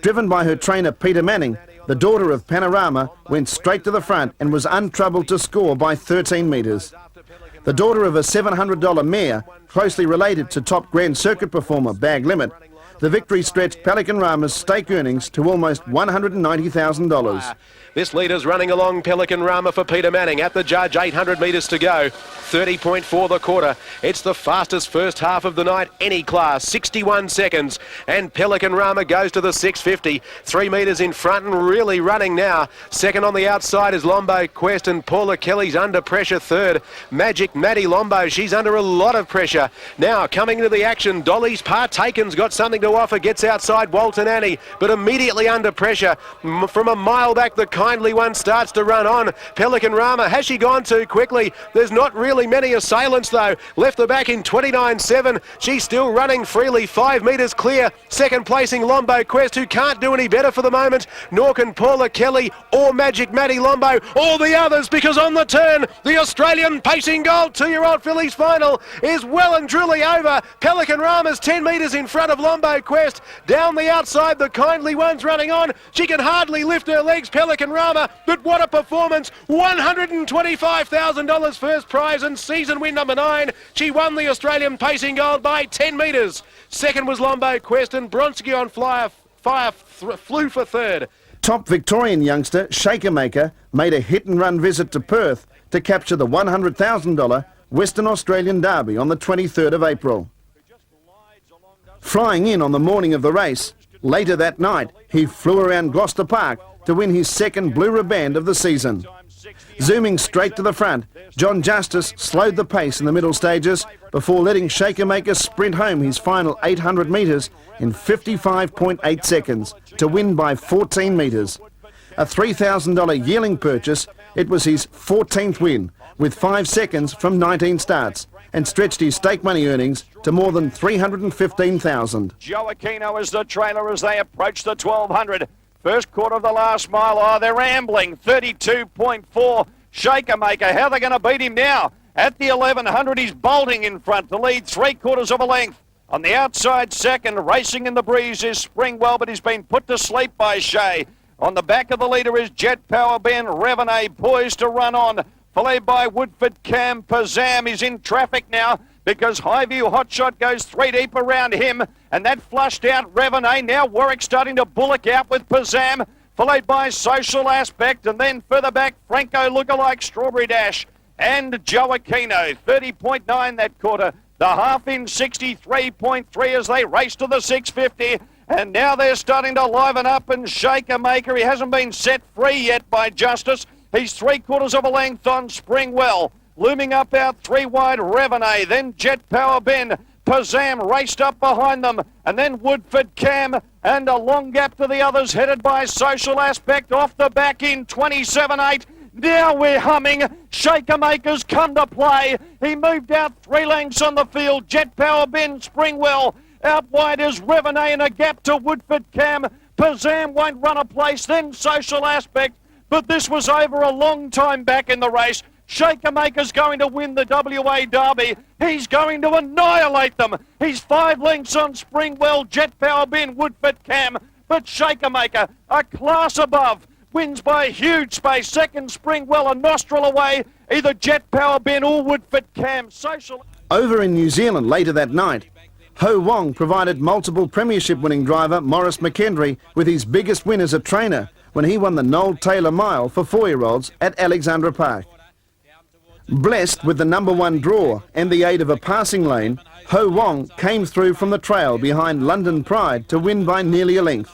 Driven by her trainer Peter Manning, the daughter of Panorama went straight to the front and was untroubled to score by 13 metres. The daughter of a $700 mare, closely related to top Grand Circuit performer Bag Limit, the victory stretched Pelican Rama's stake earnings to almost $190,000. This leader's running along Pelican Rama for Peter Manning. At the judge, 800 metres to go. 30.4 the quarter. It's the fastest first half of the night, any class. 61 seconds. And Pelican Rama goes to the 650. 3 metres in front and really running now. Second on the outside is Lombo Quest, and Paula Kelly's under pressure third. Magic Maddie Lombo, she's under a lot of pressure. Now coming into the action, Dolly's Partaken's got something to offer. Gets outside Walton Annie, but immediately under pressure. From a mile back, the Kindly One starts to run on. Pelican Rama, has she gone too quickly? There's not really many assailants though. Left the back in 29.7. She's still running freely, 5 metres clear. Second placing Lombo Quest, who can't do any better for the moment, nor can Paula Kelly or Magic Maddie Lombo, or the others, because on the turn, the Australian Pacing Gold 2-year-old fillies final is well and truly over. Pelican Rama's 10 metres in front of Lombo Quest. Down the outside, the Kindly One's running on. She can hardly lift her legs, Pelican Rama, but what a performance. $125,000 first prize and season win number 9. She won the Australian Pacing Gold by 10 metres. Second was Lombo Quest, and Bronski on Fire flew for third. Top Victorian youngster Shaker Maker made a hit-and-run visit to Perth to capture the $100,000 Western Australian Derby on the 23rd of April. Flying in on the morning of the race, later that night he flew around Gloucester Park to win his second Blue Riband of the season. Zooming straight to the front, John Justice slowed the pace in the middle stages before letting Shaker Maker sprint home his final 800 metres in 55.8 seconds to win by 14 metres. A $3,000 yearling purchase, it was his 14th win with 5 seconds from 19 starts, and stretched his stake money earnings to more than $315,000. Joe Aquino is the trailer as they approach the 1200. First quarter of the last mile. Oh, they're ambling. 32.4. Shaker Maker. How are they going to beat him now? At the 1100, he's bolting in front to lead 3/4 of a length. On the outside second, racing in the breeze is Springwell, but he's been put to sleep by Shea. On the back of the leader is Jet Power Ben Revenet, poised to run on, followed by Woodford Cam. Pazam is in traffic now because Highview Hotshot goes 3 deep around him, and that flushed out Revenet. Now Warwick starting to bullock out with Pazam, followed by Social Aspect, and then further back Franco lookalike Strawberry Dash and Joaquino. 30.9 that quarter. The half in 63.3 as they race to the 650. And now they're starting to liven up and shake a maker. He hasn't been set free yet by Justice. He's 3/4 of a length on Springwell. Looming up out 3 wide Revenet. Then Jet Power Ben. Pazam raced up behind them. And then Woodford Cam. And a long gap to the others headed by Social Aspect off the back in 27.8. Now we're humming. Shaker Maker's come to play. He moved out 3 lengths on the field. Jet Power Ben Springwell. Out wide is Revenet and a gap to Woodford Cam. Pazam won't run a place. Then Social Aspect. But this was over a long time back in the race. Shaker Maker's going to win the WA Derby. He's going to annihilate them. He's 5 lengths on Springwell, Jet Power Ben, Woodford Cam. But Shaker Maker, a class above, wins by a huge space. Second Springwell, a nostril away. Either Jet Power Ben or Woodford Cam. Social. Over in New Zealand later that night, Ho Wong provided multiple premiership winning driver Maurice McKendry with his biggest win as a trainer when he won the Noel Taylor Mile for 4-year-olds at Alexandra Park. Blessed with the #1 draw and the aid of a passing lane, Ho Wong came through from the trail behind London Pride to win by nearly a length.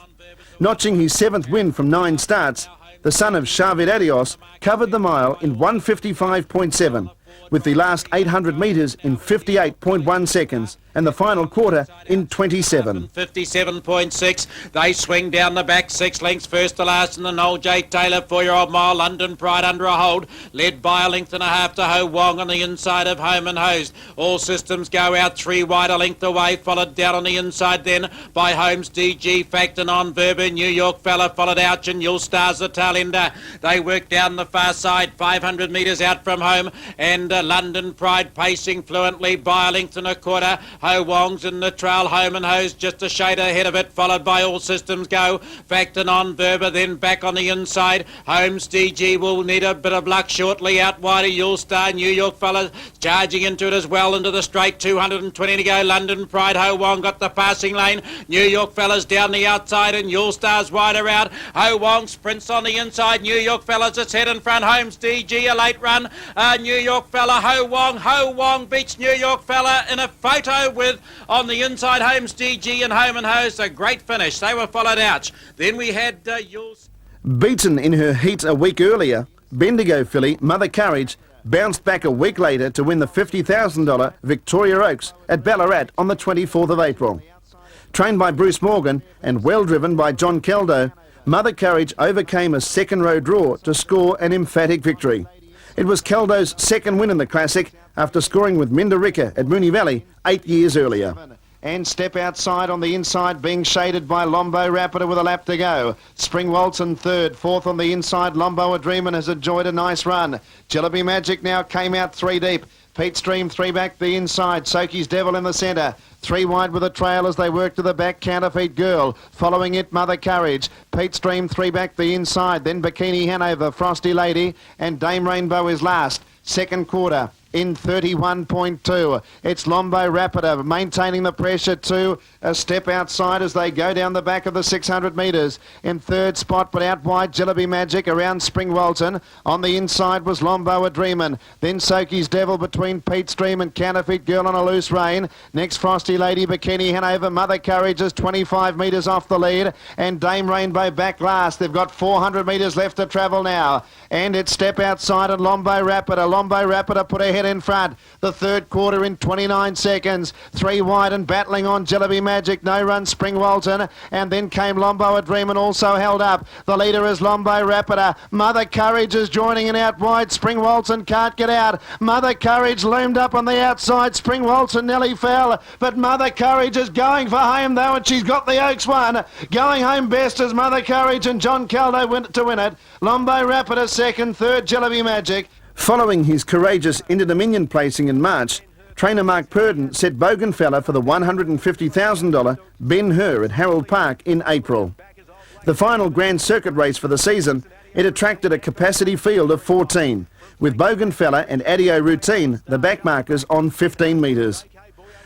Notching his 7th win from 9 starts, the son of Xavier Adios covered the mile in 1:55.7, with the last 800 metres in 58.1 seconds and the final quarter in 27. 57.6. They swing down the back 6 lengths first to last in the Noel J. Taylor 4-year-old mile. London Pride under a hold, led by a length and a half to Ho Wong on the inside of Home and Hosed. All systems go out 3 wide a length away, followed down on the inside then by Holmes, DG, Facton on Verber, New York Fella, followed out and You'll Stars the tail ender. They work down the far side, 500 metres out from home, and London Pride pacing fluently by a length and a quarter. Ho Wong's in the trail, Home and Hose just a shade ahead of it, followed by All Systems Go. Facton on Verber, then back on the inside. Holmes, DG will need a bit of luck shortly. Out wide, You'll Star, New York Fella charging into it as well, into the straight, 220 to go. London Pride, Ho Wong got the passing lane. New York Fella's down the outside and You'll Star's wider out. Ho Wong sprints on the inside. New York Fella's its head in front. Holmes, DG, a late run. New York Fella, Ho Wong beats New York Fella in a photo with on the inside Holmes, DG and Home and Hose. A great finish. They were followed out. Then we had Beaten in her heat a week earlier, Bendigo filly Mother Courage bounced back a week later to win the $50,000 Victoria Oaks at Ballarat on the 24th of April. Trained by Bruce Morgan and well driven by John Keldo, Mother Courage overcame a second row draw to score an emphatic victory. It was Keldo's second win in the Classic after scoring with Mindericka at Moonee Valley 8 years earlier. And step outside on the inside, being shaded by Lombo Rapido with a lap to go. Spring Walton third, fourth on the inside. Lombo a Dreamin' has enjoyed a nice run. Jellaby Magic now came out 3 deep. Pete Stream 3 back the inside. Soki's Devil in the centre. 3 wide with a trail as they work to the back. Counterfeit Girl. Following it, Mother Courage. Pete Stream 3 back the inside. Then Bikini Hanover, Frosty Lady, and Dame Rainbow is last. Second quarter in 31.2. It's Lombo Rapido maintaining the pressure to a step outside as they go down the back of the 600 metres. In third spot, but out wide, Jellaby Magic around Spring Walton. On the inside was Lombo a Dreamin'. Then Soki's Devil between Pete Stream and Counterfeit Girl on a loose rein. Next, Frosty Lady, Bikini Hanover. Mother Courage is 25 metres off the lead. And Dame Rainbow back last. They've got 400 metres left to travel now. And it's step outside and Lombo Rapido. Lombo Rapido put ahead in front. The third quarter in 29 seconds. 3 wide and battling on Jellaby Magic. No run Spring Walton. And then came Lombo a Dreamin' also held up. The leader is Lombo Rapido. Mother Courage is joining in out wide. Spring Walton can't get out. Mother Courage loomed up on the outside. Spring Walton nearly fell. But Mother Courage is going for home though, and she's got the Oaks one. Going home best is Mother Courage and John Caldo went to win it. Lombo Rapido second, third Jellaby Magic. Following his courageous Inter-Dominion placing in March, trainer Mark Purdon set Bougainfella for the $150,000 Ben Hur at Harold Park in April. The final Grand Circuit race for the season, it attracted a capacity field of 14, with Bougainfella and Adio Routine, the backmarkers, on 15 metres.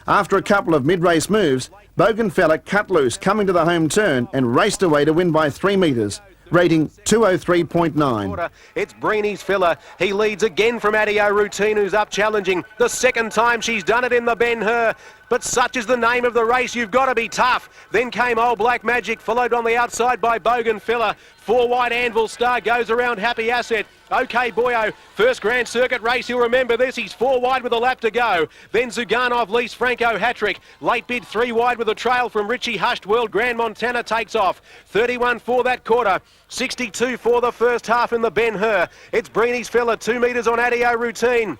After a couple of mid-race moves, Bougainfella cut loose coming to the home turn and raced away to win by 3 metres, rating 203.9. It's Breeny's Filler. He leads again from Adio Routine, who's up challenging. The second time she's done it in the Ben Hur. But such is the name of the race, you've got to be tough. Then came Old Black Magic, followed on the outside by Bougainfella. 4 wide Anvil Star goes around Happy Asset. OK Boyo, first Grand Circuit race, he'll remember this. He's 4 wide with a lap to go. Then Zuganov leads Franco Hattrick. Late bid 3 wide with a trail from Richie Hushed. World Grand Montana takes off. 31 for that quarter. 62 for the first half in the Ben Hur. It's Breeny's Filler, 2 metres on Adio Routine.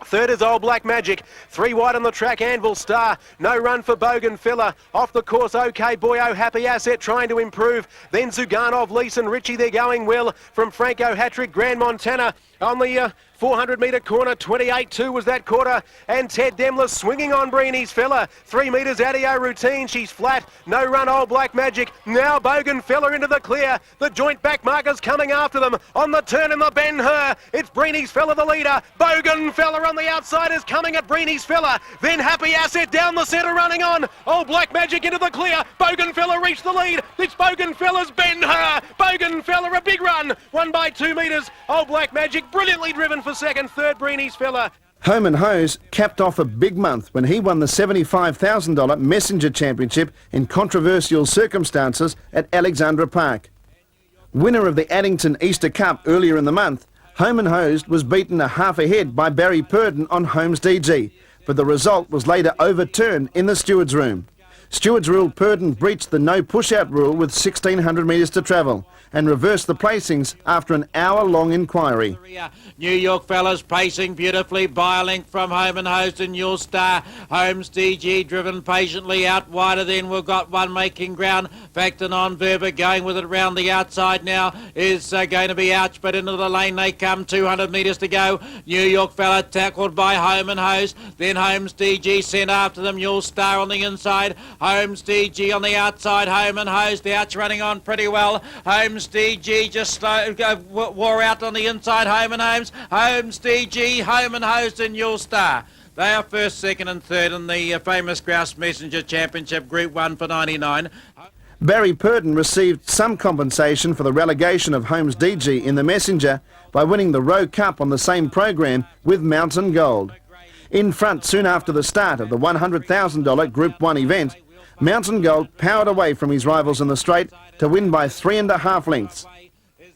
Third is Old Black Magic. 3 wide on the track, Anvil Star. No run for Bougainfella. Off the course, OK Boyo, Happy Asset trying to improve. Then Zuganov, Leeson, Richie, they're going well. From Franco Hattrick, Grand Montana on the 400-metre corner. 28-2 was that quarter. And Ted Demler swinging on Breeny's Fella. 3 metres Adio Routine. She's flat. No run, Old Black Magic. Now Bougainfella into the clear. The joint back markers coming after them. On the turn in the Ben Hur. It's Breeny's Fella the leader. Bougainfella on the outside is coming at Breeny's Fella. Then Happy Asset down the centre running on. Old Black Magic into the clear. Bougainfella reached the lead. It's Bougainfella's Ben Hur. Bougainfella a big run. 1 by 2 metres. Old Black Magic brilliantly driven for second. Third Breeny's Fella. Home and Hose capped off a big month when he won the $75,000 Messenger Championship in controversial circumstances at Alexandra Park. Winner of the Addington Easter Cup earlier in the month, Home and Hosed was beaten a half ahead by Barry Purdon on Holmes DG, but the result was later overturned in the stewards' room. Stewards ruled Purdon breached the no push-out rule with 1,600 metres to travel and reversed the placings after an hour-long inquiry. New York fellas pacing beautifully by a length from Home and Hosed and Your Star. Holmes DG driven patiently out wider. Then we've got one making ground. Facton on Verba going with it round the outside now is going to be Ouch, but into the lane they come. 200 metres to go. New York fella tackled by Home and Hosed. Then Holmes DG sent after them. Your Star on the inside. Holmes DG on the outside. Home and Hosed. The Ouch running on pretty well. Holmes DG just wore out on the inside. Home and Holmes. Holmes DG, Home and Hosed and Your Star. They are first, second and third in the famous Grouse Messenger Championship Group 1 for 99. Barry Purdon received some compensation for the relegation of Holmes DG in the Messenger by winning the Rowe Cup on the same program with Mountain Gold. In front soon after the start of the $100,000 Group 1 event, Mountain Gold powered away from his rivals in the straight to win by 3.5 lengths.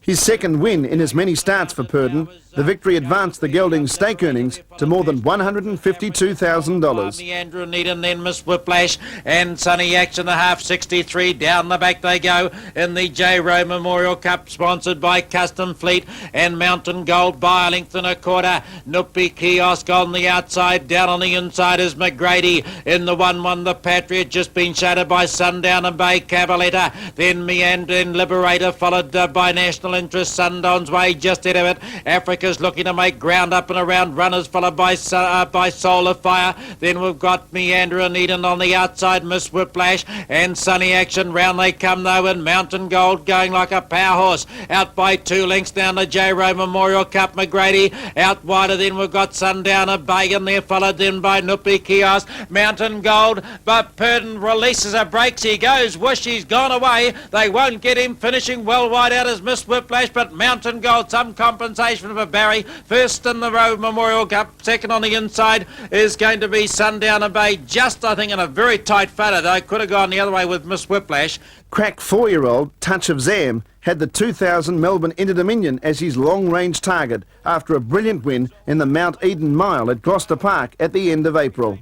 His second win in as many starts for Purdon, the victory advanced the gelding's stake earnings to more than $152,000. Meander and Needham, then Miss Whiplash and Sunny Action, the half 63. Down the back they go in the J. Rowe Memorial Cup, sponsored by Custom Fleet and Mountain Gold by a length and a quarter. Nuppy Kiosk on the outside. Down on the inside is McGrady. In the 1-1, the Patriot, just been shadowed by Sundown and Bay Cavaletta. Then Meander and Liberator, followed by National Interest. Sundown's Way just ahead of it. Africa's looking to make ground up and around. Runners followed by Solar Fire. Then we've got Meander and Eden on the outside. Miss Whiplash and Sunny Action. Round they come though, and Mountain Gold going like a power horse. Out by 2 lengths down the J. Rowe Memorial Cup. McGrady out wider. Then we've got Sundown and Bagan there, followed then by Nuppy Kiosk. Mountain Gold, but Purdon releases a brakes. He goes. Whoosh, he's gone away. They won't get him. Finishing well wide out as Miss Whiplash, but Mountain Gold, some compensation for Barry. First in the Rowe Memorial Cup. Second on the inside is going to be Sundown and Bay. Just, I think, in a very tight photo, though. Could have gone the other way with Miss Whiplash. Crack 4-year-old Touch of Zam had the 2000 Melbourne Inter-Dominion as his long-range target after a brilliant win in the Mount Eden Mile at Gloucester Park at the end of April.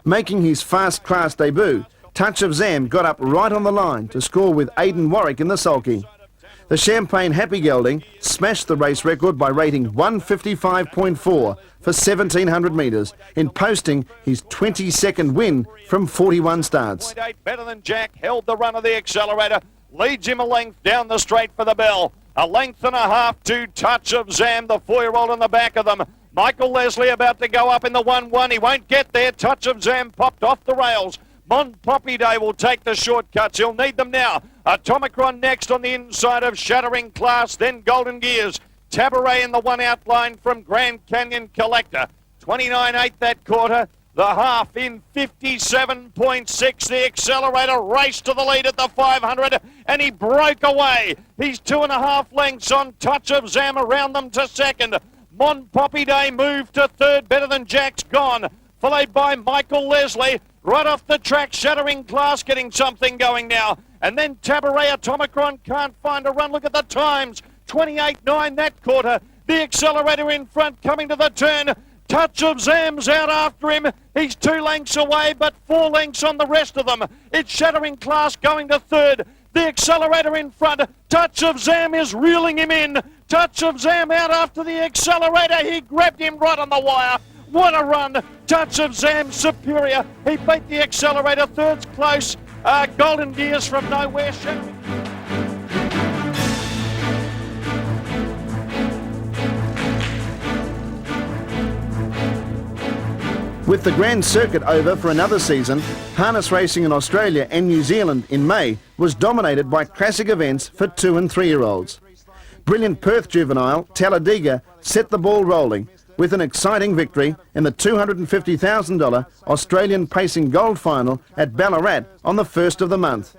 Making his fast-class debut, Touch of Zam got up right on the line to score with Aidan Warwick in the sulky. The Champagne Happy gelding smashed the race record by rating 155.4 for 1,700 metres in posting his 22nd win from 41 starts. 0.8 better than Jack, held the run of the accelerator, leads him a length down the straight for the bell. A length and a half to Touch of Zam, the 4-year-old in the back of them. Michael Leslie about to go up in the 1-1. He won't get there. Touch of Zam popped off the rails. Mon Poppy Day will take the shortcuts. He'll need them now. Atomicron next on the inside of Shattering Class, then Golden Gears. Tabaret in the one outline from Grand Canyon Collector. 29.8 that quarter. The half in 57.6. The accelerator raced to the lead at the 500 and he broke away. He's 2.5 lengths on Touch of Zam around them to second. Mon Poppy Day moved to third, better than Jack's Gone. Followed by Michael Leslie. Right off the track, Shattering Class getting something going now. And then Tabaret. Atomicron can't find a run. Look at the times. 28.9 that quarter. The accelerator in front coming to the turn. Touch of Zam's out after him. He's 2 lengths away, but 4 lengths on the rest of them. It's Shattering Class going to third. The accelerator in front. Touch of Zam is reeling him in. Touch of Zam out after the accelerator. He grabbed him right on the wire. What a run. Touch of Zam superior. He beat the accelerator. Third's close. Golden Gears from nowhere. With the Grand Circuit over for another season, harness racing in Australia and New Zealand in May was dominated by classic events for 2- and 3-year-olds. Brilliant Perth juvenile Talladega set the ball rolling with an exciting victory in the $250,000 Australian Pacing Gold Final at Ballarat on the 1st of the month.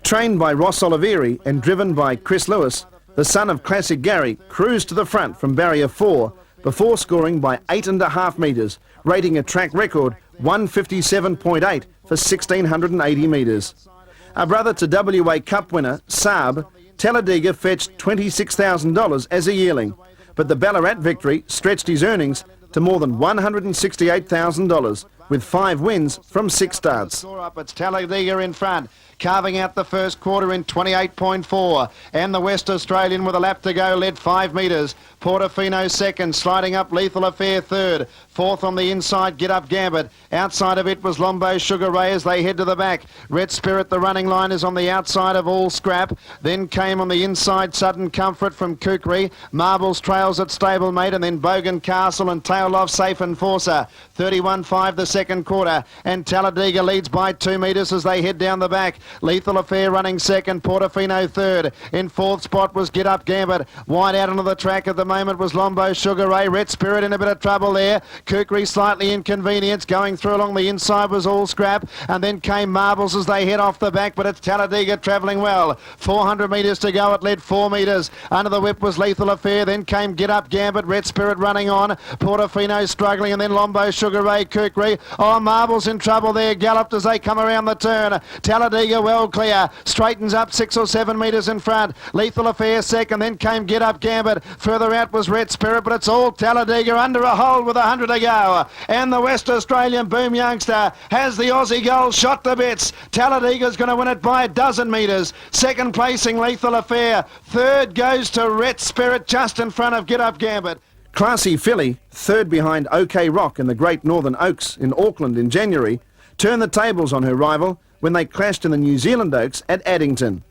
Trained by Ross Oliveri and driven by Chris Lewis, the son of Classic Gary cruised to the front from barrier 4 before scoring by 8.5 metres, rating a track record 157.8 for 1,680 metres. A brother to WA Cup winner, Saab, Talladega fetched $26,000 as a yearling, but the Ballarat victory stretched his earnings to more than $168,000 with 5 wins from 6 starts. It's Talladega in front, carving out the first quarter in 28.4, and the West Australian with a lap to go led 5 metres. Portofino second, sliding up Lethal Affair third. Fourth on the inside, Get Up Gambit. Outside of it was Lombo Sugar Ray as they head to the back. Red Spirit, the running line, is on the outside of All Scrap. Then came on the inside Sudden Comfort from Kukri. Marbles trails at Stablemate, and then Bogan Castle and Tail Off Safe Enforcer. 31.5 the second quarter, and Talladega leads by 2 metres as they head down the back. Lethal Affair running second, Portofino third. In fourth spot was Get Up Gambit. Wide out onto the track at the moment was Lombo Sugar Ray. Red Spirit in a bit of trouble there. Kukri slightly inconvenienced. Going through along the inside was All Scrap, and then came Marbles as they head off the back, but it's Talladega travelling well. 400 metres to go. It led 4 metres. Under the whip was Lethal Affair. Then came Get Up Gambit. Red Spirit running on. Portofino struggling, and then Lombo Sugar Ray, Kukri. Oh, Marbles in trouble there. Galloped as they come around the turn. Talladega well clear. Straightens up 6 or 7 metres in front. Lethal Affair second. Then came Get Up Gambit. Further out was Red Spirit, but it's all Talladega under a hold with 100 to go. And the West Australian Boom Youngster has the Aussie goal shot to bits. Talladega's going to win it by 12 metres. Second placing Lethal Affair. Third goes to Red Spirit just in front of Get Up Gambit. Classy Filly, third behind OK Rock in the Great Northern Oaks in Auckland in January, turned the tables on her rival when they clashed in the New Zealand Oaks at Addington.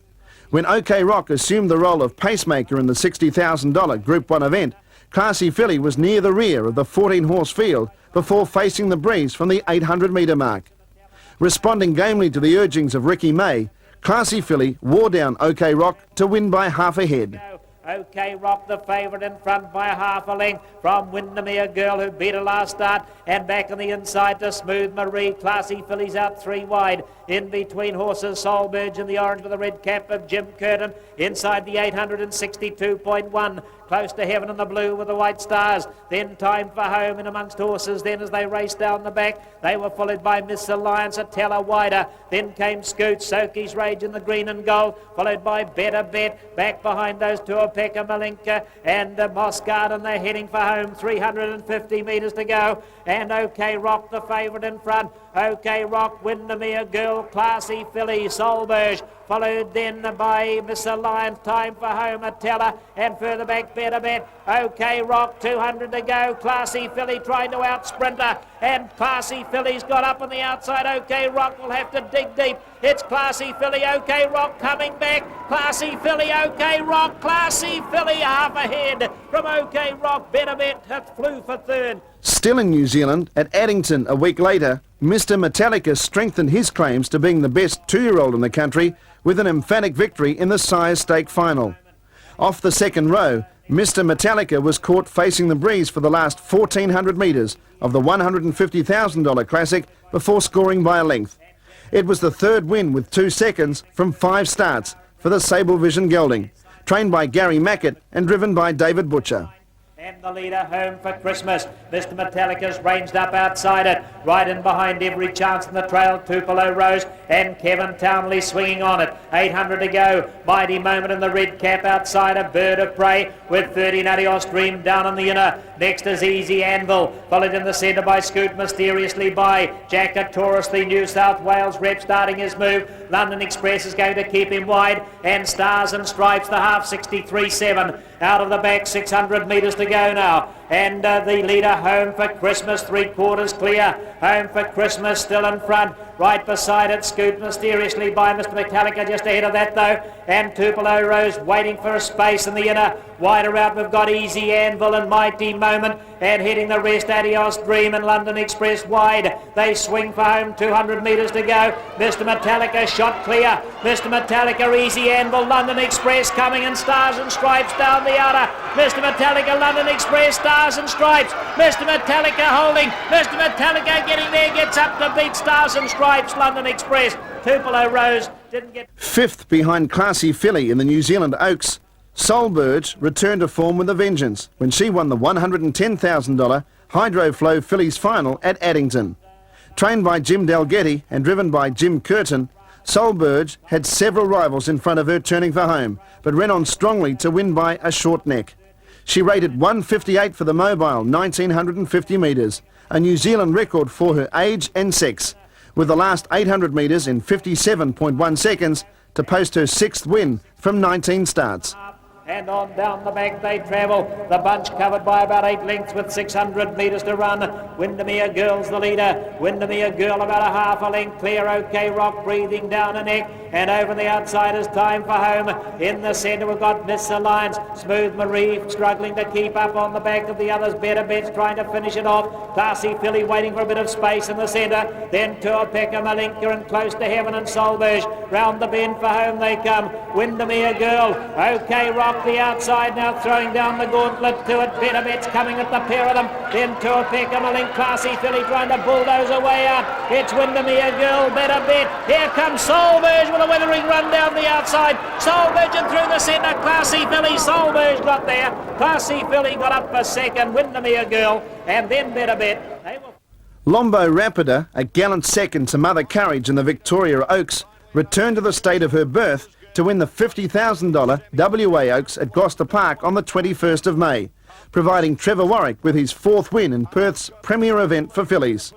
When OK Rock assumed the role of pacemaker in the $60,000 Group 1 event, Classy Filly was near the rear of the 14-horse field before facing the breeze from the 800-metre mark. Responding gamely to the urgings of Ricky May, Classy Filly wore down OK Rock to win by half a head. OK Rock, the favourite, in front by half a length from Windermere Girl, who beat her last start, and back on the inside to Smooth Marie. Classy Filly's out 3 wide. In between horses, Soulburge in the orange with the red cap of Jim Curtin. Inside the 862.1. Close to Heaven in the blue with the white stars. Then Time for Home in amongst horses. Then as they raced down the back, they were followed by Miss Alliance, a teller wider. Then came Scoot, Soki's Rage in the green and gold, followed by Better Bet. Back behind those two are Pekka Malinka and Moscard, and they're heading for home. 350 metres to go. And OK Rock, the favourite, in front. OK Rock, Windermere Girl, Classy Filly, Solberg, followed then by Miss Alliance, Time for Home, a teller, and further back Better Bet. OK Rock, 200 to go, Classy Filly trying to out-sprint her, and Classy Filly's got up on the outside. OK Rock will have to dig deep. It's Classy Filly, OK Rock coming back, Classy Filly, OK Rock, Classy Filly half ahead from OK Rock. Better Bet flew for third. Still in New Zealand, at Addington a week later, Mr Metallica strengthened his claims to being the best two-year-old in the country with an emphatic victory in the Sires Stake final. Off the second row, Mr Metallica was caught facing the breeze for the last 1,400 metres of the $150,000 Classic before scoring by a length. It was the third win with 2 seconds from 5 starts for the Sable Vision gelding, trained by Gary Mackett and driven by David Butcher. And the leader Home for Christmas. Mr Metallica's ranged up outside it, right in behind Every Chance in the trail. Tupelo Rose and Kevin Townley swinging on it. 800 to go. Mighty Moment in the red cap outside a Bird of Prey with 30 Nutty Stream down in the inner. Next is Easy Anvil, followed in the centre by Scoot Mysteriously by Jack Taurus, the New South Wales rep, starting his move. London Express is going to keep him wide, and Stars and Stripes, the half 63.7. Out of the back, 600 metres to go now. And the leader Home for Christmas, 3/4 clear. Home for Christmas still in front. Right beside it, Scoot Mysteriously by Mr Metallica, just ahead of that though. And Tupelo Rose waiting for a space in the inner. Wider out we've got Easy Anvil and Mighty Moment. And heading the rest, Adios Dream and London Express wide. They swing for home, 200 metres to go. Mr Metallica shot clear. Mr Metallica, Easy Anvil, London Express coming, and Stars and Stripes down the outer. Mr Metallica, London Express, Stars and Stripes. Mr Metallica holding. Mr Metallica getting there, gets up to beat Stars and Stripes, London Express. Tupelo Rose didn't get... Fifth behind Classy Filly in the New Zealand Oaks, Solberg returned to form with a vengeance when she won the $110,000 Hydroflow Fillies final at Addington. Trained by Jim Dalgetty and driven by Jim Curtin, Solberg had several rivals in front of her turning for home, but ran on strongly to win by a short neck. She rated 158 for the mobile, 1,950 metres, a New Zealand record for her age and sex, with the last 800 metres in 57.1 seconds to post her 6th win from 19 starts. And on down the back they travel. The bunch covered by about 8 lengths with 600 metres to run. Windermere Girl's the leader. Windermere Girl about a half a length clear. OK Rock breathing down a neck. And over the outside is Time for Home. In the centre we've got Miss Alliance. Smooth Marie struggling to keep up on the back of the others. Better Bets trying to finish it off. Classy Filly waiting for a bit of space in the centre. Then Tour Pecker, Malinka and Close to Heaven and Solberg. Round the bend for home they come. Windermere Girl. OK Rock the outside now, throwing down the gauntlet to it. Better Bets coming at the pair of them. Then Tour Pecker, Malink, Classy Filly trying to bulldoze away out. It's Windermere Girl, Better Bet. Here comes Solberg with a weathering run down the outside. Solberg and through the centre. Classy Filly, Solberg got there. Classy Filly got up for second. Windermere Girl, and then Better Bet. Lombo Rapida, a gallant second to Mother Courage in the Victoria Oaks, returned to the state of her birth to win the $50,000 WA Oaks at Gloucester Park on the 21st of May, providing Trevor Warwick with his 4th win in Perth's premier event for fillies.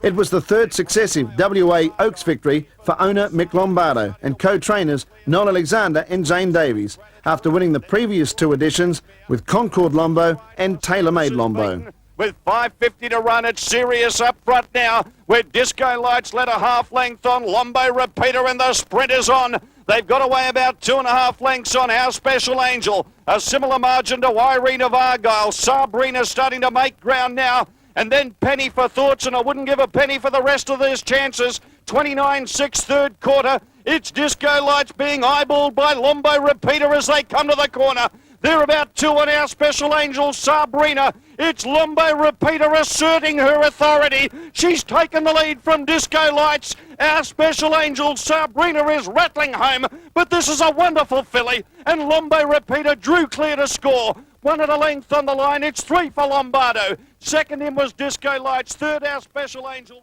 It was the 3rd successive WA Oaks victory for owner Mick Lombardo and co-trainers Noel Alexander and Jane Davies, after winning the previous 2 editions with Concord Lombo and Tailor-Made Lombo. With 5.50 to run, it's serious up front now, where Disco Lights led a half length on Lombo Repeater, and the sprint is on. They've got away about 2.5 lengths on Our Special Angel. A similar margin to Irene of Argyle. Sabrina starting to make ground now. And then Penny for Thoughts, and I wouldn't give a penny for the rest of these chances. 29.6 third quarter. It's Disco Lights being eyeballed by Lombo Repeater as they come to the corner. They're about 2 on Our Special Angel, Sabrina. It's Lombo Repeater asserting her authority. She's taken the lead from Disco Lights. Our Special Angel, Sabrina, is rattling home. But this is a wonderful filly. And Lombo Repeater drew clear to score. 1 at a length on the line. It's 3 for Lombardo. Second in was Disco Lights. Third, Our Special Angel.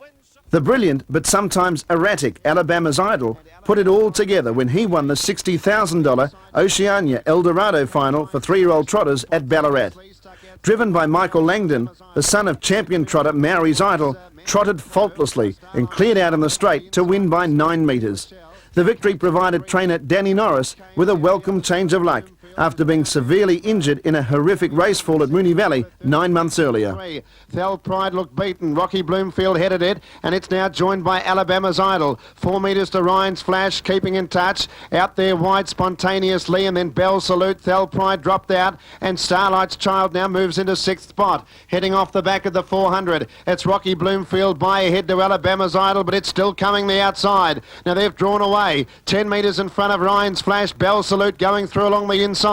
The brilliant but sometimes erratic Alabama's Idol put it all together when he won the $60,000 Oceania El Dorado final for 3-year-old trotters at Ballarat. driven by Michael Langdon, the son of champion trotter Maori's Idol, trotted faultlessly and cleared out in the straight to win by 9 metres. The victory provided trainer Danny Norris with a welcome change of luck after being severely injured in a horrific race fall at Moonee Valley 9 months earlier. Thel Pride looked beaten. Rocky Bloomfield headed it, and it's now joined by Alabama's Idol. 4 metres to Ryan's Flash, keeping in touch. Out there wide Spontaneously, and then Bell Salute. Thel Pride dropped out, and Starlight's Child now moves into 6th spot. Heading off the back of the 400. It's Rocky Bloomfield by ahead to Alabama's Idol, but it's still coming the outside. Now they've drawn away. 10 metres in front of Ryan's Flash. Bell Salute going through along the inside.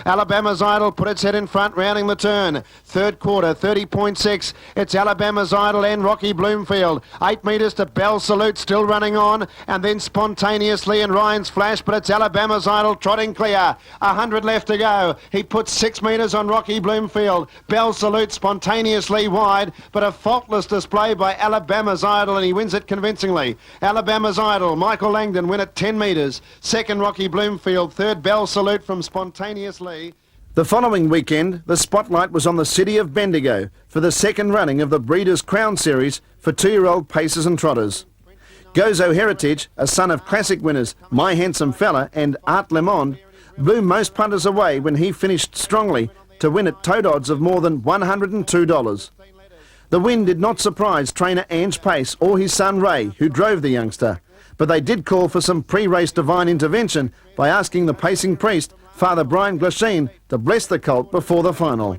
Alabama's Idol put its head in front, rounding the turn. Third quarter, 30.6. It's Alabama's Idol and Rocky Bloomfield. 8 metres to Bell Salute, still running on, and then Spontaneously and Ryan's Flash, but it's Alabama's Idol trotting clear. 100 left to go. He puts 6 metres on Rocky Bloomfield. Bell Salute Spontaneously wide, but a faultless display by Alabama's Idol, and he wins it convincingly. Alabama's Idol, Michael Langdon win at 10 metres. Second, Rocky Bloomfield. Third, Bell Salute from Spontaneously. The following weekend, the spotlight was on the city of Bendigo for the second running of the Breeders' Crown Series for 2-year-old pacers and trotters. Gozo Heritage, a son of classic winners My Handsome Fella and Art Le Monde, blew most punters away when he finished strongly to win at tote odds of more than $102. The win did not surprise trainer Ange Pace or his son Ray, who drove the youngster, but they did call for some pre-race divine intervention by asking the pacing priest, Father Brian Glasheen, to bless the colt before the final.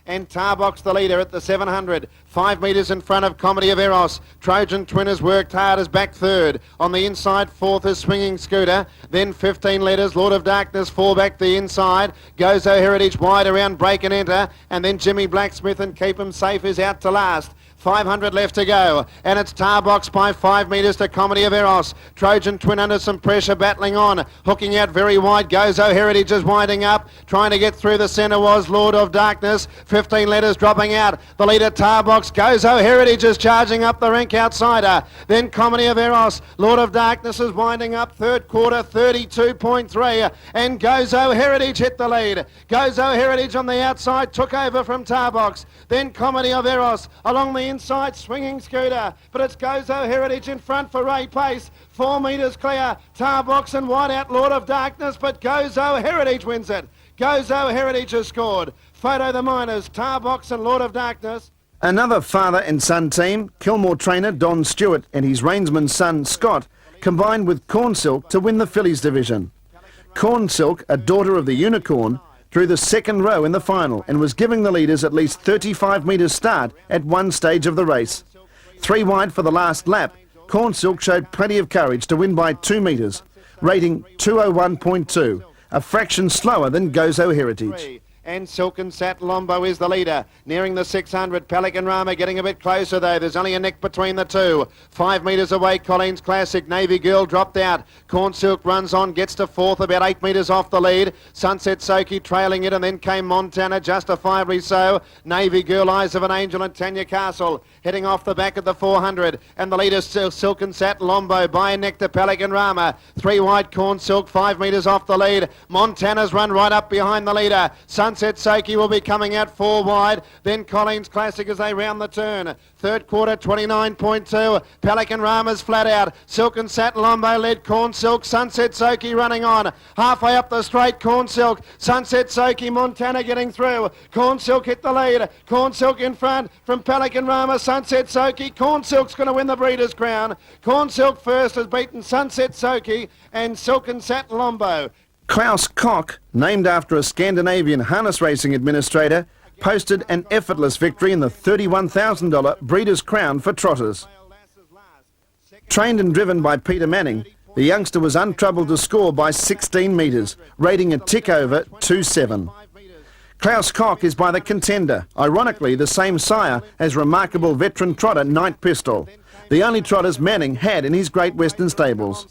And Tarbox the leader at the 700. 5 metres in front of Comedy of Eros. Trojan Twin has worked hard as back third. On the inside, fourth is Swinging Scooter. Then 15 letters, Lord of Darkness, 4 back the inside. Gozo Heritage wide around Break and Enter. And then Jimmy Blacksmith and Keep 'em Safe is out to last. 500 left to go, and it's Tarbox by 5 metres to Comedy of Eros. Trojan Twin under some pressure, battling on, hooking out very wide. Gozo Heritage is winding up, trying to get through the centre was Lord of Darkness. 15 letters dropping out. The leader Tarbox. Gozo Heritage is charging up the rank outsider. Then Comedy of Eros. Lord of Darkness is winding up. Third quarter, 32.3, and Gozo Heritage hit the lead. Gozo Heritage on the outside took over from Tarbox. Then Comedy of Eros along the inside, Swinging Scooter, but it's Gozo Heritage in front for Ray Pace. 4 metres clear, Tarbox and wide out Lord of Darkness, but Gozo Heritage wins it. Gozo Heritage has scored. Photo the Miners, Tarbox and Lord of Darkness. Another father and son team, Kilmore trainer Don Stewart and his reinsman son Scott, combined with Corn Silk to win the fillies division. Corn Silk, a daughter of the Unicorn, drew the second row in the final and was giving the leaders at least 35 metres start at one stage of the race. 3 wide for the last lap, Corn Silk showed plenty of courage to win by 2 metres, rating 201.2, a fraction slower than Gozo Heritage. And Silken Sat Lombo is the leader, nearing the 600. Pelican Rama getting a bit closer though. There's only a neck between the two. 5 metres away, Colleen's Classic. Navy Girl dropped out. Corn Silk runs on, gets to fourth, about 8 metres off the lead. Sunset Soki trailing it, and then came Montana, justifiably so. Navy Girl, Eyes of an Angel, and Tanya Castle heading off the back of the 400. And the leader, Silken Sat Lombo, by a neck to Pelican Rama. 3 wide, Corn Silk, 5 metres off the lead. Montana's run right up behind the leader. Sunset Soki will be coming out 4 wide. Then Colleen's Classic as they round the turn. Third quarter, 29.2. Pelican Rama's flat out. Silken Sat Lombo led Corn Silk. Sunset Soki running on. Halfway up the straight, Corn Silk. Sunset Soki, Montana getting through. Corn Silk hit the lead. Corn Silk in front from Pelican Rama. Sunset Soki. Corn Silk's going to win the Breeders' Crown. Corn Silk first has beaten Sunset Soki and Silken Sat Lombo. Klaus Koch, named after a Scandinavian harness racing administrator, posted an effortless victory in the $31,000 Breeders' Crown for Trotters. Trained and driven by Peter Manning, the youngster was untroubled to score by 16 metres, rating a tick over 2.7. Klaus Koch is by the Contender, ironically the same sire as remarkable veteran trotter Night Pistol, the only trotters Manning had in his Great Western stables.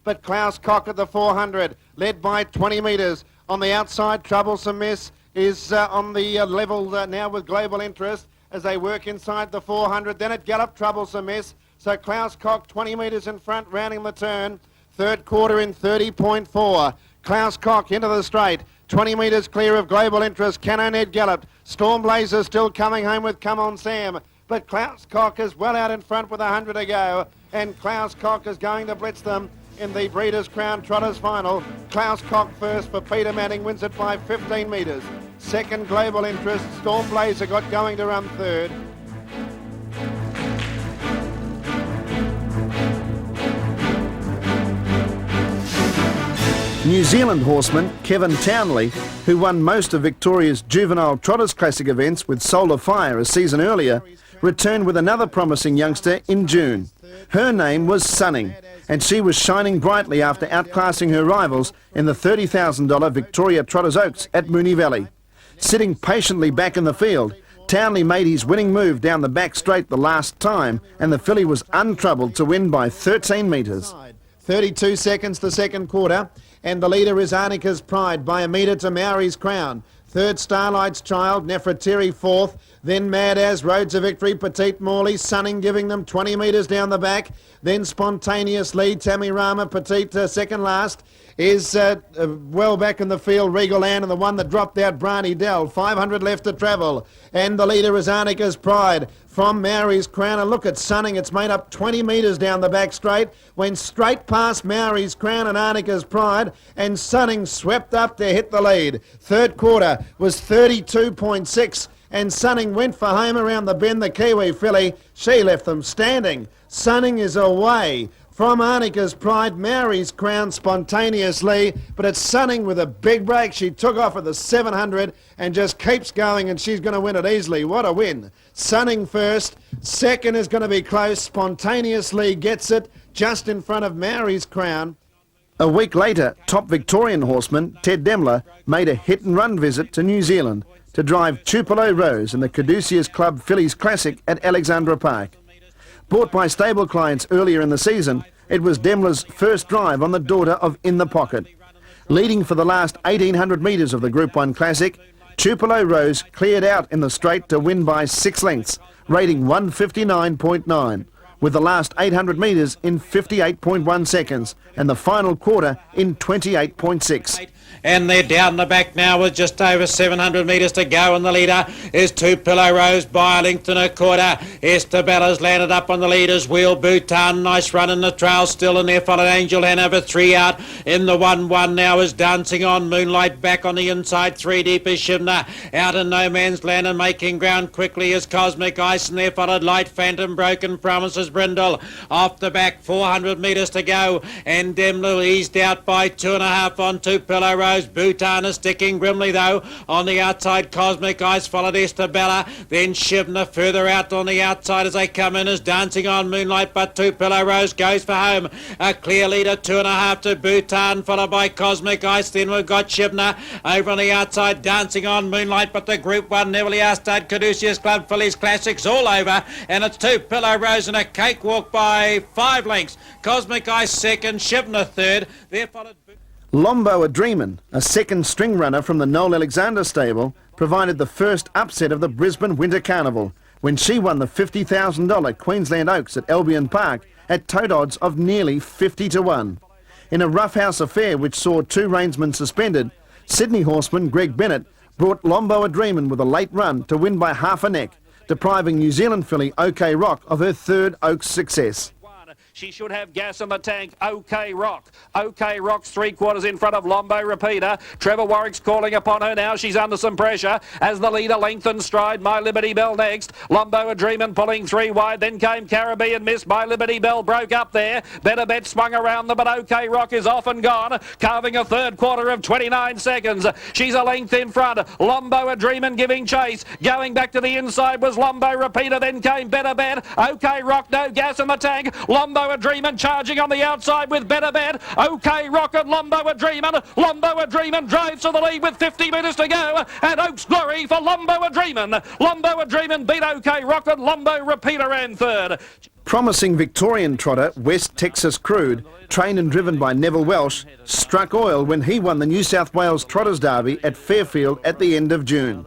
But Klaus Koch at the 400, led by 20 metres. On the outside, Troublesome Miss is on the level now with Global Interest as they work inside the 400. Then at Gallop, Troublesome Miss. So Klaus Koch 20 metres in front, rounding the turn. Third quarter in 30.4. Klaus Koch into the straight. 20 metres clear of Global Interest. Cannonhead galloped. Storm Blazer still coming home with Come On Sam. But Klaus Koch is well out in front with 100 to go. And Klaus Koch is going to blitz them in the Breeders' Crown Trotters final. Klaus Koch first for Peter Manning, wins it by 15 metres. Second, Global Interest. Storm Blazer got going to run third. New Zealand horseman Kevin Townley, who won most of Victoria's juvenile Trotters Classic events with Solar Fire a season earlier, returned with another promising youngster in June. Her name was Sunning, and she was shining brightly after outclassing her rivals in the $30,000 Victoria Trotters Oaks at Moonee Valley. Sitting patiently back in the field, Townley made his winning move down the back straight the last time, and the filly was untroubled to win by 13 metres. 32 seconds the second quarter, and the leader is Arnica's Pride by a metre to Maori's Crown. Third, Starlight's Child, Nefertiti fourth, then Mad As, Roads of Victory, Petite Morley, Sunning giving them 20 metres down the back, then Spontaneous Lead, Tamirama, Petite second last, is well back in the field, Regal Ann, and the one that dropped out, Brani Dell. 500 left to travel, and the leader is Arnica's Pride from Maori's Crown. And look at Sunning, it's made up 20 metres down the back straight, went straight past Maori's Crown and Arnica's Pride, and Sunning swept up to hit the lead. Third quarter was 32.6, and Sunning went for home around the bend, the Kiwi filly. She left them standing. Sunning is away from Arnica's Pride, Maori's Crown spontaneously, but it's Sunning with a big break. She took off at the 700 and just keeps going, and she's going to win it easily. What a win. Sunning first. Second is going to be close. Spontaneously gets it just in front of Maori's Crown. A week later, top Victorian horseman Ted Demler made a hit-and-run visit to New Zealand to drive Tupelo Rose in the Caduceus Club Fillies Classic at Alexandra Park. Bought by stable clients earlier in the season, it was Demler's first drive on the daughter of In the Pocket. Leading for the last 1,800 metres of the Group 1 Classic, Tupelo Rose cleared out in the straight to win by 6 lengths, rating 159.9, with the last 800 metres in 58.1 seconds and the final quarter in 28.6. And they're down the back now with just over 700 metres to go, and the leader is Tupelo Rose by a length and a quarter. Estabella's landed up on the leader's wheel. Bhutan, nice run in the trail, still in there, followed Angel Hanover, 3 out. In the 1-1 now is Dancing On, Moonlight back on the inside, 3 deep is Shimna. Out in no man's land and making ground quickly is Cosmic Ice, and there followed Light Phantom, Broken Promises, Brindle. Off the back, 400 metres to go, and Demler eased out by 2.5 on Tupelo Rose. Bhutan is sticking grimly though. On the outside, Cosmic Ice followed Estabella. Then Shivna further out on the outside as they come in is Dancing On Moonlight, but Tupelo Rose goes for home. A clear leader, 2.5 to Bhutan, followed by Cosmic Ice. Then we've got Shivna over on the outside, Dancing On Moonlight, but the Group 1 Neverly Stud Caduceus Club Fillies Classics all over, and it's Tupelo Rose in a cakewalk by 5 lengths. Cosmic Ice second, Shivna third. There followed Lombo a Dreamin', a second string runner from the Noel Alexander stable, provided the first upset of the Brisbane Winter Carnival when she won the $50,000 Queensland Oaks at Albion Park at tote odds of nearly 50 to 1. In a roughhouse affair which saw 2 reinsmen suspended, Sydney horseman Greg Bennett brought Lombo a Dreamin' with a late run to win by half a neck, depriving New Zealand filly OK Rock of her third Oaks success. She should have gas in the tank. OK Rock. OK Rock's 3/4 in front of Lombo Repeater. Trevor Warwick's calling upon her now. She's under some pressure as the leader lengthens stride. My Liberty Bell next. Lombo a Dreamin' pulling 3 wide. Then came Caribbean Miss. My Liberty Bell broke up there. Better Bet swung around them, but OK Rock is off and gone, carving a third quarter of 29 seconds. She's a length in front. Lombo a Dreamin' giving chase. Going back to the inside was Lombo Repeater. Then came Better Bet. OK Rock, no gas in the tank. Lombo a Dreamin' charging on the outside with Better Bet. OK Rock and Lombo a Dreamin'. Lombo a Dreamin' drives to the lead with 50 metres to go, and Oaks glory for Lombo a Dreamin'. Lombo a Dreamin' beat OK Rock and Lombo Repeater ran third. Promising Victorian trotter West Texas Crude, trained and driven by Neville Welsh, struck oil when he won the New South Wales Trotters Derby at Fairfield at the end of June.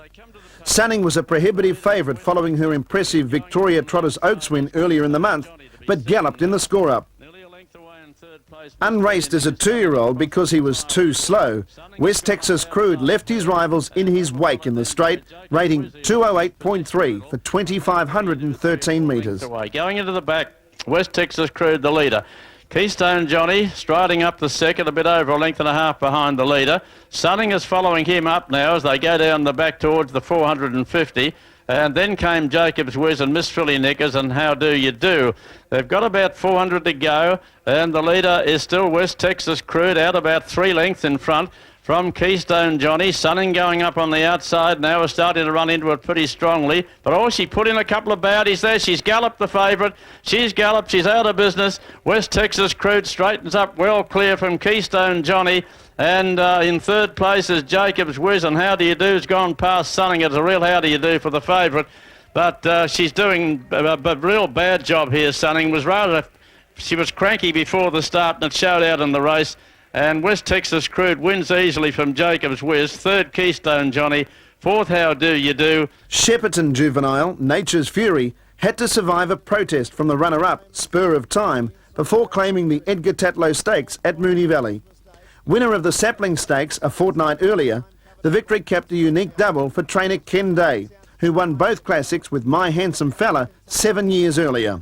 Sunning was a prohibitive favourite following her impressive Victoria Trotters Oaks win earlier in the month, but galloped in the score-up. Nearly a length away in third Unraced as a 2-year-old because he was too slow, West Texas Crude left his rivals in his wake in the straight, rating 208.3 for 2,513 metres. Going into the back, West Texas Crude the leader. Keystone Johnny striding up the second, a bit over a length and a half behind the leader. Sunning is following him up now as they go down the back towards the 450. And then came Jacob's Whiz and Miss Philly Nickers and How Do You Do. They've got about 400 to go, and the leader is still West Texas Crude, out about 3 lengths in front from Keystone Johnny. Sunning going up on the outside now, is starting to run into it pretty strongly. But oh, she put in a couple of bounties there. She's galloped the favourite. She's galloped. She's out of business. West Texas Crude straightens up well clear from Keystone Johnny. And in third place is Jacob's Whiz, and How Do You Do's gone past Sunning. It's a real How Do You Do for the favourite. But she's doing a real bad job here, Sunning. She was cranky before the start, and it showed out in the race. And West Texas Crude wins easily from Jacob's Whiz. Third, Keystone Johnny. Fourth, How Do You Do. Shepparton Juvenile, Nature's Fury, had to survive a protest from the runner-up, Spur of Time, before claiming the Edgar Tatlow Stakes at Moonee Valley. Winner of the Sapling Stakes a fortnight earlier, the victory capped a unique double for trainer Ken Day, who won both classics with My Handsome Fella 7 years earlier.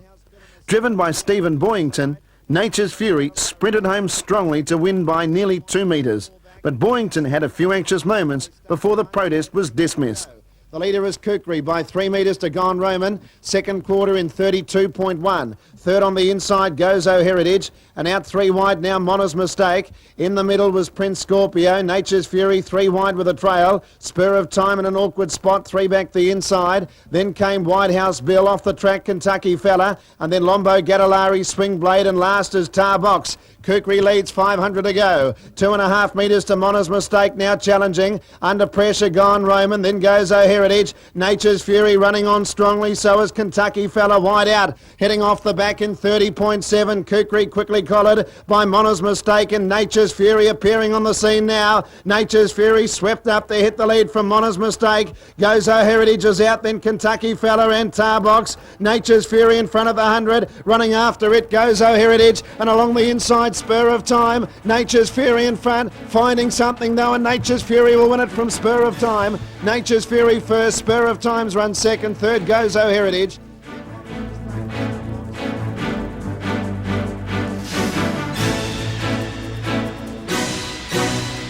Driven by Stephen Boyington, Nature's Fury sprinted home strongly to win by nearly 2 metres, but Boyington had a few anxious moments before the protest was dismissed. The leader is Kukri by 3 metres to Gone Roman. Second quarter in 32.1. Third on the inside, Gozo Heritage. And out 3 wide now, Mona's Mistake. In the middle was Prince Scorpio. Nature's Fury 3 wide with a trail. Spur of Time in an awkward spot, 3 back the inside. Then came White House Bill off the track, Kentucky Fella. And then Lombo Gadolari, Swing Blade, and last is Tar Box. Kukri leads 500 to go. 2.5 metres to Mona's Mistake, now challenging. Under pressure, Gone Roman, then goes Heritage. Nature's Fury running on strongly, so is Kentucky Fella wide out. Heading off the back in 30.7. Kukri quickly collared by Mona's Mistake, and Nature's Fury appearing on the scene now. Nature's Fury swept up, they hit the lead from Mona's Mistake. Goes Heritage is out, then Kentucky Fella and Tarbox. Nature's Fury in front of the 100. Running after it goes Heritage, and along the inside, Spur of Time. Nature's Fury in front, finding something though, and Nature's Fury will win it from Spur of Time. Nature's Fury first, Spur of Time's run second, third goes Heritage.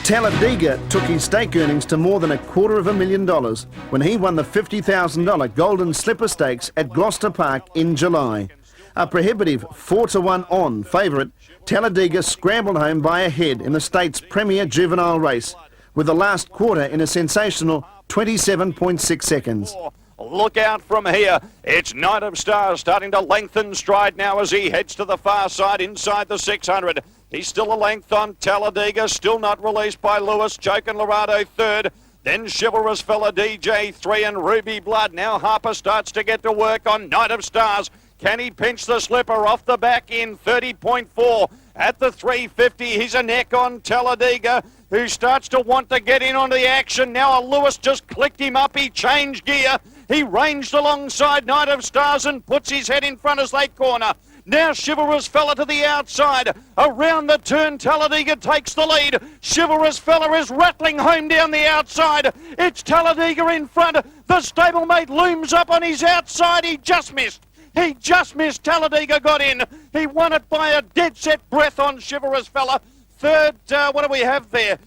Talladega took his stake earnings to more than $250,000 when he won the $50,000 Golden Slipper Stakes at Gloucester Park in July. A prohibitive 4-1 on favourite, Talladega scrambled home by a head in the state's premier juvenile race, with the last quarter in a sensational 27.6 seconds. Look out from here. It's Knight of Stars starting to lengthen stride now as he heads to the far side inside the 600. He's still a length on Talladega, still not released by Lewis. Joke and Lorado third. Then Chivalrous Fella DJ 3 and Ruby Blood. Now Harper starts to get to work on Knight of Stars. Can he pinch the slipper off the back in 30.4? At the 350, he's a neck on Talladega, who starts to want to get in on the action. Now Lewis just clicked him up. He changed gear. He ranged alongside Knight of Stars and puts his head in front as they corner. Now Chivalrous Fella to the outside. Around the turn, Talladega takes the lead. Chivalrous Fella is rattling home down the outside. It's Talladega in front. The stablemate looms up on his outside. He just missed. He just missed. Talladega got in. He won it by a dead set breath on Chivalrous Fella. Third, what do we have there?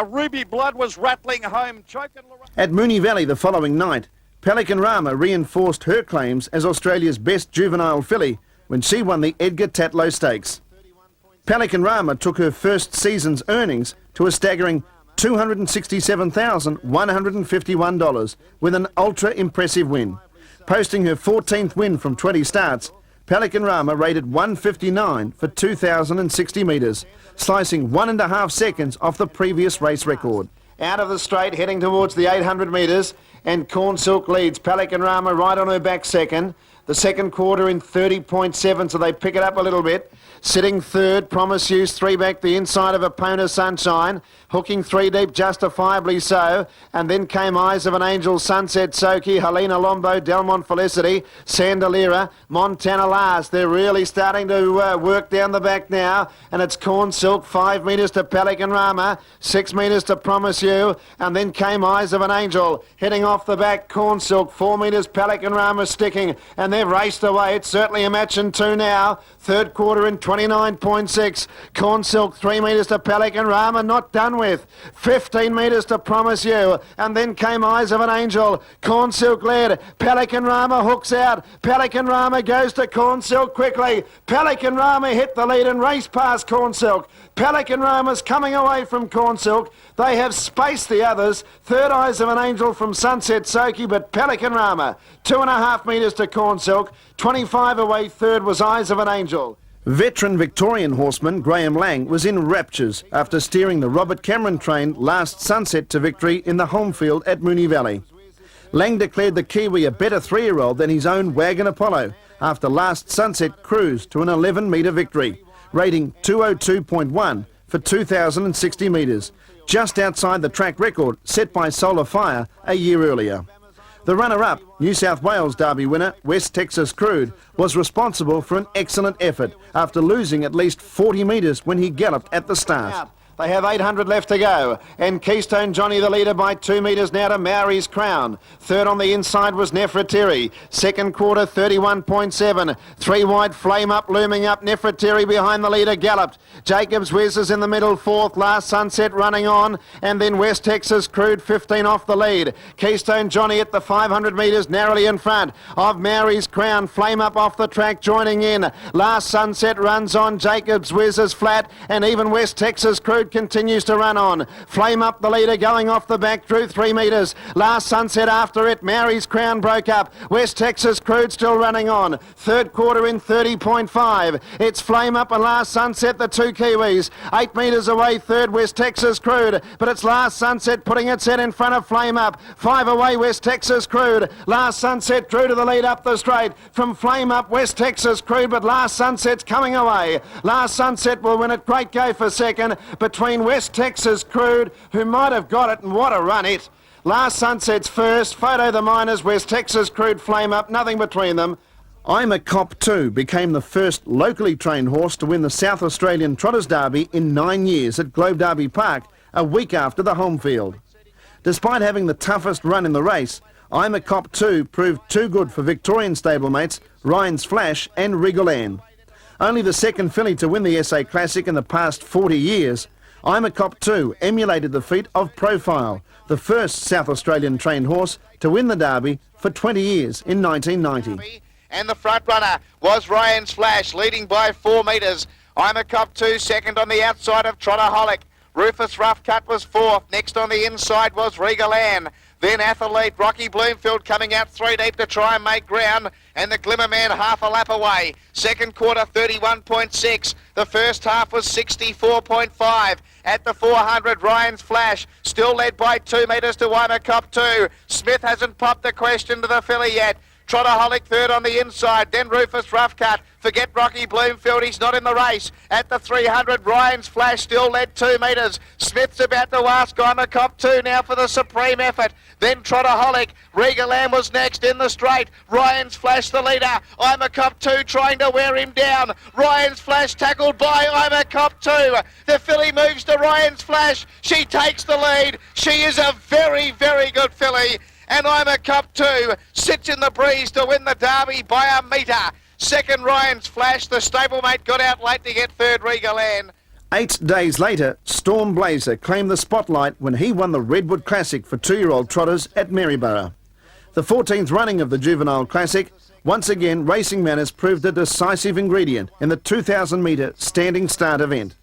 Ruby Blood was rattling home. At Moonee Valley the following night, Pelican Rama reinforced her claims as Australia's best juvenile filly when she won the Edgar Tatlow Stakes. Pelican Rama took her first season's earnings to a staggering $267,151 with an ultra-impressive win. Posting her 14th win from 20 starts, Pelican Rama rated 159 for 2,060 metres, slicing 1.5 seconds off the previous race record. Out of the straight, heading towards the 800 metres, and Corn Silk leads. Pelican Rama right on her back second. The second quarter in 30.7, so they pick it up a little bit. Sitting third, Promise Use, 3 back the inside of Epona Sunshine. Hooking 3 deep, justifiably so. And then came Eyes of an Angel, Sunset Soki, Helena Lombo, Delmont Felicity, Sandalera, Montana Last. They're really starting to work down the back now. And it's Corn Silk, 5 metres to Pelican Rama, 6 metres to Promise You. And then came Eyes of an Angel. Heading off the back, Corn Silk, 4 metres, Pelican Rama sticking. And they've raced away. It's certainly a match in 2 now. Third quarter in 29.6. Corn Silk, 3 metres to Pelican Rama, not done with. 15 metres to Promise You. And then came Eyes of an Angel. Corn Silk led. Pelican Rama hooks out. Pelican Rama goes to Corn Silk quickly. Pelican Rama hit the lead and raced past Corn Silk. Pelican Rama's coming away from Corn Silk. They have spaced the others. Third, Eyes of an Angel from Sunset Soki, but Pelican Rama, 2.5 metres to Corn Silk. 25 away, third was Eyes of an Angel. Veteran Victorian horseman Graham Lang was in raptures after steering the Robert Cameron train last Sunset to victory in the home field at Moonee Valley. Lang declared the Kiwi a better 3-year-old than his own Wagon Apollo after last Sunset cruised to an 11-metre victory, rating 202.1 for 2,060 metres, just outside the track record set by Solar Fire a year earlier. The runner-up, New South Wales Derby winner West Texas Crude, was responsible for an excellent effort after losing at least 40 metres when he galloped at the start. They have 800 left to go, and Keystone Johnny the leader by 2 metres now to Maori's Crown. Third on the inside was Nefertiri. Second quarter 31.7. 3 wide, Flame Up looming up. Nefertiri behind the leader galloped. Jacobs Wiz is in the middle, fourth. Last Sunset running on, and then West Texas Crude 15 off the lead. Keystone Johnny at the 500 metres narrowly in front of Maori's Crown. Flame Up off the track joining in. Last Sunset runs on. Jacobs Wiz is flat, and even West Texas Crude continues to run on. Flame Up the leader going off the back, drew 3 metres. Last Sunset after it, Mary's Crown broke up. West Texas Crude still running on. Third quarter in 30.5. It's Flame Up and Last Sunset, the 2 Kiwis. 8 metres away, third West Texas Crude, but it's Last Sunset putting its head in front of Flame Up. 5 away, West Texas Crude. Last Sunset drew to the lead up the straight. From Flame Up, West Texas Crude, but Last Sunset's coming away. Last Sunset will win it. Great go for second between West Texas Crude, who might have got it, and what a run it. Last Sunset's first, Photo the Miners, West Texas Crude, Flame Up, nothing between them. I'm a Cop 2 became the first locally trained horse to win the South Australian Trotters Derby in 9 years at Globe Derby Park, a week after the home field. Despite having the toughest run in the race, I'm a Cop 2 proved too good for Victorian stablemates Ryan's Flash and Regal Ann. Only the second filly to win the SA Classic in the past 40 years, I'm a Cop 2 emulated the feat of Profile, the first South Australian trained horse to win the Derby for 20 years in 1990. And the front runner was Ryan's Flash, leading by 4 metres. I'm a Cop 2, second on the outside of Trotterholic. Rufus Rough Cut was fourth. Next on the inside was Regal Ann. Then Athlete Rocky Bloomfield coming out 3 deep to try and make ground, and the Glimmer Man half a lap away. Second quarter 31.6. The first half was 64.5. At the 400, Ryan's Flash still led by 2 metres to I'm a Cop 2. Smith hasn't popped the question to the filly yet. Trotterholic third on the inside, then Rufus Rough Cut. Forget Rocky Bloomfield, he's not in the race. At the 300, Ryan's Flash still led 2 metres. Smith's about to ask I'm a Cop 2 now for the supreme effort. Then Trotterholic, Regal Ann was next in the straight. Ryan's Flash the leader. I'm a Cop 2 trying to wear him down. Ryan's Flash tackled by I'm a Cop 2. The filly moves to Ryan's Flash. She takes the lead. She is a very, very good filly. And I'm a Cop 2 sits in the breeze to win the Derby by a metre. Second, Ryan's Flash. The stablemate got out late to get third, Regal Ann. 8 days later, Storm Blazer claimed the spotlight when he won the Redwood Classic for 2-year-old trotters at Maryborough. The 14th running of the Juvenile Classic, once again Racing Manners proved a decisive ingredient in the 2,000-metre standing start event.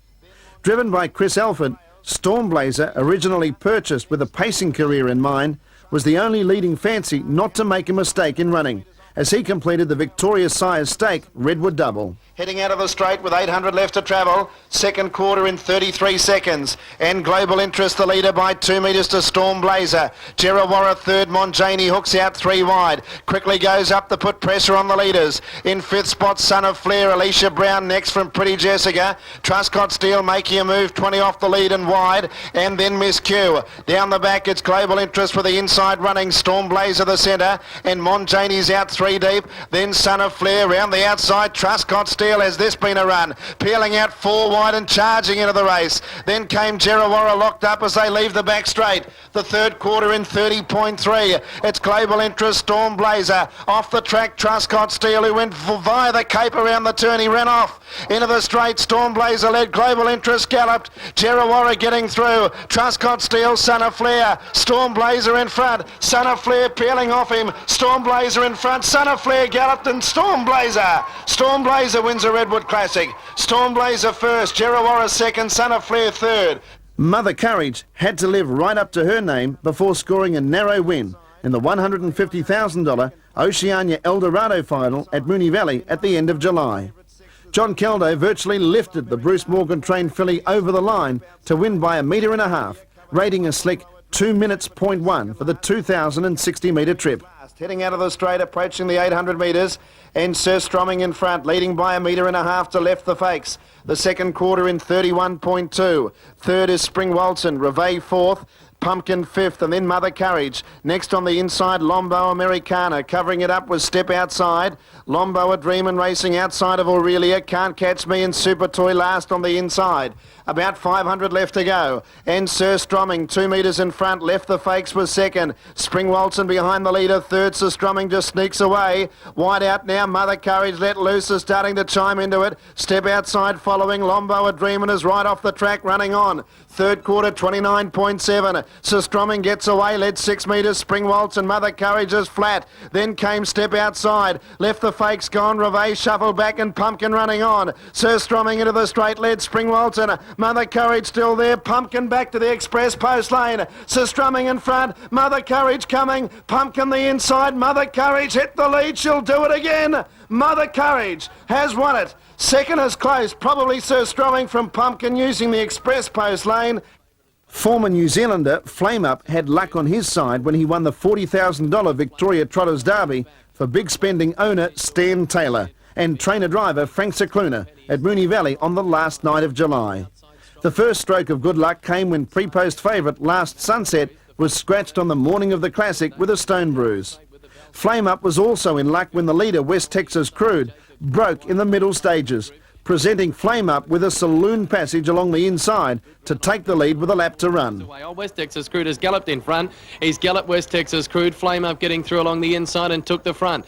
Driven by Chris Alford, Storm Blazer, originally purchased with a pacing career in mind, was the only leading fancy not to make a mistake in running, as he completed the Victoria Sires Stake Redwood Double. Heading out of the straight with 800 left to travel. Second quarter in 33 seconds. And Global Interest the leader by 2 metres to Storm Blazer. Jerrawarra third. Monjani hooks out 3 wide. Quickly goes up to put pressure on the leaders. In fifth spot, Son of Flair. Alicia Brown next from Pretty Jessica. Truscott Steele making a move 20 off the lead and wide. And then Miss Q. Down the back it's Global Interest with the inside running. Storm Blazer the centre. And Monjani's out 3 deep. Then Son of Flair round the outside. Truscott Steele. Has this been a run? Peeling out 4 wide and charging into the race. Then came Jerrawarra locked up as they leave the back straight. The third quarter in 30.3. It's Global Interest, Storm Blazer. Off the track, Truscott Steele, who went via the cape around the turn. He ran off into the straight. Storm Blazer led. Global Interest galloped. Jerrawarra getting through. Truscott Steele, Son of Flair. Storm Blazer in front. Son of Flair peeling off him. Storm Blazer in front. Son of Flair galloped and Storm Blazer. Storm Blazer wins the Redwood Classic. Storm Blazer first, Jerrawarra second, Son of Flair third. Mother Courage had to live right up to her name before scoring a narrow win in the $150,000 Oceania El Dorado final at Moonee Valley at the end of July. John Caldo virtually lifted the Bruce Morgan trained filly over the line to win by 1.5 metres, rating a slick 2 minutes .1 for the 2,060 metre trip. Heading out of the straight, approaching the 800 metres, and Sir Stromming in front, leading by 1.5 metres to left the fakes. The second quarter in 31.2. Third is Spring Walton, Reveille fourth, Pumpkin fifth, and then Mother Courage. Next on the inside, Lombo Americana. Covering it up was Step Outside. Lombo a Dreamin' racing outside of Aurelia. Can't Catch Me and Super Toy last on the inside. About 500 left to go. And Sir Stromming, 2 metres in front, left the fakes was second. Spring Walton behind the leader, third. Sir Stromming just sneaks away. Wide out now, Mother Courage let loose is starting to chime into it. Step Outside following. Lombo a Dreamin' is right off the track running on. Third quarter 29.7. Sir Stromming gets away, led 6 metres. Spring Walton, Mother Courage is flat. Then came Step Outside. Left the fakes gone. Reveille shuffled back and Pumpkin running on. Sir Stromming into the straight, led Spring Walton. Mother Courage still there. Pumpkin back to the express post lane. Sir Stromming in front. Mother Courage coming. Pumpkin the inside. Mother Courage hit the lead. She'll do it again. Mother Courage has won it. Second is close. Probably Sir Stromming from Pumpkin using the express post lane. Former New Zealander Flame Up had luck on his side when he won the $40,000 Victoria Trotters Derby for big spending owner Stan Taylor and trainer-driver Frank Cicluna at Moonee Valley on the last night of July. The first stroke of good luck came when pre-post favourite Last Sunset was scratched on the morning of the Classic with a stone bruise. Flame Up was also in luck when the leader West Texas Crude broke in the middle stages, presenting Flame Up with a saloon passage along the inside to take the lead with a lap to run. Old West Texas Crude has galloped in front. He's galloped West Texas Crude. Flame Up getting through along the inside and took the front.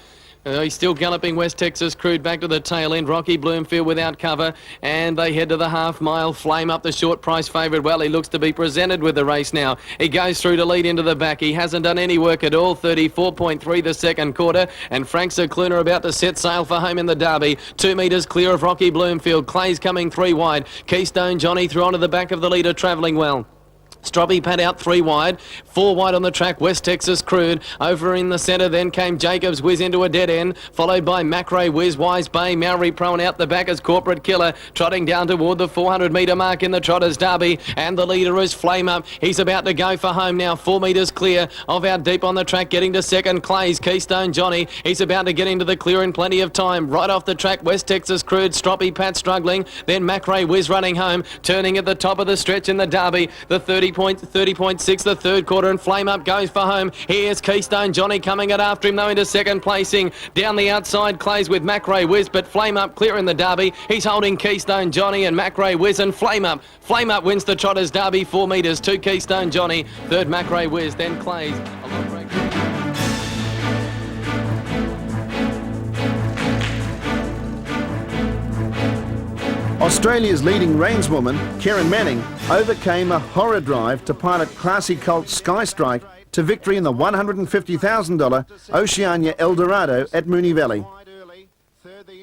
He's still galloping West Texas Crude back to the tail end. Rocky Bloomfield without cover, and they head to the half mile. Flame Up, the short price favourite. Well, he looks to be presented with the race now. He goes through to lead into the back. He hasn't done any work at all. 34.3 the second quarter, and Frank Cicluna about to set sail for home in the Derby. 2 metres clear of Rocky Bloomfield. Clay's coming 3 wide. Keystone Johnny through onto the back of the leader, travelling well. Stroppy pad out 3 wide, 4 wide on the track, West Texas Crude. Over in the centre, then came Jacobs Whiz into a dead end, followed by Macrae Whiz, Wise Bay, Maori Pro, and out the back as Corporate Killer, trotting down toward the 400 metre mark in the Trotters Derby, and the leader is Flame Up. He's about to go for home now, 4 metres clear of out deep on the track, getting to second, Clay's Keystone Johnny. He's about to get into the clear in plenty of time. Right off the track, West Texas Crude, Stroppy Pat struggling, then Macrae Whiz running home, turning at the top of the stretch in the Derby, the 30.6 the third quarter, and Flame Up goes for home. Here's Keystone Johnny coming it after him though into second placing. Down the outside, Clays with Macrae Whiz, but Flame Up clear in the Derby. He's holding Keystone Johnny and Macrae Whiz and Flame Up. Flame Up wins the Trotters Derby 4 metres to Keystone Johnny. Third Macrae Whiz, then Clays. Australia's leading reinswoman, Karen Manning, overcame a horror drive to pilot classy colt Sky Strike to victory in the $150,000 Oceania El Dorado at Moonee Valley.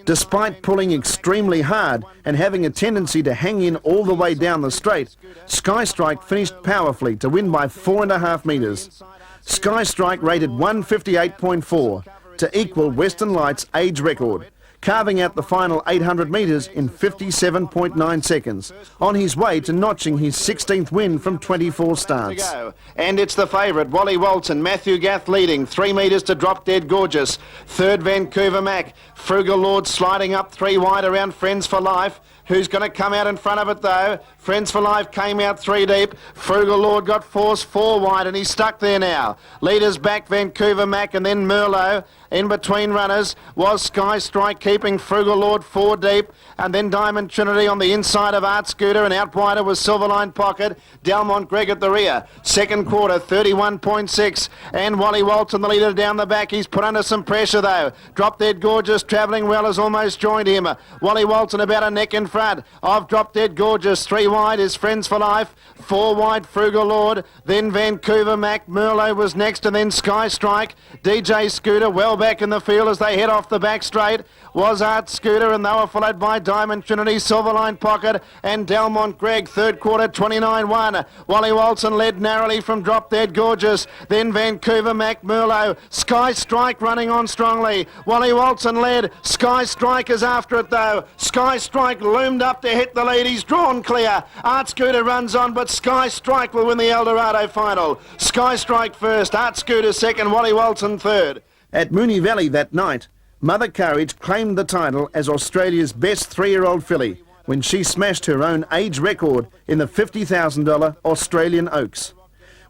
Despite pulling extremely hard and having a tendency to hang in all the way down the straight, Sky Strike finished powerfully to win by 4.5 metres. Sky Strike rated 158.4 to equal Western Light's age record. carving out the final 800 metres in 57.9 seconds, on his way to notching his 16th win from 24 starts. And it's the favourite, Wally Walton, Matthew Gath leading, 3 metres to Drop Dead Gorgeous. Third, Vancouver Mac. Frugal Lord sliding up 3 wide around Friends for Life. Who's going to come out in front of it though? Friends for Life came out 3 deep. Frugal Lord got forced 4 wide and he's stuck there now. Leaders back, Vancouver Mac and then Merlot. In between runners was Sky Strike keeping Frugal Lord 4 deep, and then Diamond Trinity on the inside of Art Scooter, and out wider was Silverline Pocket. Delmont Gregg at the rear. Second quarter 31.6, and Wally Walton the leader down the back. He's put under some pressure though. Drop Dead Gorgeous travelling well has almost joined him. Wally Walton about a neck in front of Drop Dead Gorgeous. 3 wide is Friends for Life. 4 wide Frugal Lord, then Vancouver Mac. Merlot was next, and then Sky Strike. DJ Scooter well back in the field as they head off the back straight was Art Scooter, and they were followed by Diamond Trinity, Silverline Pocket and Delmont Gregg. Third quarter 29-1. Wally Walton led narrowly from Drop Dead Gorgeous, then Vancouver Mac, Merlot. Sky Strike running on strongly. Wally Walton led. Sky Strike is after it though. Sky Strike loomed up to hit the lead. He's drawn clear. Art Scooter runs on, but Sky Strike will win the El Dorado final. Sky Strike first, Art Scooter second, Wally Walton third. At Moonee Valley that night, Mother Courage claimed the title as Australia's best 3-year-old filly when she smashed her own age record in the $50,000 Australian Oaks.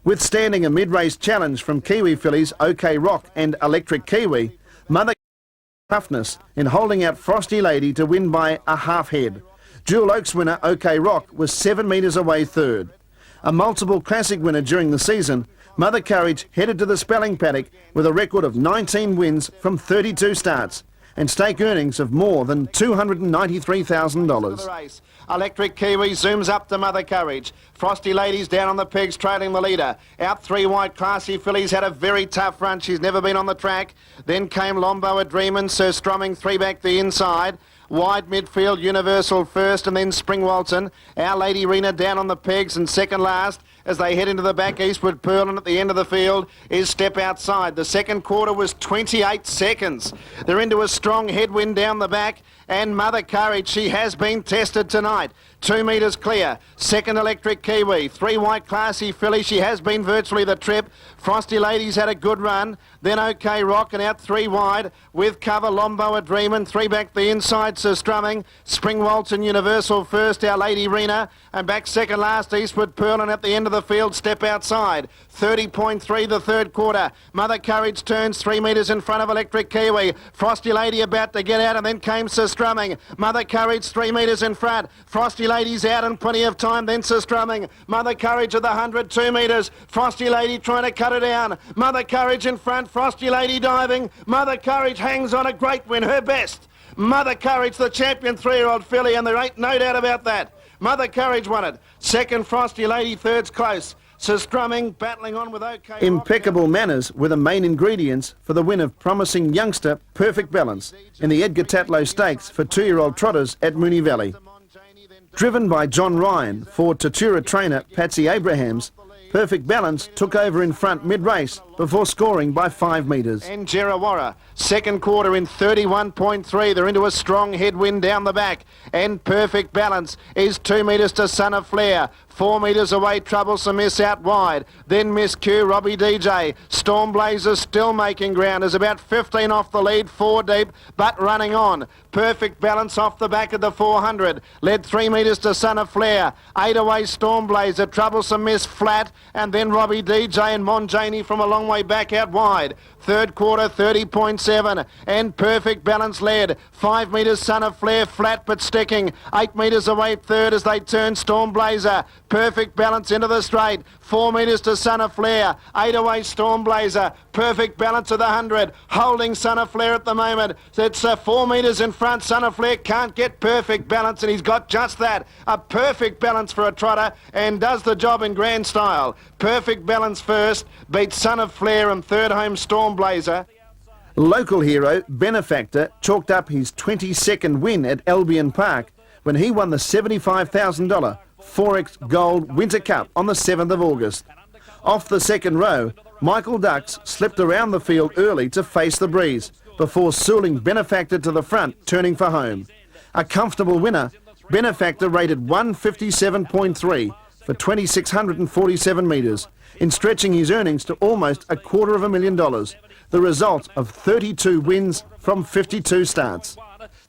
Withstanding a mid-race challenge from Kiwi fillies OK Rock and Electric Kiwi, Mother toughness in holding out Frosty Lady to win by a half head. Dual Oaks winner OK Rock was 7 metres away third. A multiple classic winner during the season, Mother Courage headed to the Spelling Paddock with a record of 19 wins from 32 starts and stake earnings of more than $293,000. Electric Kiwi zooms up to Mother Courage. Frosty Lady's down on the pegs trailing the leader. Out 3 wide, Classy Fillies had a very tough run. She's never been on the track. Then came Lombo a Dreamin', Sir Strumming 3 back the inside. Wide midfield, Universal first, and then Spring Walton. Our Lady Rena down on the pegs and second last as they head into the back. Eastward Pearl, and at the end of the field is Step Outside. The second quarter was 28 seconds. They're into a strong headwind down the back, and Mother Courage, she has been tested tonight. 2 metres clear. Second, Electric Kiwi. 3 wide, Classy Filly. She has been virtually the trip. Frosty Lady's had a good run. Then OK Rock, and out 3 wide with cover, Lombo a Dreamin'. 3 back the inside, Sir Strumming. Spring Walton, Universal first, Our Lady Rena. And back second last, Eastward Pearl, and at the end of the field, Step Outside. 30.3 the third quarter. Mother Courage turns 3 metres in front of Electric Kiwi. Frosty Lady about to get out, and then came Sir Strumming. Mother Courage 3 metres in front. Frosty Lady's out in plenty of time, then Sir Strumming. Mother Courage at the 100, 2 metres. Frosty Lady trying to cut her down. Mother Courage in front, Frosty Lady diving. Mother Courage hangs on, a great win, her best. Mother Courage, the champion 3-year-old filly, and there ain't no doubt about that. Mother Courage won it. Second, Frosty Lady, third's close. Sir Strumming battling on with OK. Impeccable manners were the main ingredients for the win of promising youngster Perfect Balance in the Edgar Tatlow Stakes for 2-year-old trotters at Moonee Valley. Driven by John Ryan for Tatura trainer Patsy Abrahams, Perfect Balance took over in front mid-race before scoring by 5 metres. And Jerrawara, second quarter in 31.3. They're into a strong headwind down the back. And Perfect Balance is 2 metres to Son of Flair. 4 metres away, Troublesome Miss out wide. Then Miss Q, Robbie DJ. Stormblazer still making ground. Is about 15 off the lead, 4 deep, but running on. Perfect Balance off the back of the 400. Led 3 metres to Son of Flair. 8 away, Stormblazer. Troublesome Miss flat. And then Robbie DJ and Monjani from a long way back out wide. Third quarter 30.7, and Perfect Balance led. 5 metres Son of Flair flat but sticking. 8 metres away third as they turn Stormblazer. Perfect Balance into the straight. 4 metres to Son of Flair. 8 away Stormblazer. Perfect Balance of the 100. Holding Son of Flair at the moment. It's 4 metres in front. Son of Flair can't get Perfect Balance, and he's got just that. A perfect balance for a trotter, and does the job in grand style. Perfect Balance first. Beats Son of Flair, and third home Stormblazer. Local hero Benefactor chalked up his 22nd win at Albion Park when he won the $75,000 4X Gold Winter Cup on the 7th of August. Off the second row, Michael Dux slipped around the field early to face the breeze, before sooling Benefactor to the front, turning for home. A comfortable winner, Benefactor rated 157.3 for 2,647 metres, in stretching his earnings to almost $250,000, the result of 32 wins from 52 starts.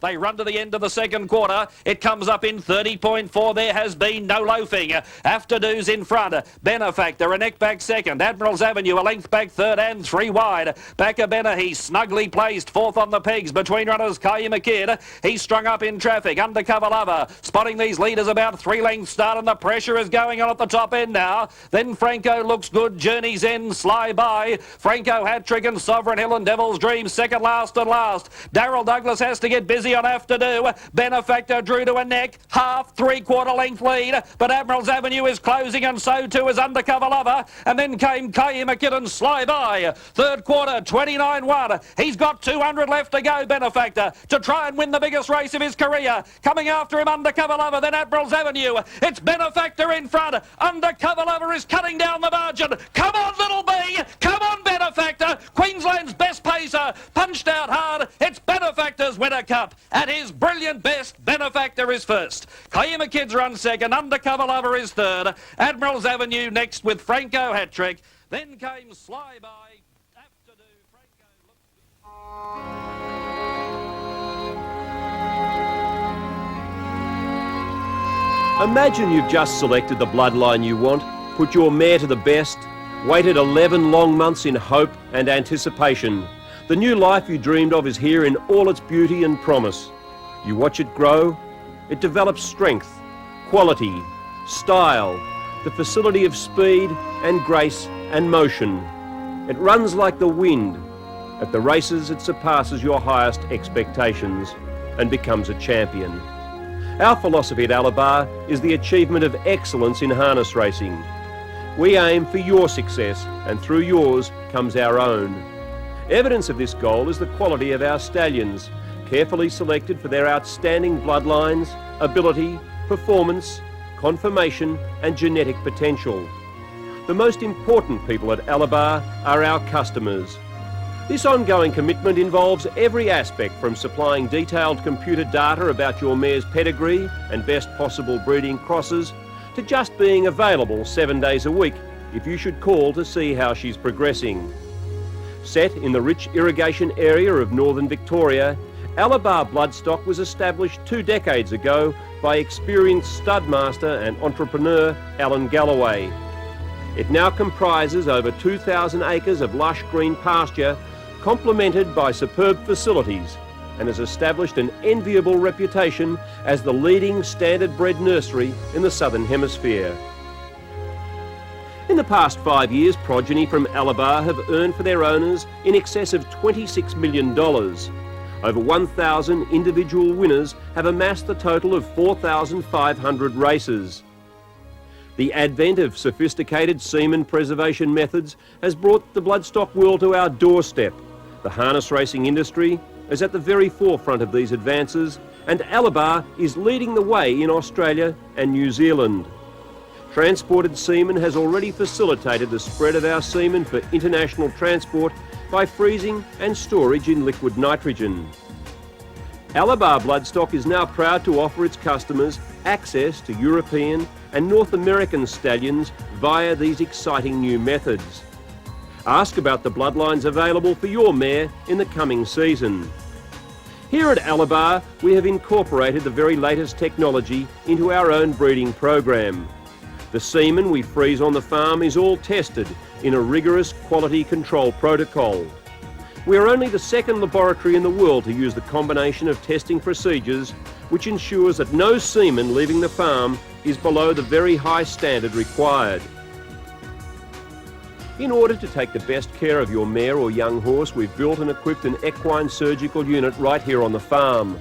They run to the end of the second quarter. It comes up in 30.4. There has been no loafing. After Do's in front. Benefactor a neck back second. Admiral's Avenue a length back third and 3 wide. Back of Benner, he's snugly placed fourth on the pegs. Between runners, Kayima Kid. He's strung up in traffic. Undercover Lover. Spotting these leaders about 3 lengths start, and the pressure is going on at the top end now. Then Franco looks good. Journey's End, Sly By. Franco hat-trick and Sovereign Hill and Devil's Dream second last and last. Darryl Douglas has to get busy on After Do. Benefactor drew to a neck, half, 3/4 length lead, but Admiral's Avenue is closing, and so too is Undercover Lover, and then came Kayima Kid and Sly By. Third quarter, 29-1. He's got 200 left to go, Benefactor, to try and win the biggest race of his career. Coming after him, Undercover Lover, then Admiral's Avenue. It's Benefactor in front. Undercover Lover is cutting down the margin. Come on, little B. Come on, Benefactor. Queensland's best pacer. Punched out hard. It's Benefactor's Winter Cup. At his brilliant best, Benefactor is first. Kayima Kid's run second. Undercover Lover is third. Admiral's Avenue next with Franco hat-trick. Then came Sly By. After Do, Franco looked... Imagine you've just selected the bloodline you want, put your mare to the best, waited 11 long months in hope and anticipation. The new life you dreamed of is here in all its beauty and promise. You watch it grow. It develops strength, quality, style, the facility of speed and grace and motion. It runs like the wind. At the races, it surpasses your highest expectations and becomes a champion. Our philosophy at Alabar is the achievement of excellence in harness racing. We aim for your success, and through yours comes our own. Evidence of this goal is the quality of our stallions, carefully selected for their outstanding bloodlines, ability, performance, conformation and genetic potential. The most important people at Alabar are our customers. This ongoing commitment involves every aspect, from supplying detailed computer data about your mare's pedigree and best possible breeding crosses, to just being available 7 days a week if you should call to see how she's progressing. Set in the rich irrigation area of northern Victoria, Alabar Bloodstock was established 2 decades ago by experienced studmaster and entrepreneur Alan Galloway. It now comprises over 2,000 acres of lush green pasture, complemented by superb facilities, and has established an enviable reputation as the leading standard bred nursery in the Southern Hemisphere. In the past 5 years, progeny from Alabar have earned for their owners in excess of $26 million. Over 1,000 individual winners have amassed a total of 4,500 races. The advent of sophisticated semen preservation methods has brought the bloodstock world to our doorstep. The harness racing industry is at the very forefront of these advances, and Alabar is leading the way in Australia and New Zealand. Transported semen has already facilitated the spread of our semen for international transport by freezing and storage in liquid nitrogen. Alabar Bloodstock is now proud to offer its customers access to European and North American stallions via these exciting new methods. Ask about the bloodlines available for your mare in the coming season. Here at Alabar, we have incorporated the very latest technology into our own breeding program. The semen we freeze on the farm is all tested in a rigorous quality control protocol. We are only the second laboratory in the world to use the combination of testing procedures which ensures that no semen leaving the farm is below the very high standard required. In order to take the best care of your mare or young horse, we've built and equipped an equine surgical unit right here on the farm.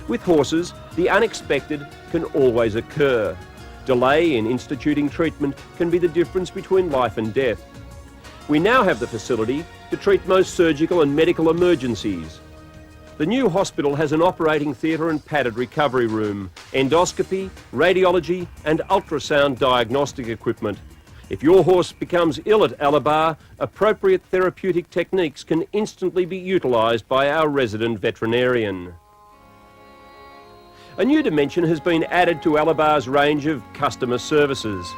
With horses, the unexpected can always occur. Delay in instituting treatment can be the difference between life and death. We now have the facility to treat most surgical and medical emergencies. The new hospital has an operating theatre and padded recovery room, endoscopy, radiology and ultrasound diagnostic equipment. If your horse becomes ill at Alabar, appropriate therapeutic techniques can instantly be utilised by our resident veterinarian. A new dimension has been added to Alabar's range of customer services.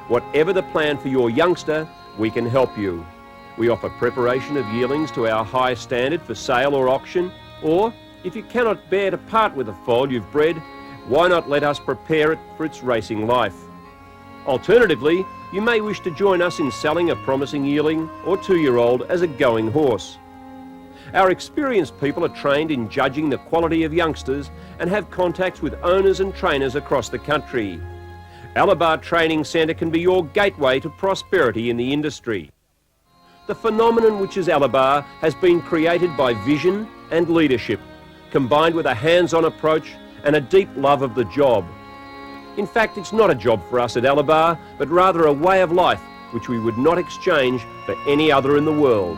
Whatever the plan for your youngster, we can help you. We offer preparation of yearlings to our high standard for sale or auction, or if you cannot bear to part with a foal you've bred, why not let us prepare it for its racing life? Alternatively, you may wish to join us in selling a promising yearling or 2-year-old as a going horse. Our experienced people are trained in judging the quality of youngsters and have contacts with owners and trainers across the country. Alabar Training Centre can be your gateway to prosperity in the industry. The phenomenon which is Alabar has been created by vision and leadership, combined with a hands-on approach and a deep love of the job. In fact, it's not a job for us at Alabar, but rather a way of life which we would not exchange for any other in the world.